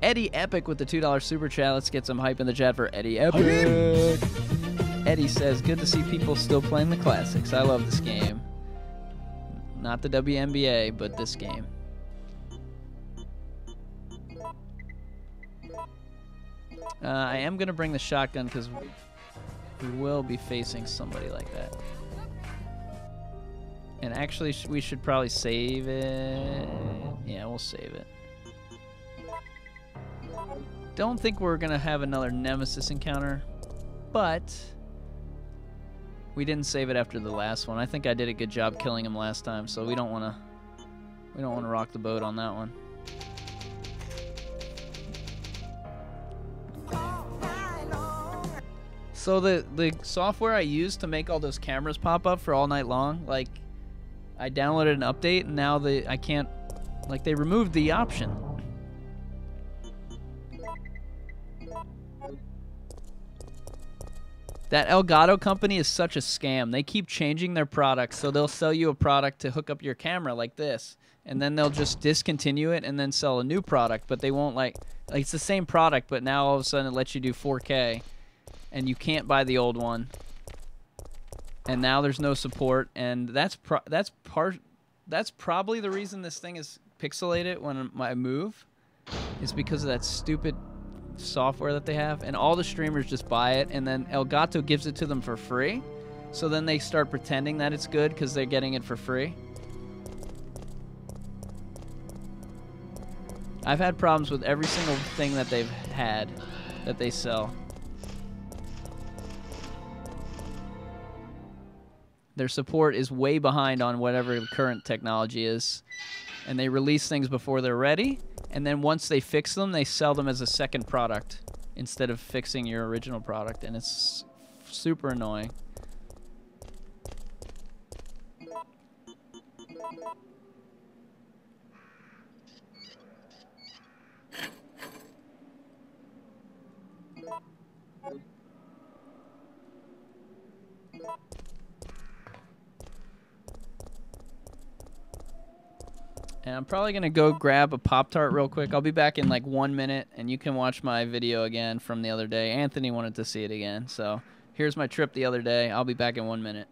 Speaker 1: Eddie Epic with the $2 super chat. Let's get some hype in the chat for Eddie Epic. Eddie says, good to see people still playing the classics. I love this game. Not the WNBA, but this game. I am going to bring the shotgun because we will be facing somebody like that. And actually, we should probably save it. Yeah, we'll save it. Don't think we're going to have another Nemesis encounter, but we didn't save it after the last one. I think I did a good job killing him last time, so we don't want to rock the boat on that one. So the software I used to make all those cameras pop up for all night long, like I downloaded an update and now I can't, like they removed the option. That Elgato company is such a scam. They keep changing their products, so they'll sell you a product to hook up your camera like this, and then they'll just discontinue it and then sell a new product, but they won't like it's the same product, but now all of a sudden it lets you do 4K. And you can't buy the old one, and now there's no support, and that's probably the reason this thing is pixelated when I move, is because of that stupid software that they have, and all the streamers just buy it, and then Elgato gives it to them for free, so then they start pretending that it's good because they're getting it for free. I've had problems with every single thing that they've had that they sell. Their support is way behind on whatever the current technology is. And they release things before they're ready. And then once they fix them, they sell them as a second product instead of fixing your original product. And it's super annoying. And I'm probably going to go grab a Pop-Tart real quick. I'll be back in like 1 minute, and you can watch my video again from the other day. Anthony wanted to see it again, so here's my trip the other day. I'll be back in 1 minute.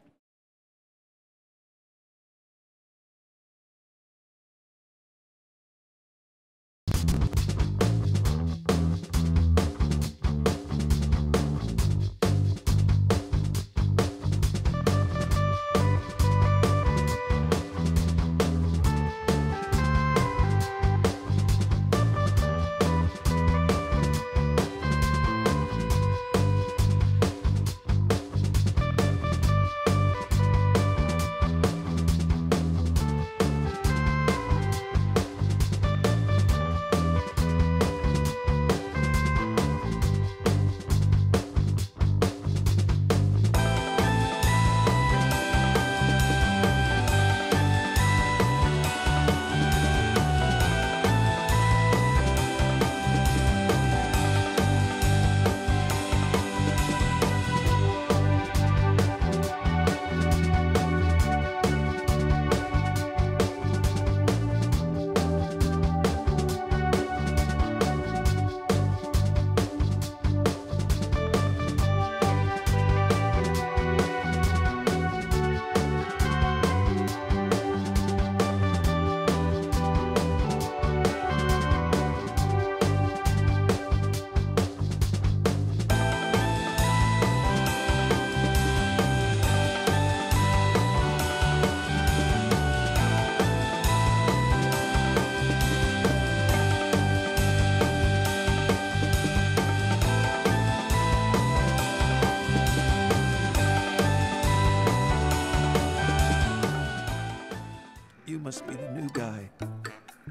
Speaker 4: Must be the new guy.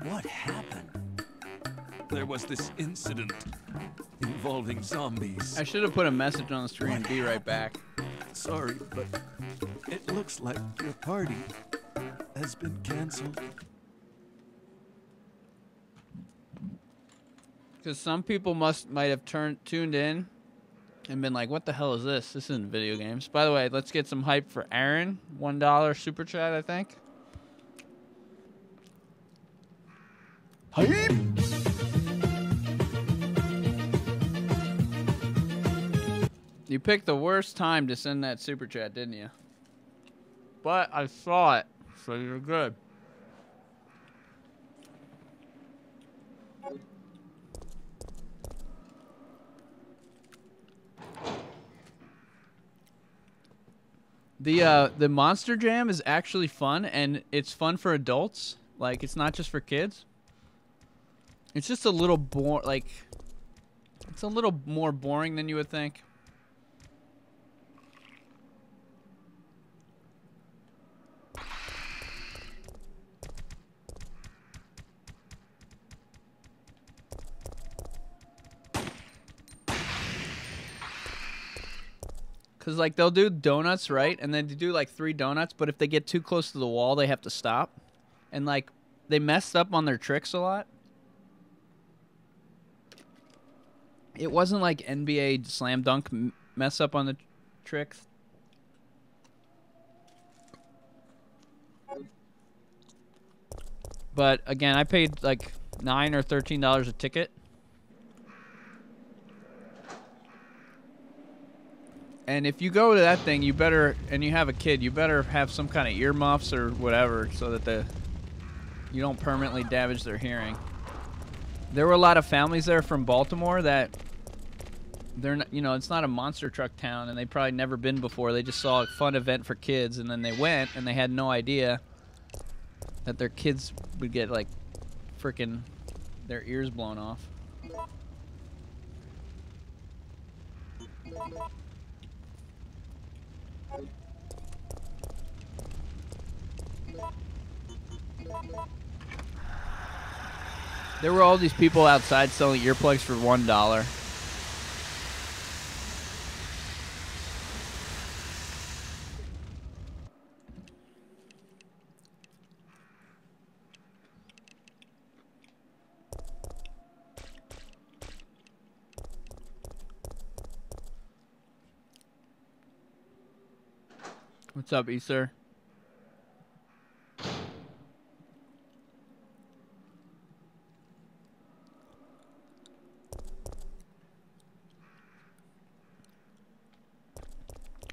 Speaker 4: What happened?
Speaker 6: There was this incident involving zombies.
Speaker 1: I should have put a message on the screen. Be right back.
Speaker 4: Sorry, but it looks like your party has been canceled.
Speaker 1: Because some people might have tuned in and been like, "What the hell is this? This isn't video games." By the way, let's get some hype for Aaron. $1 super chat, I think.
Speaker 4: Hype!
Speaker 1: You picked the worst time to send that super chat, didn't you? But I saw it, so you're good. The Monster Jam is actually fun, and it's fun for adults. Like, it's not just for kids. It's just a little it's a little more boring than you would think. Because, like, they'll do donuts, right? And then they do, like, 3 donuts, but if they get too close to the wall, they have to stop. And, like, they messed up on their tricks a lot. It wasn't like NBA Slam Dunk mess up on the tricks. But, again, I paid, like, $9 or $13 a ticket. And if you go to that thing, you better, and you have a kid, you better have some kind of earmuffs or whatever so that you don't permanently damage their hearing. There were a lot of families there from Baltimore that they're not, you know, it's not a monster truck town, and they probably never been before. They just saw a fun event for kids, and then they went, and they had no idea that their kids would get, like, freaking their ears blown off. There were all these people outside selling earplugs for $1. What's up, Easter?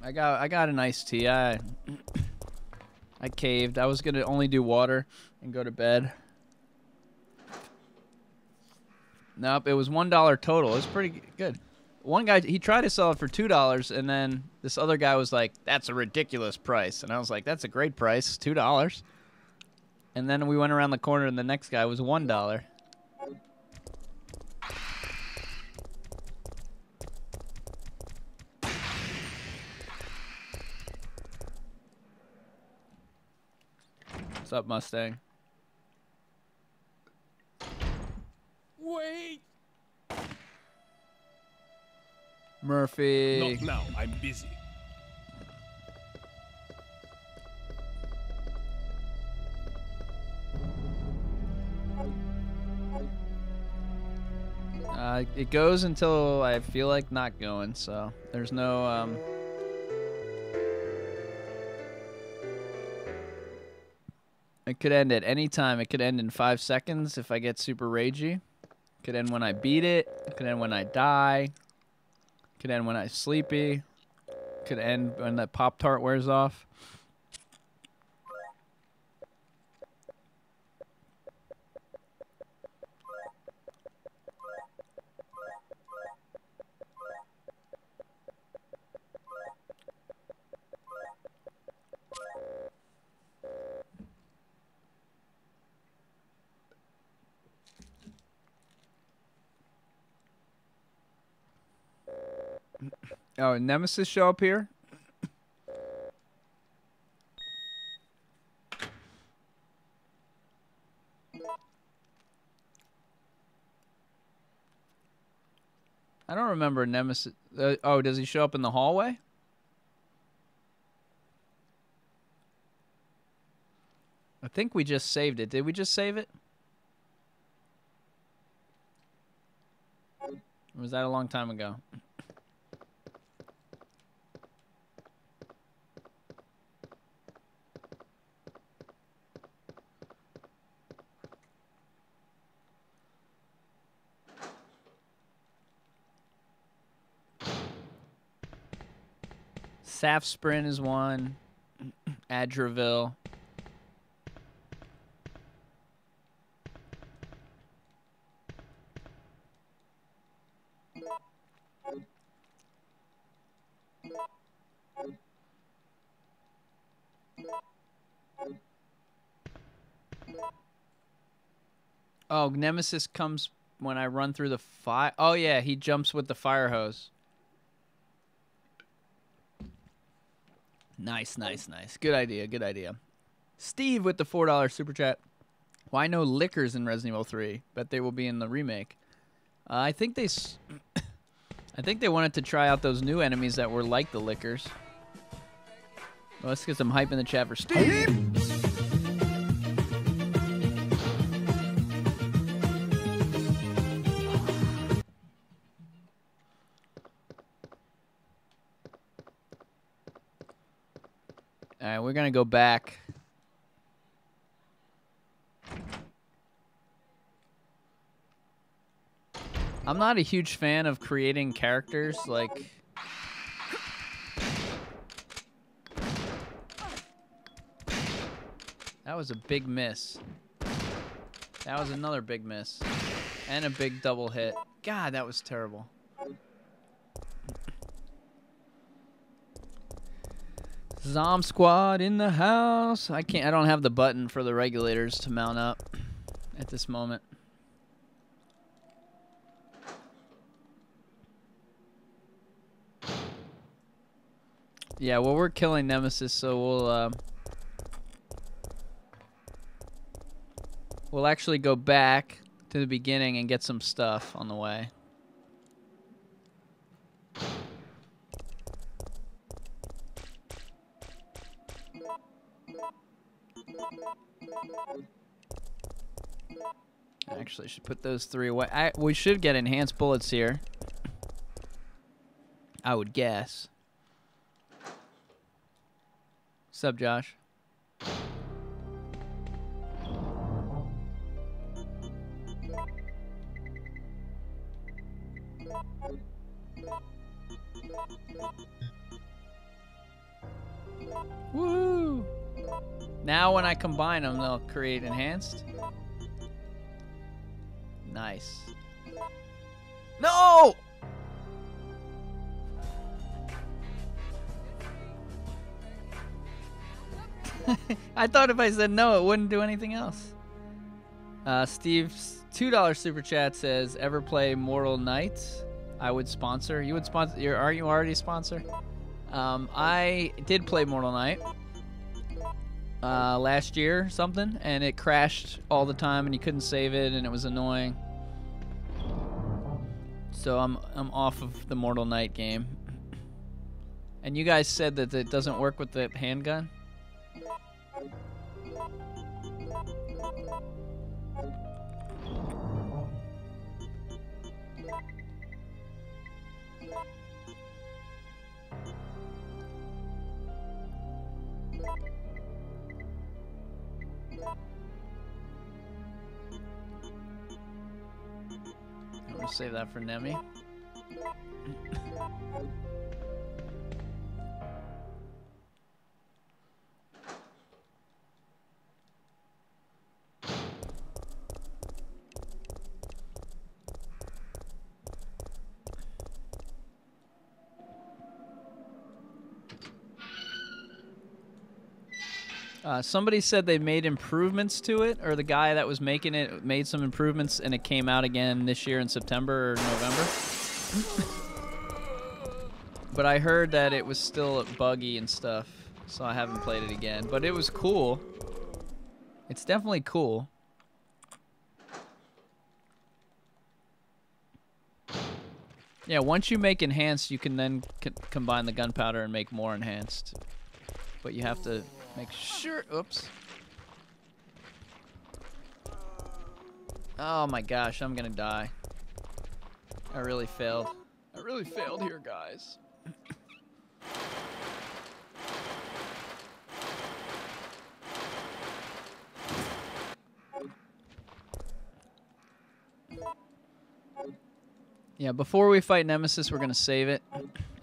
Speaker 1: I got an iced tea. I caved. I was gonna only do water and go to bed. Nope, it was $1 total. It was pretty good. One guy, he tried to sell it for $2, and then this other guy was like, "That's a ridiculous price," and I was like, "That's a great price, $2." And then we went around the corner, and the next guy was $1. What's up, Mustang?
Speaker 6: Wait!
Speaker 1: Murphy.
Speaker 6: Not now, I'm busy.
Speaker 1: It goes until I feel like not going, so there's no, It could end at any time. It could end in 5 seconds if I get super ragey. It could end when I beat it. It could end when I die. It could end when I'm sleepy. It could end when that Pop-Tart wears off. Oh, Nemesis show up here? I don't remember Nemesis. Oh, does he show up in the hallway? I think we just saved it. Did we just save it? Or was that a long time ago? Saf Sprint is one. Adraville. Oh, Nemesis comes when I run through the fire. Oh, yeah, he jumps with the fire hose. Nice, nice, nice. Good idea, good idea. Steve with the $4 super chat. Why no liquors in Resident Evil 3? Bet they will be in the remake. I think they I think they wanted to try out those new enemies that were like the liquors. Well, let's get some hype in the chat for Steve. All right, we're going to go back. I'm not a huge fan of creating characters like... That was a big miss. That was another big miss. And a big double hit. God, that was terrible. Zom Squad in the house. I don't have the button for the regulators to mount up at this moment. Yeah, well, we're killing Nemesis, so we'll actually go back to the beginning and get some stuff on the way. I actually should put those 3 away. We should get enhanced bullets here, I would guess. What's up, Josh? Woo! Now when I combine them, they'll create enhanced. Nice. No! I thought if I said no, it wouldn't do anything else. Steve's $2 super chat says, "Ever play Mortal Knights?" I would sponsor. You would sponsor. Are you already a sponsor? I did play Mortal Knight last year or something, and it crashed all the time, and you couldn't save it, and it was annoying. So I'm off of the Mortal Knight game. And you guys said that it doesn't work with the handgun. I'm gonna save that for Nemi. Somebody said they made improvements to it, or the guy that was making it made some improvements, and it came out again this year in September or November. But I heard that it was still buggy and stuff, so I haven't played it again. But it was cool. It's definitely cool. Yeah, once you make enhanced, you can then combine the gunpowder and make more enhanced. But you have to make sure... Oops. Oh my gosh, I'm gonna die. I really failed. I really failed here, guys. Yeah, before we fight Nemesis, we're going to save it.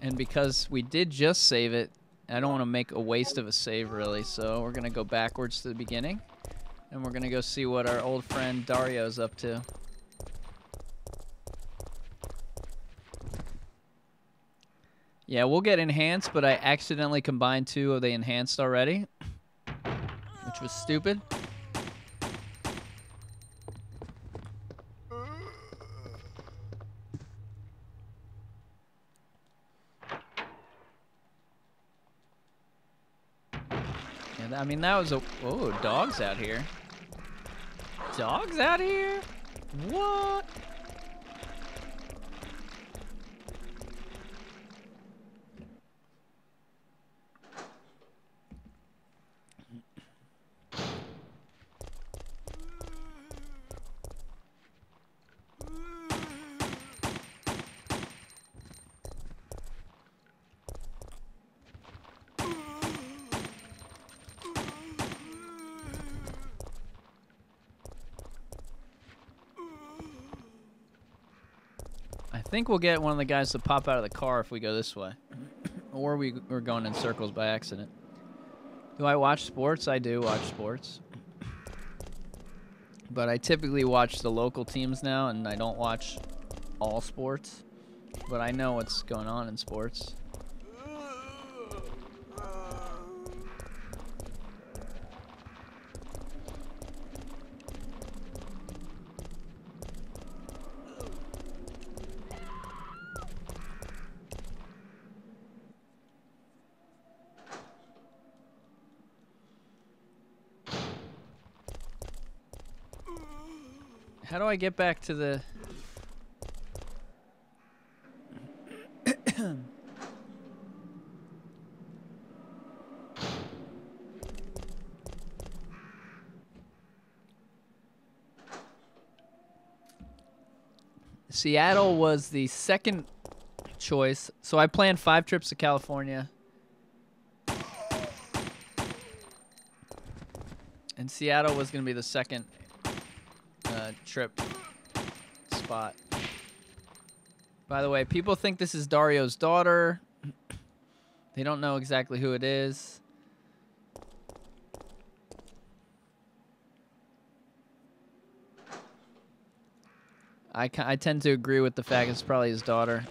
Speaker 1: And because we did just save it, I don't want to make a waste of a save, really. So we're going to go backwards to the beginning. And we're going to go see what our old friend Dario's up to. Yeah, we'll get enhanced, but I accidentally combined 2 of the enhanced already. Which was stupid. I mean, that was a... Whoa, dogs out here. Dogs out here? What? I think we'll get one of the guys to pop out of the car if we go this way. Or we're going in circles by accident. Do I watch sports? I do watch sports. But I typically watch the local teams now, and I don't watch all sports. But I know what's going on in sports. How do I get back to the... Seattle was the second choice. So I planned 5 trips to California. And Seattle was going to be the second trip spot. By the way, people think this is Dario's daughter. They don't know exactly who it is. I tend to agree with the fact it's probably his daughter.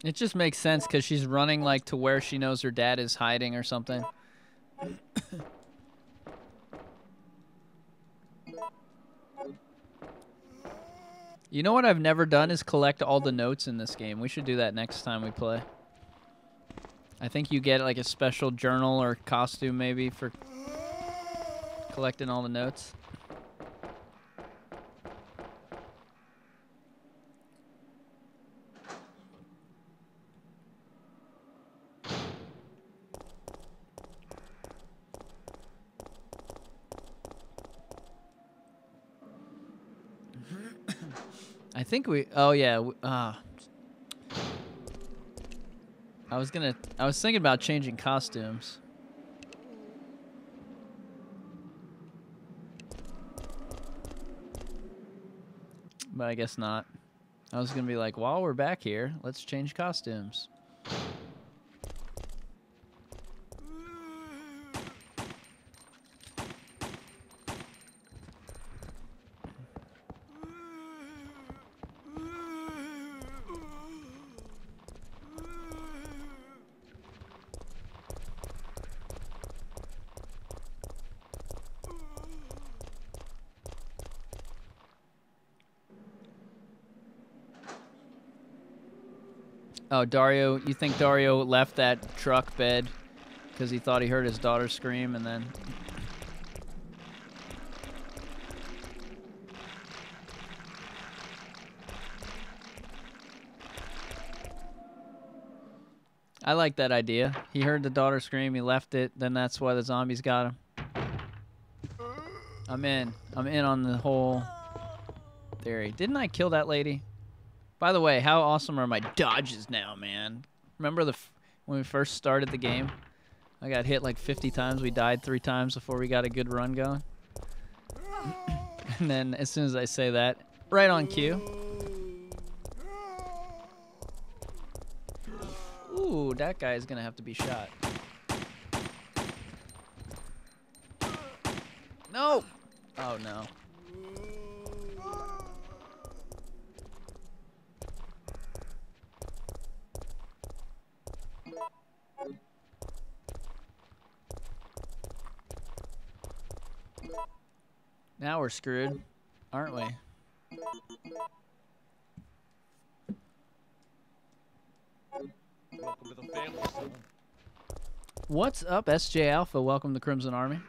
Speaker 1: It just makes sense because she's running like to where she knows her dad is hiding or something. You know what I've never done is collect all the notes in this game. We should do that next time we play. I think you get like a special journal or costume maybe for collecting all the notes. I think we... Oh, yeah. I was thinking about changing costumes. But I guess not. I was going to be like, while we're back here, let's change costumes. Oh, Dario, you think Dario left that truck bed because he thought he heard his daughter scream and then... I like that idea. He heard the daughter scream, he left it, then that's why the zombies got him. I'm in. I'm in on the whole theory. Didn't I kill that lady? By the way, how awesome are my dodges now, man? Remember when we first started the game? I got hit like 50 times. We died 3 times before we got a good run going. And then as soon as I say that, right on cue. Ooh, that guy is going to have to be shot. No! Oh, no. Now we're screwed, aren't we?
Speaker 3: Welcome to the family, son.
Speaker 1: What's up, SJ Alpha? Welcome to Crimson Army.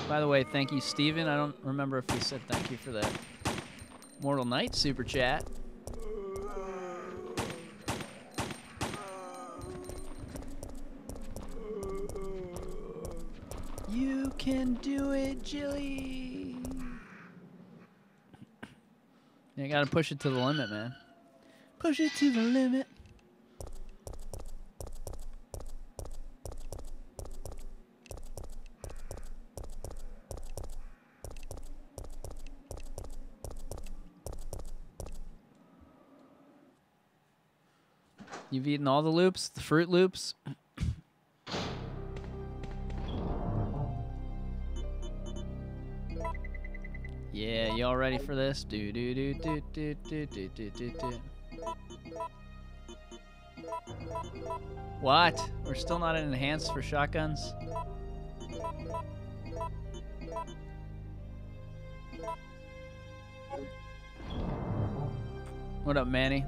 Speaker 1: By the way, thank you, Steven. I don't remember if he said thank you for that. Mortal Knight super chat. You can do it, Jilly. You gotta push it to the limit, man. Push it to the limit. You've eaten all the loops, the Fruit Loops. Yeah, y'all ready for this? Do do do do do do do do do do. What? We're still not enhanced for shotguns? What up, Manny?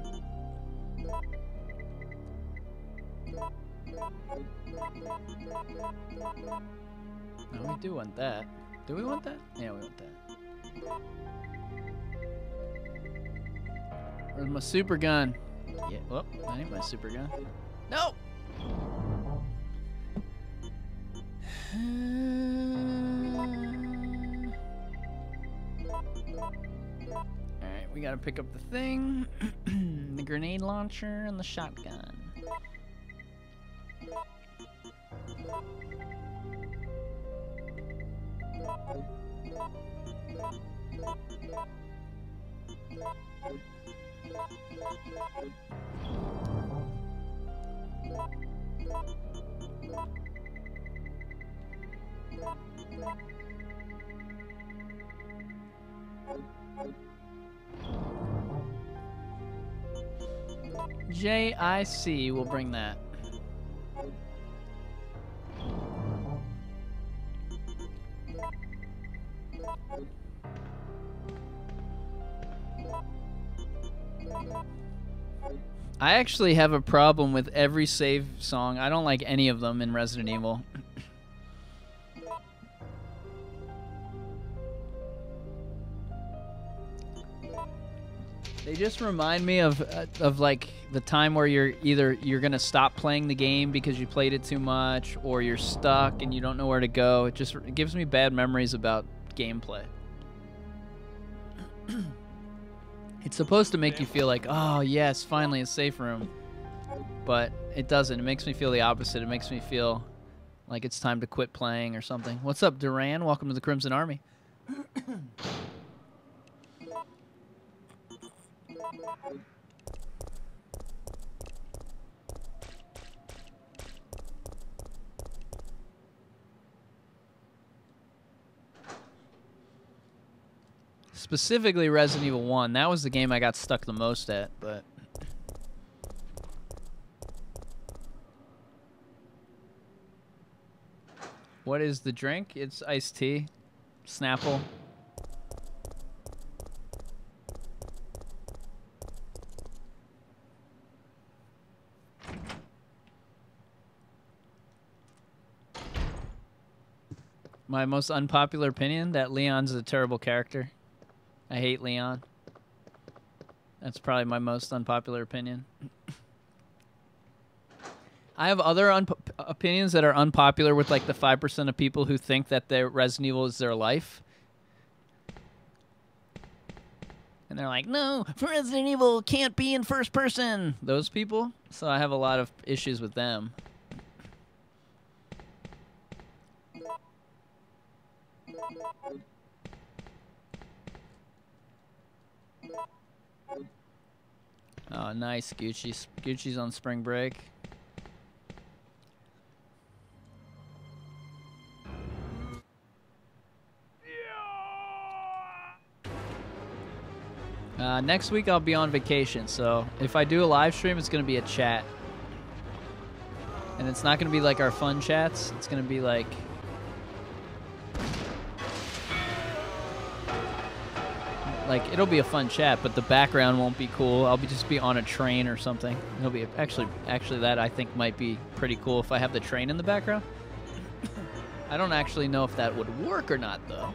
Speaker 1: No, we do want that. Do we want that? Yeah, we want that. Where's my super gun? Yeah, well, that ain't my super gun. No! Alright, we gotta pick up the thing. The grenade launcher and the shotgun. JIC will bring that. I actually have a problem with every save song. I don't like any of them in Resident Evil. They just remind me of like the time where you're gonna stop playing the game because you played it too much, or you're stuck and you don't know where to go. It gives me bad memories about gameplay. It's supposed to make you feel like, oh yes, finally a safe room, but it doesn't. It makes me feel the opposite. It makes me feel like it's time to quit playing or something. What's up, Duran? Welcome to the Crimson Army. Specifically Resident Evil 1. That was the game I got stuck the most at, but... What is the drink? It's iced tea. Snapple. My most unpopular opinion, that Leon's a terrible character. I hate Leon. That's probably my most unpopular opinion. I have other opinions that are unpopular with like the 5% of people who think that their Resident Evil is their life. And they're like, no, Resident Evil can't be in first person. Those people. So I have a lot of issues with them. Oh, nice, Gucci. Gucci's on spring break. Next week I'll be on vacation, so if I do a live stream, it's going to be a chat. And it's not going to be like our fun chats. It's going to be like... it'll be a fun chat, but the background won't be cool. I'll just be on a train or something. It'll be actually that I think might be pretty cool if I have the train in the background. I don't actually know if that would work or not, though.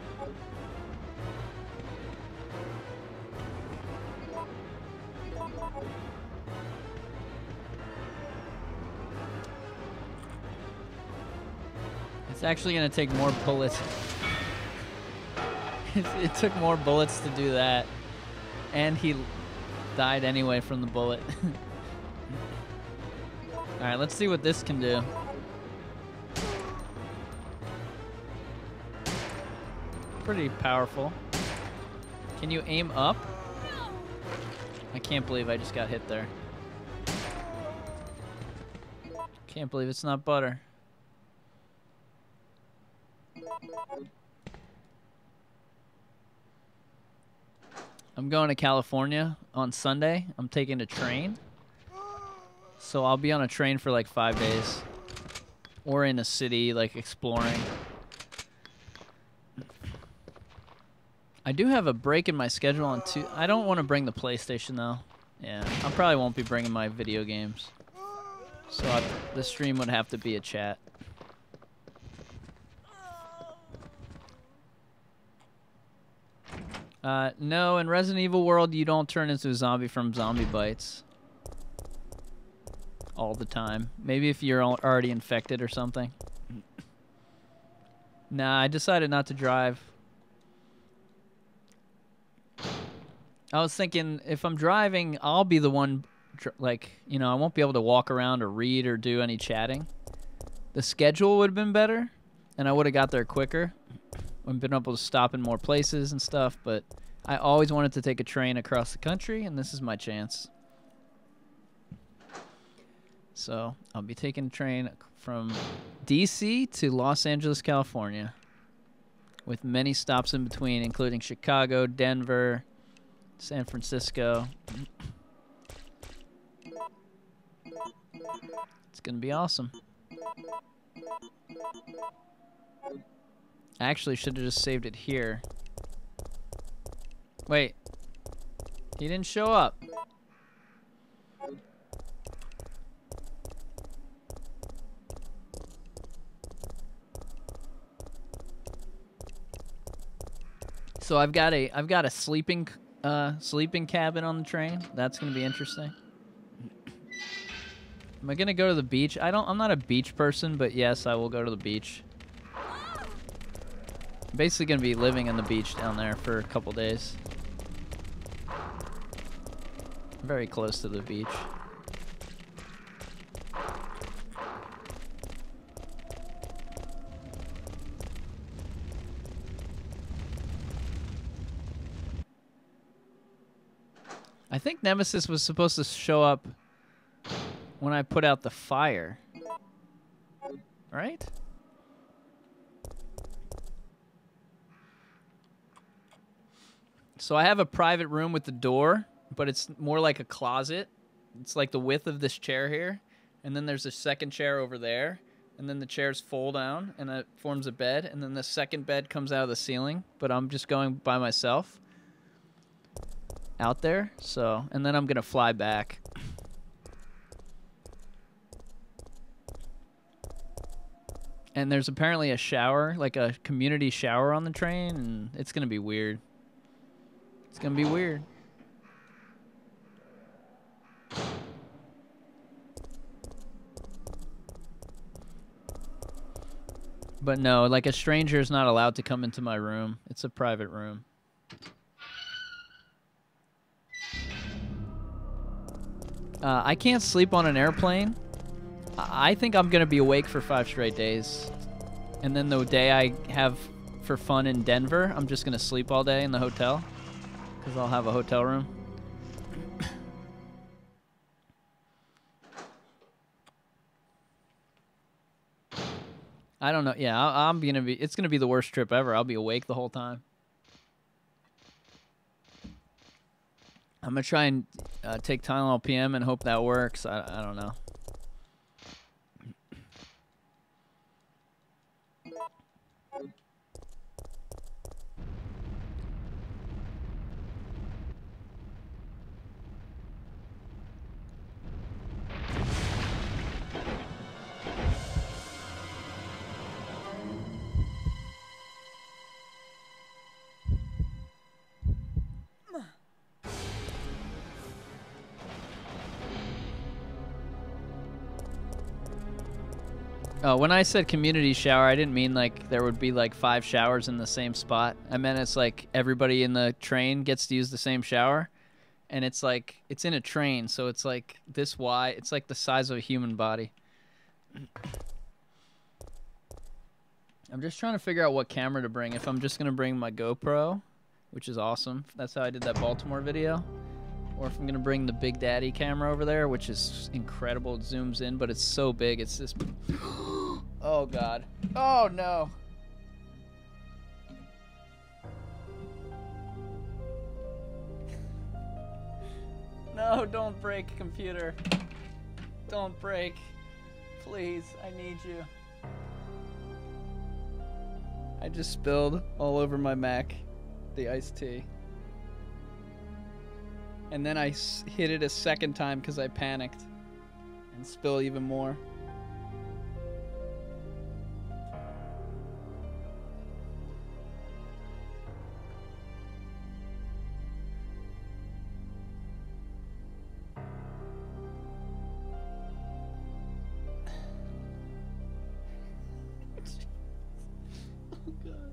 Speaker 1: It's actually going to take more bullets. It took more bullets to do that. And he died anyway from the bullet. Alright, let's see what this can do. Pretty powerful. Can you aim up? I can't believe I just got hit there. Can't believe it's not butter. I'm going to California on Sunday. I'm taking a train. So I'll be on a train for like 5 days. Or in a city, like exploring. I do have a break in my schedule on I don't want to bring the PlayStation though. Yeah, I probably won't be bringing my video games. So the stream would have to be a chat. No, in Resident Evil World, you don't turn into a zombie from zombie bites. All the time. Maybe if you're already infected or something. Nah, I decided not to drive. I was thinking, if I'm driving, I'll be the one, like, you know, I won't be able to walk around or read or do any chatting. The schedule would have been better, and I would have got there quicker. I've been able to stop in more places and stuff, but I always wanted to take a train across the country, and this is my chance. So I'll be taking a train from DC to Los Angeles, California, with many stops in between, including Chicago, Denver, San Francisco. It's gonna be awesome. I actually should have just saved it here. Wait. He didn't show up. So I've got a sleeping cabin on the train. That's gonna be interesting. Am I gonna go to the beach? I'm not a beach person, but yes, I will go to the beach. I'm basically gonna be living on the beach down there for a couple days. Very close to the beach. I think Nemesis was supposed to show up when I put out the fire. Right? So I have a private room with the door, but it's more like a closet. It's like the width of this chair here. And then there's a second chair over there. And then the chairs fold down, and it forms a bed. And then the second bed comes out of the ceiling. But I'm just going by myself out there. So, and then I'm going to fly back. And there's apparently a shower, like a community shower on the train. And it's going to be weird. It's going to be weird. But no, like a stranger is not allowed to come into my room. It's a private room. I can't sleep on an airplane. I think I'm going to be awake for 5 straight days. And then the day I have for fun in Denver, I'm just going to sleep all day in the hotel. Because I'll have a hotel room. I don't know. Yeah, I'm going to be... It's going to be the worst trip ever. I'll be awake the whole time. I'm going to try and take Tylenol PM and hope that works. I don't know. Oh, when I said community shower, I didn't mean like there would be like 5 showers in the same spot. I meant it's like everybody in the train gets to use the same shower. And it's like, it's in a train, so it's like this wide. It's like the size of a human body. I'm just trying to figure out what camera to bring. If I'm just going to bring my GoPro, which is awesome. That's how I did that Baltimore video. Or if I'm going to bring the Big Daddy camera over there, which is incredible. It zooms in, but it's so big. It's this... Oh, God. Oh, no. No, don't break, computer. Don't break. Please, I need you. I just spilled all over my Mac the iced tea. And then I hit it a second time because I panicked and spilled even more. Oh, God.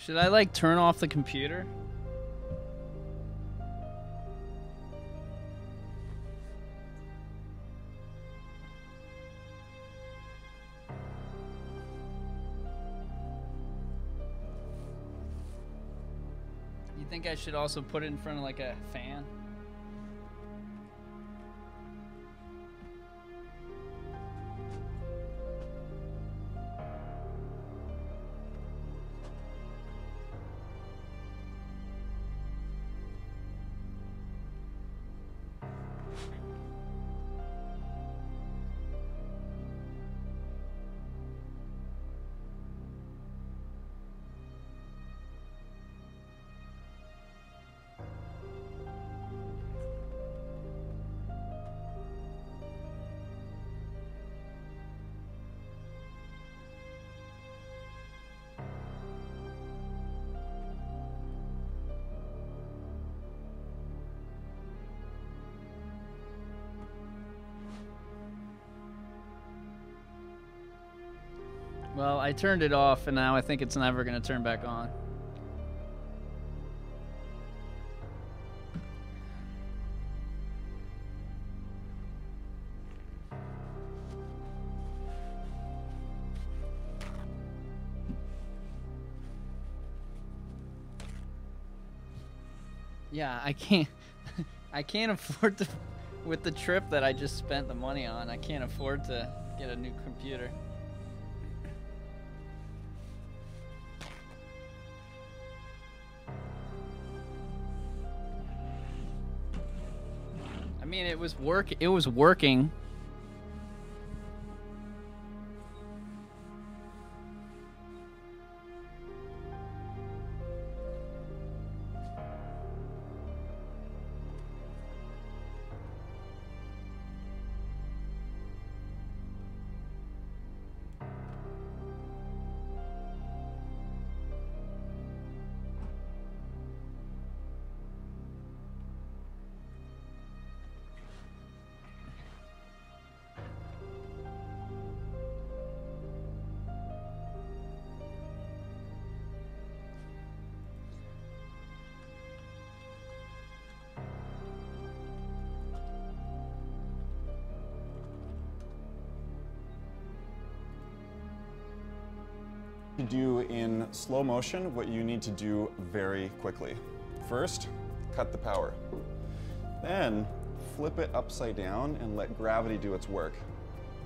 Speaker 1: Should I, like, turn off the computer? You think I should also put it in front of, like, a fan? Well, I turned it off, and now I think it's never going to turn back on. Yeah, I can't I can't afford to, with the trip that I just spent the money on, I can't afford to get a new computer. I mean, it was working.
Speaker 7: To do in slow motion what you need to do very quickly. First, cut the power. Then, flip it upside down and let gravity do its work.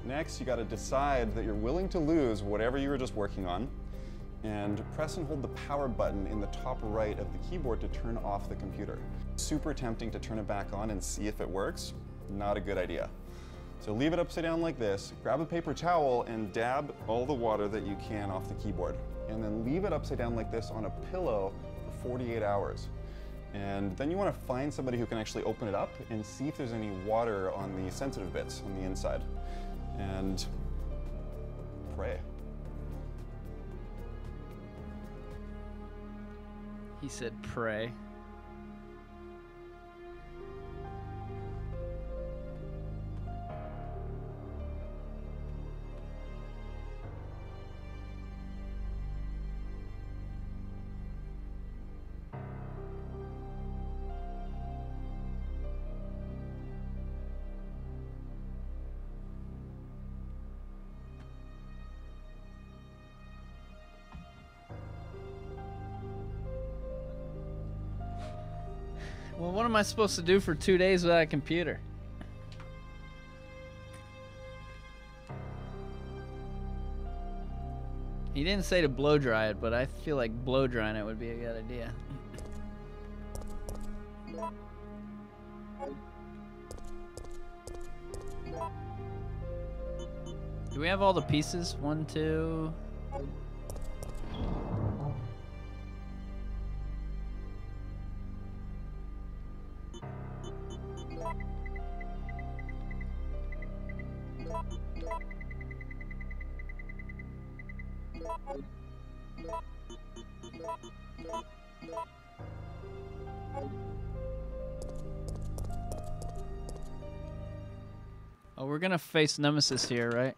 Speaker 7: Next, you got to decide that you're willing to lose whatever you were just working on, and press and hold the power button in the top right of the keyboard to turn off the computer. Super tempting to turn it back on and see if it works. Not a good idea. So leave it upside down like this, grab a paper towel and dab all the water that you can off the keyboard. And then leave it upside down like this on a pillow for 48 hours. And then you want to find somebody who can actually open it up and see if there's any water on the sensitive bits on the inside. And pray.
Speaker 1: He said pray. Well, what am I supposed to do for 2 days without a computer? He didn't say to blow dry it, but I feel like blow drying it would be a good idea. Do we have all the pieces? 1, 2... Oh, we're gonna face Nemesis here, right?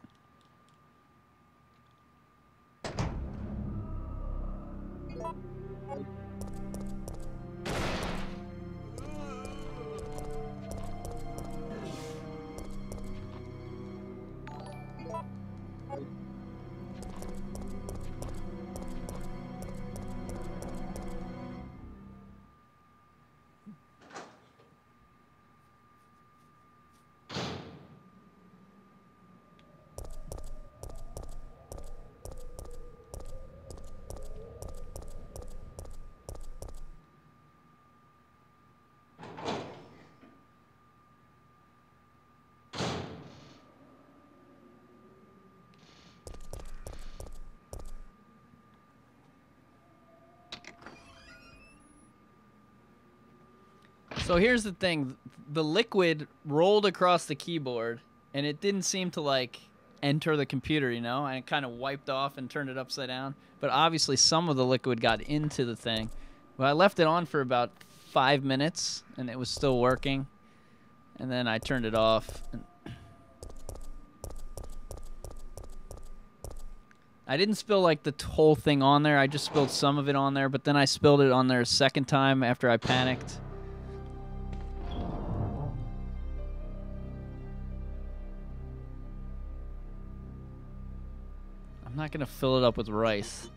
Speaker 1: So here's the thing, the liquid rolled across the keyboard and it didn't seem to like enter the computer, you know, and it kind of wiped off and turned it upside down. But obviously some of the liquid got into the thing. But I left it on for about 5 minutes and it was still working. And then I turned it off. And I didn't spill like the whole thing on there. I just spilled some of it on there, but then I spilled it on there a second time after I panicked. I'm not gonna fill it up with rice.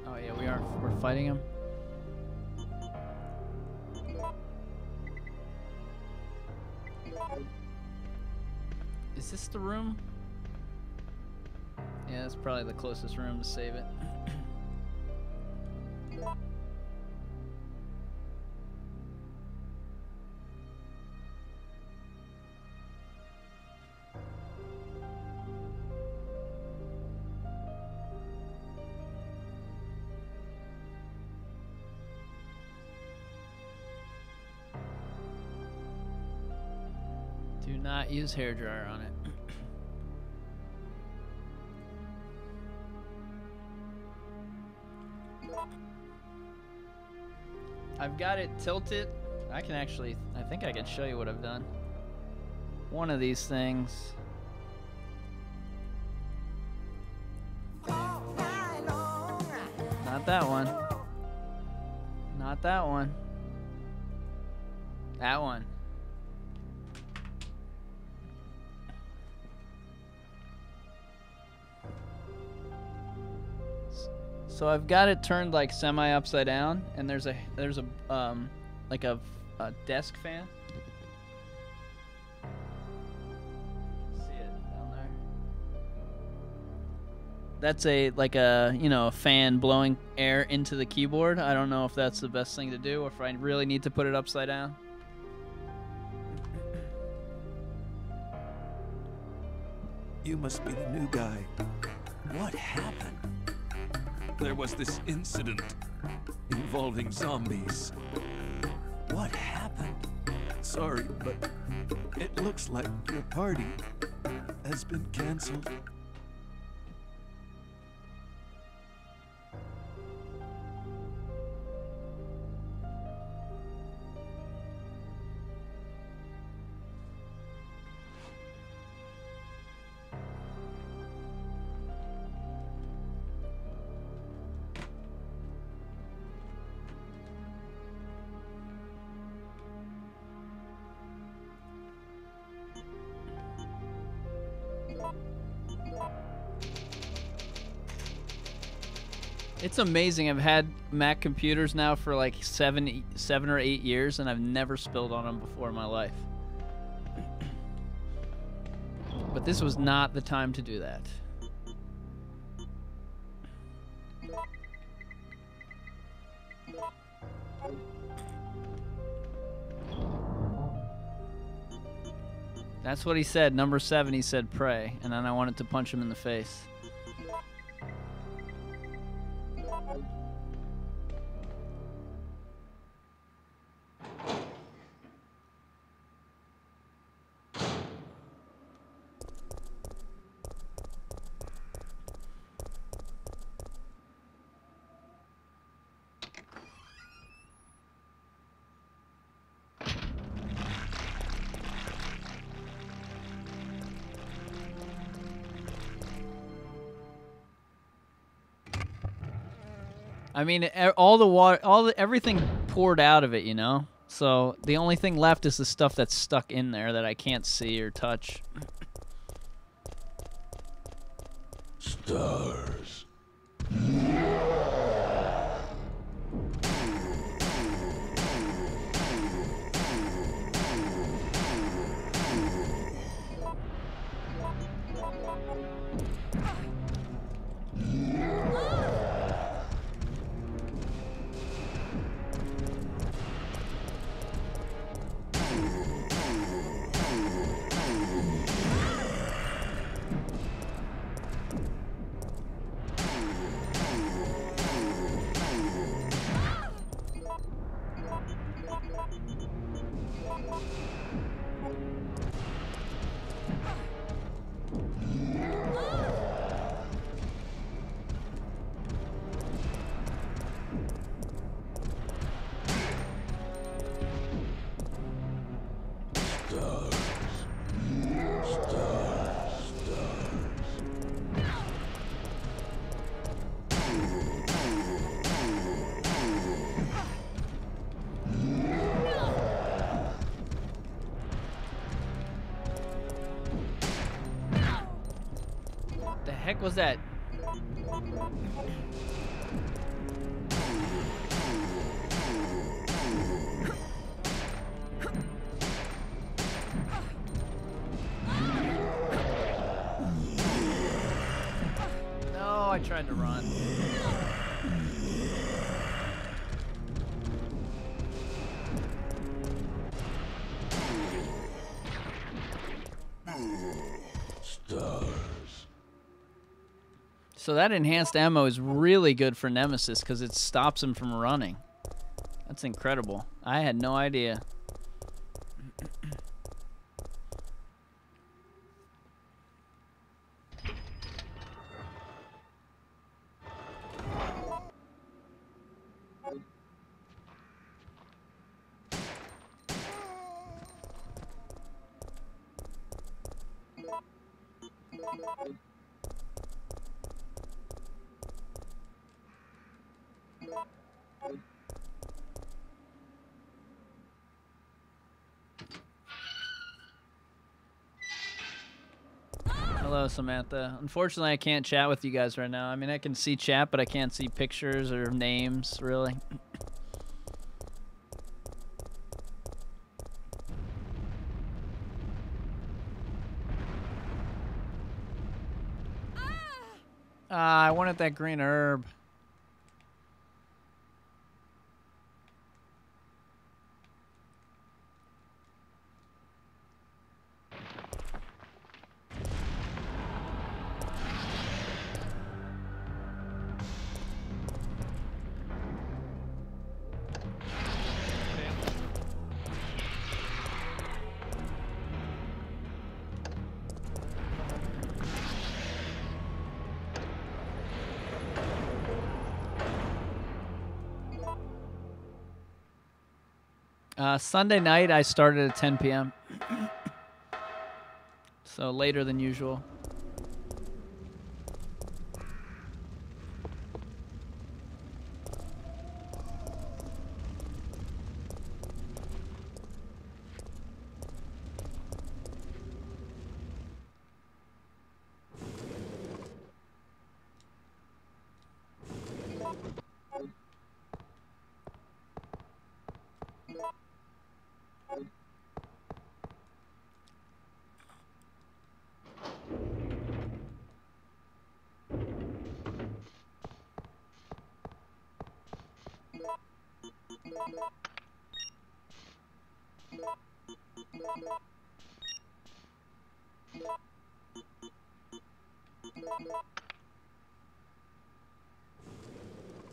Speaker 1: Oh yeah, we're fighting him. Is this the room? Yeah, that's probably the closest room to save it. Do not use hairdryer on it. I've got it tilted. I think I can show you what I've done. One of these things. Not that one. Not that one. That one. So I've got it turned like semi upside down, and there's a like a desk fan. See it down there? That's a fan blowing air into the keyboard. I don't know if that's the best thing to do, or if I really need to put it upside down.
Speaker 4: You must be the new guy. What happened?
Speaker 6: There was this incident involving zombies.
Speaker 4: What happened? Sorry, but it looks like your party has been canceled.
Speaker 1: It's amazing. I've had Mac computers now for like 7 or 8 years, and I've never spilled on them before in my life. But this was not the time to do that. That's what he said. Number 7, he said pray, and then I wanted to punch him in the face. I mean, all the water, everything poured out of it, you know? So the only thing left is the stuff that's stuck in there that I can't see or touch.
Speaker 6: Stars.
Speaker 1: heck was that? No, I tried to run. So that enhanced ammo is really good for Nemesis because it stops him from running. That's incredible. I had no idea. Hello, Samantha. Unfortunately, I can't chat with you guys right now. I mean, I can see chat, but I can't see pictures or names, really. I wanted that green herb. Sunday night, I started at 10 p.m. So later than usual.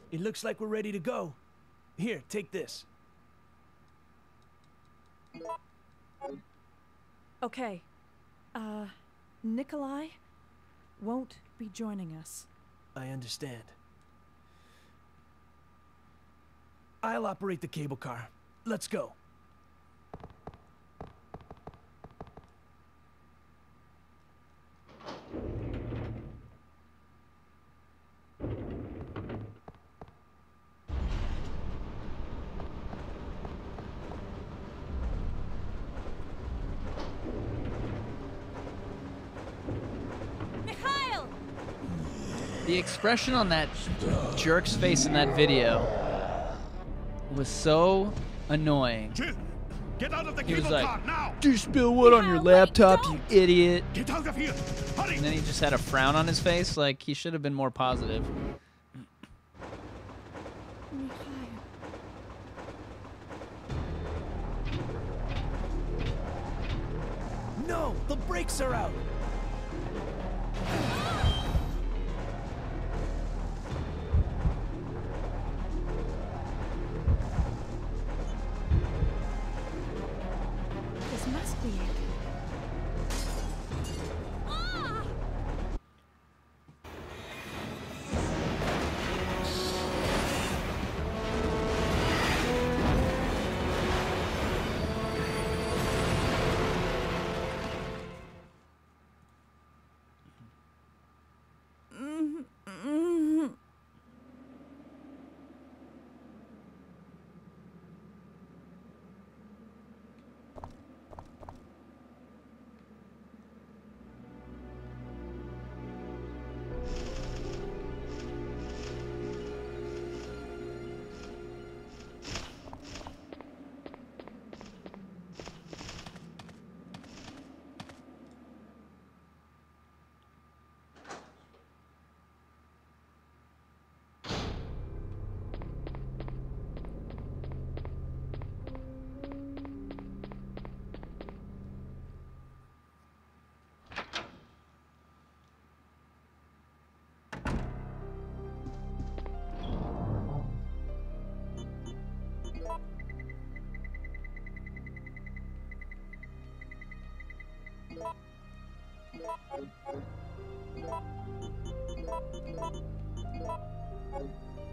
Speaker 8: It looks like we're ready to go. Here, take this.
Speaker 2: Okay. Nikolai won't be joining us.
Speaker 8: I understand. I'll operate the cable car. Let's go.
Speaker 1: The expression on that jerk's face in that video was so annoying.
Speaker 3: Get out of the
Speaker 1: He was
Speaker 3: cable
Speaker 1: like,
Speaker 3: car now!
Speaker 1: "Do you spill wood on your laptop, you idiot?"
Speaker 3: Get out of here! Hurry!
Speaker 1: And then he just had a frown on his face, like he should have been more positive.
Speaker 8: No, the brakes are out.
Speaker 2: This must be it.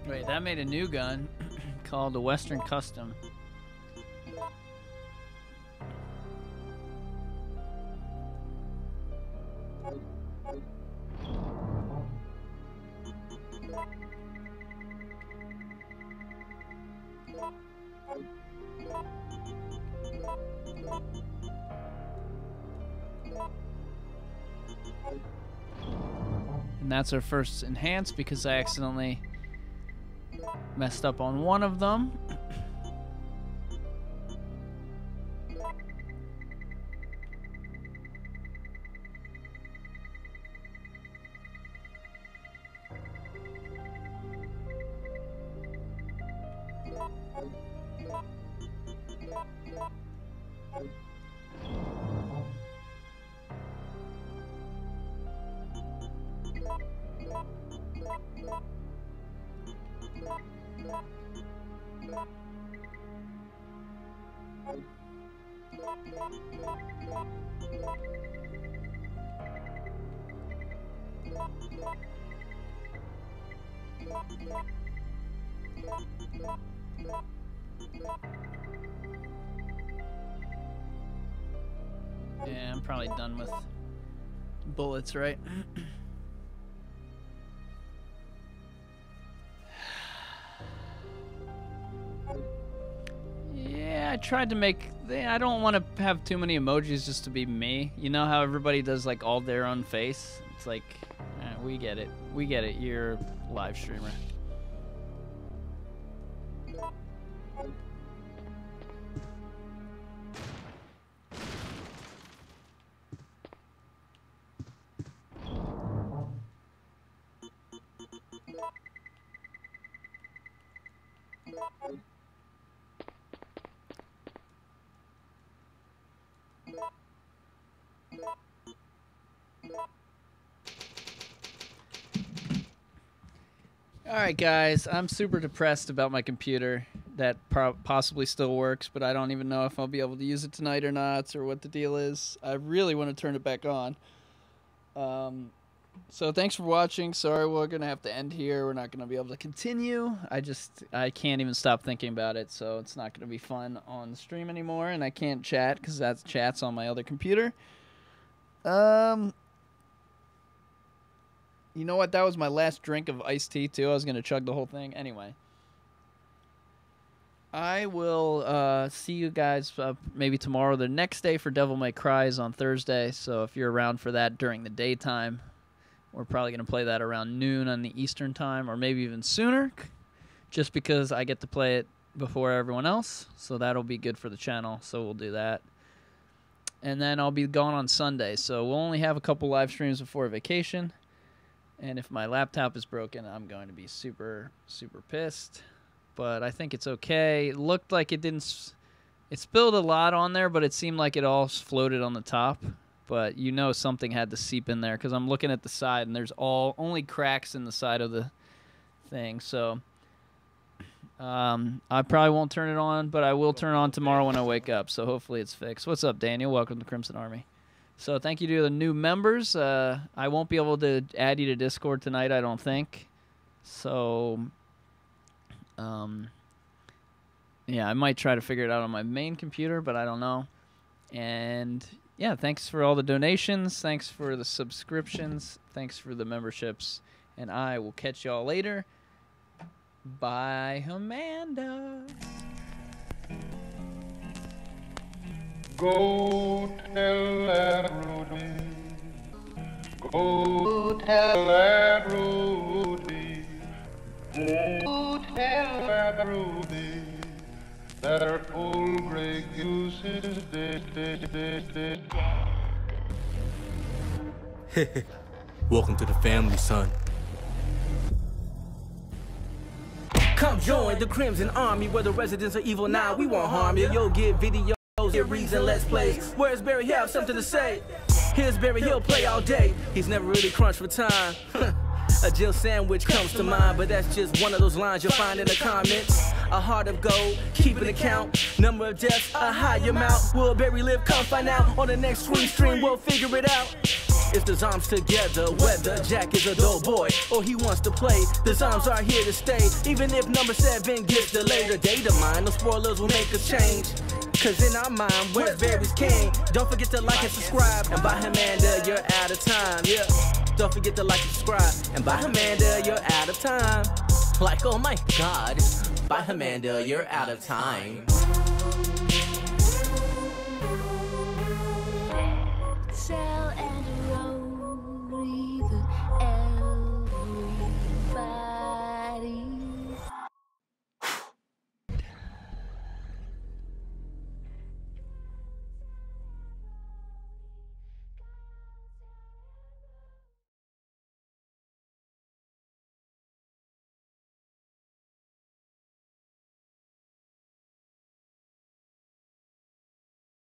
Speaker 1: Wait, that made a new gun called the Western Custom. And that's our first enhance because I accidentally messed up on one of them. Yeah, I'm probably done with bullets, right? Yeah, I tried to make... I don't want to have too many emojis just to be me. You know how everybody does like all their own face? It's like, we get it. We get it. You're a live streamer. Alright guys, I'm super depressed about my computer that possibly still works, but I don't even know if I'll be able to use it tonight or not, or what the deal is. I really want to turn it back on. So thanks for watching. Sorry we're going to have to end here. We're not going to be able to continue. I can't even stop thinking about it, so it's not going to be fun on the stream anymore, and I can't chat because that chat's on my other computer. You know what? That was my last drink of iced tea, too. I was going to chug the whole thing. Anyway. I will see you guys maybe tomorrow. The next day for Devil May Cry is on Thursday. So if you're around for that during the daytime, we're probably going to play that around noon on the Eastern time. Or maybe even sooner. Just because I get to play it before everyone else. So that'll be good for the channel. So we'll do that. And then I'll be gone on Sunday. So we'll only have a couple live streams before vacation. And if my laptop is broken, I'm going to be super, super pissed. But I think it's okay. It looked like it didn't... It spilled a lot on there, but it seemed like it all floated on the top. But you know something had to seep in there, because I'm looking at the side, and there's only cracks in the side of the thing. So I probably won't turn it on, but I will turn it on tomorrow when I wake up. So hopefully it's fixed. What's up, Daniel? Welcome to Crimson Army. So thank you to the new members. I won't be able to add you to Discord tonight, I don't think. So, yeah, I might try to figure it out on my main computer, but I don't know. And, yeah, thanks for all the donations. Thanks for the subscriptions. Thanks for the memberships. And I will catch y'all later. Bye, Amanda.
Speaker 9: Go tell that Rudy, go tell that Rudy, go tell that Rudy, that her old gray goose is dead.
Speaker 8: Welcome to the family, son. Come join the Crimson Army, where the residents are evil now. We won't harm you. You'll get videos. Get reason, let's play. Where's Barry? Have something to say. Here's Barry, he'll play all day. He's never really crunched for time. A Jill sandwich comes to mind, but that's just one of those lines you'll find in the comments. a heart of gold, keeping account, number of deaths, a high amount. Will Barry live? Come find out on the next screen stream. We'll figure it out. It's the Zoms together, whether Jack is a dull boy or he wants to play. The Zoms are here to stay, even if number 7 gets delayed. A data mine, no spoilers will make a change. Cause in our mind, where's Barry's king? Don't forget to like and subscribe. And by Amanda, you're out of time. Yeah. Don't forget to like and subscribe. And by Amanda, you're out of time. Like, oh my God. By Amanda, you're out of time.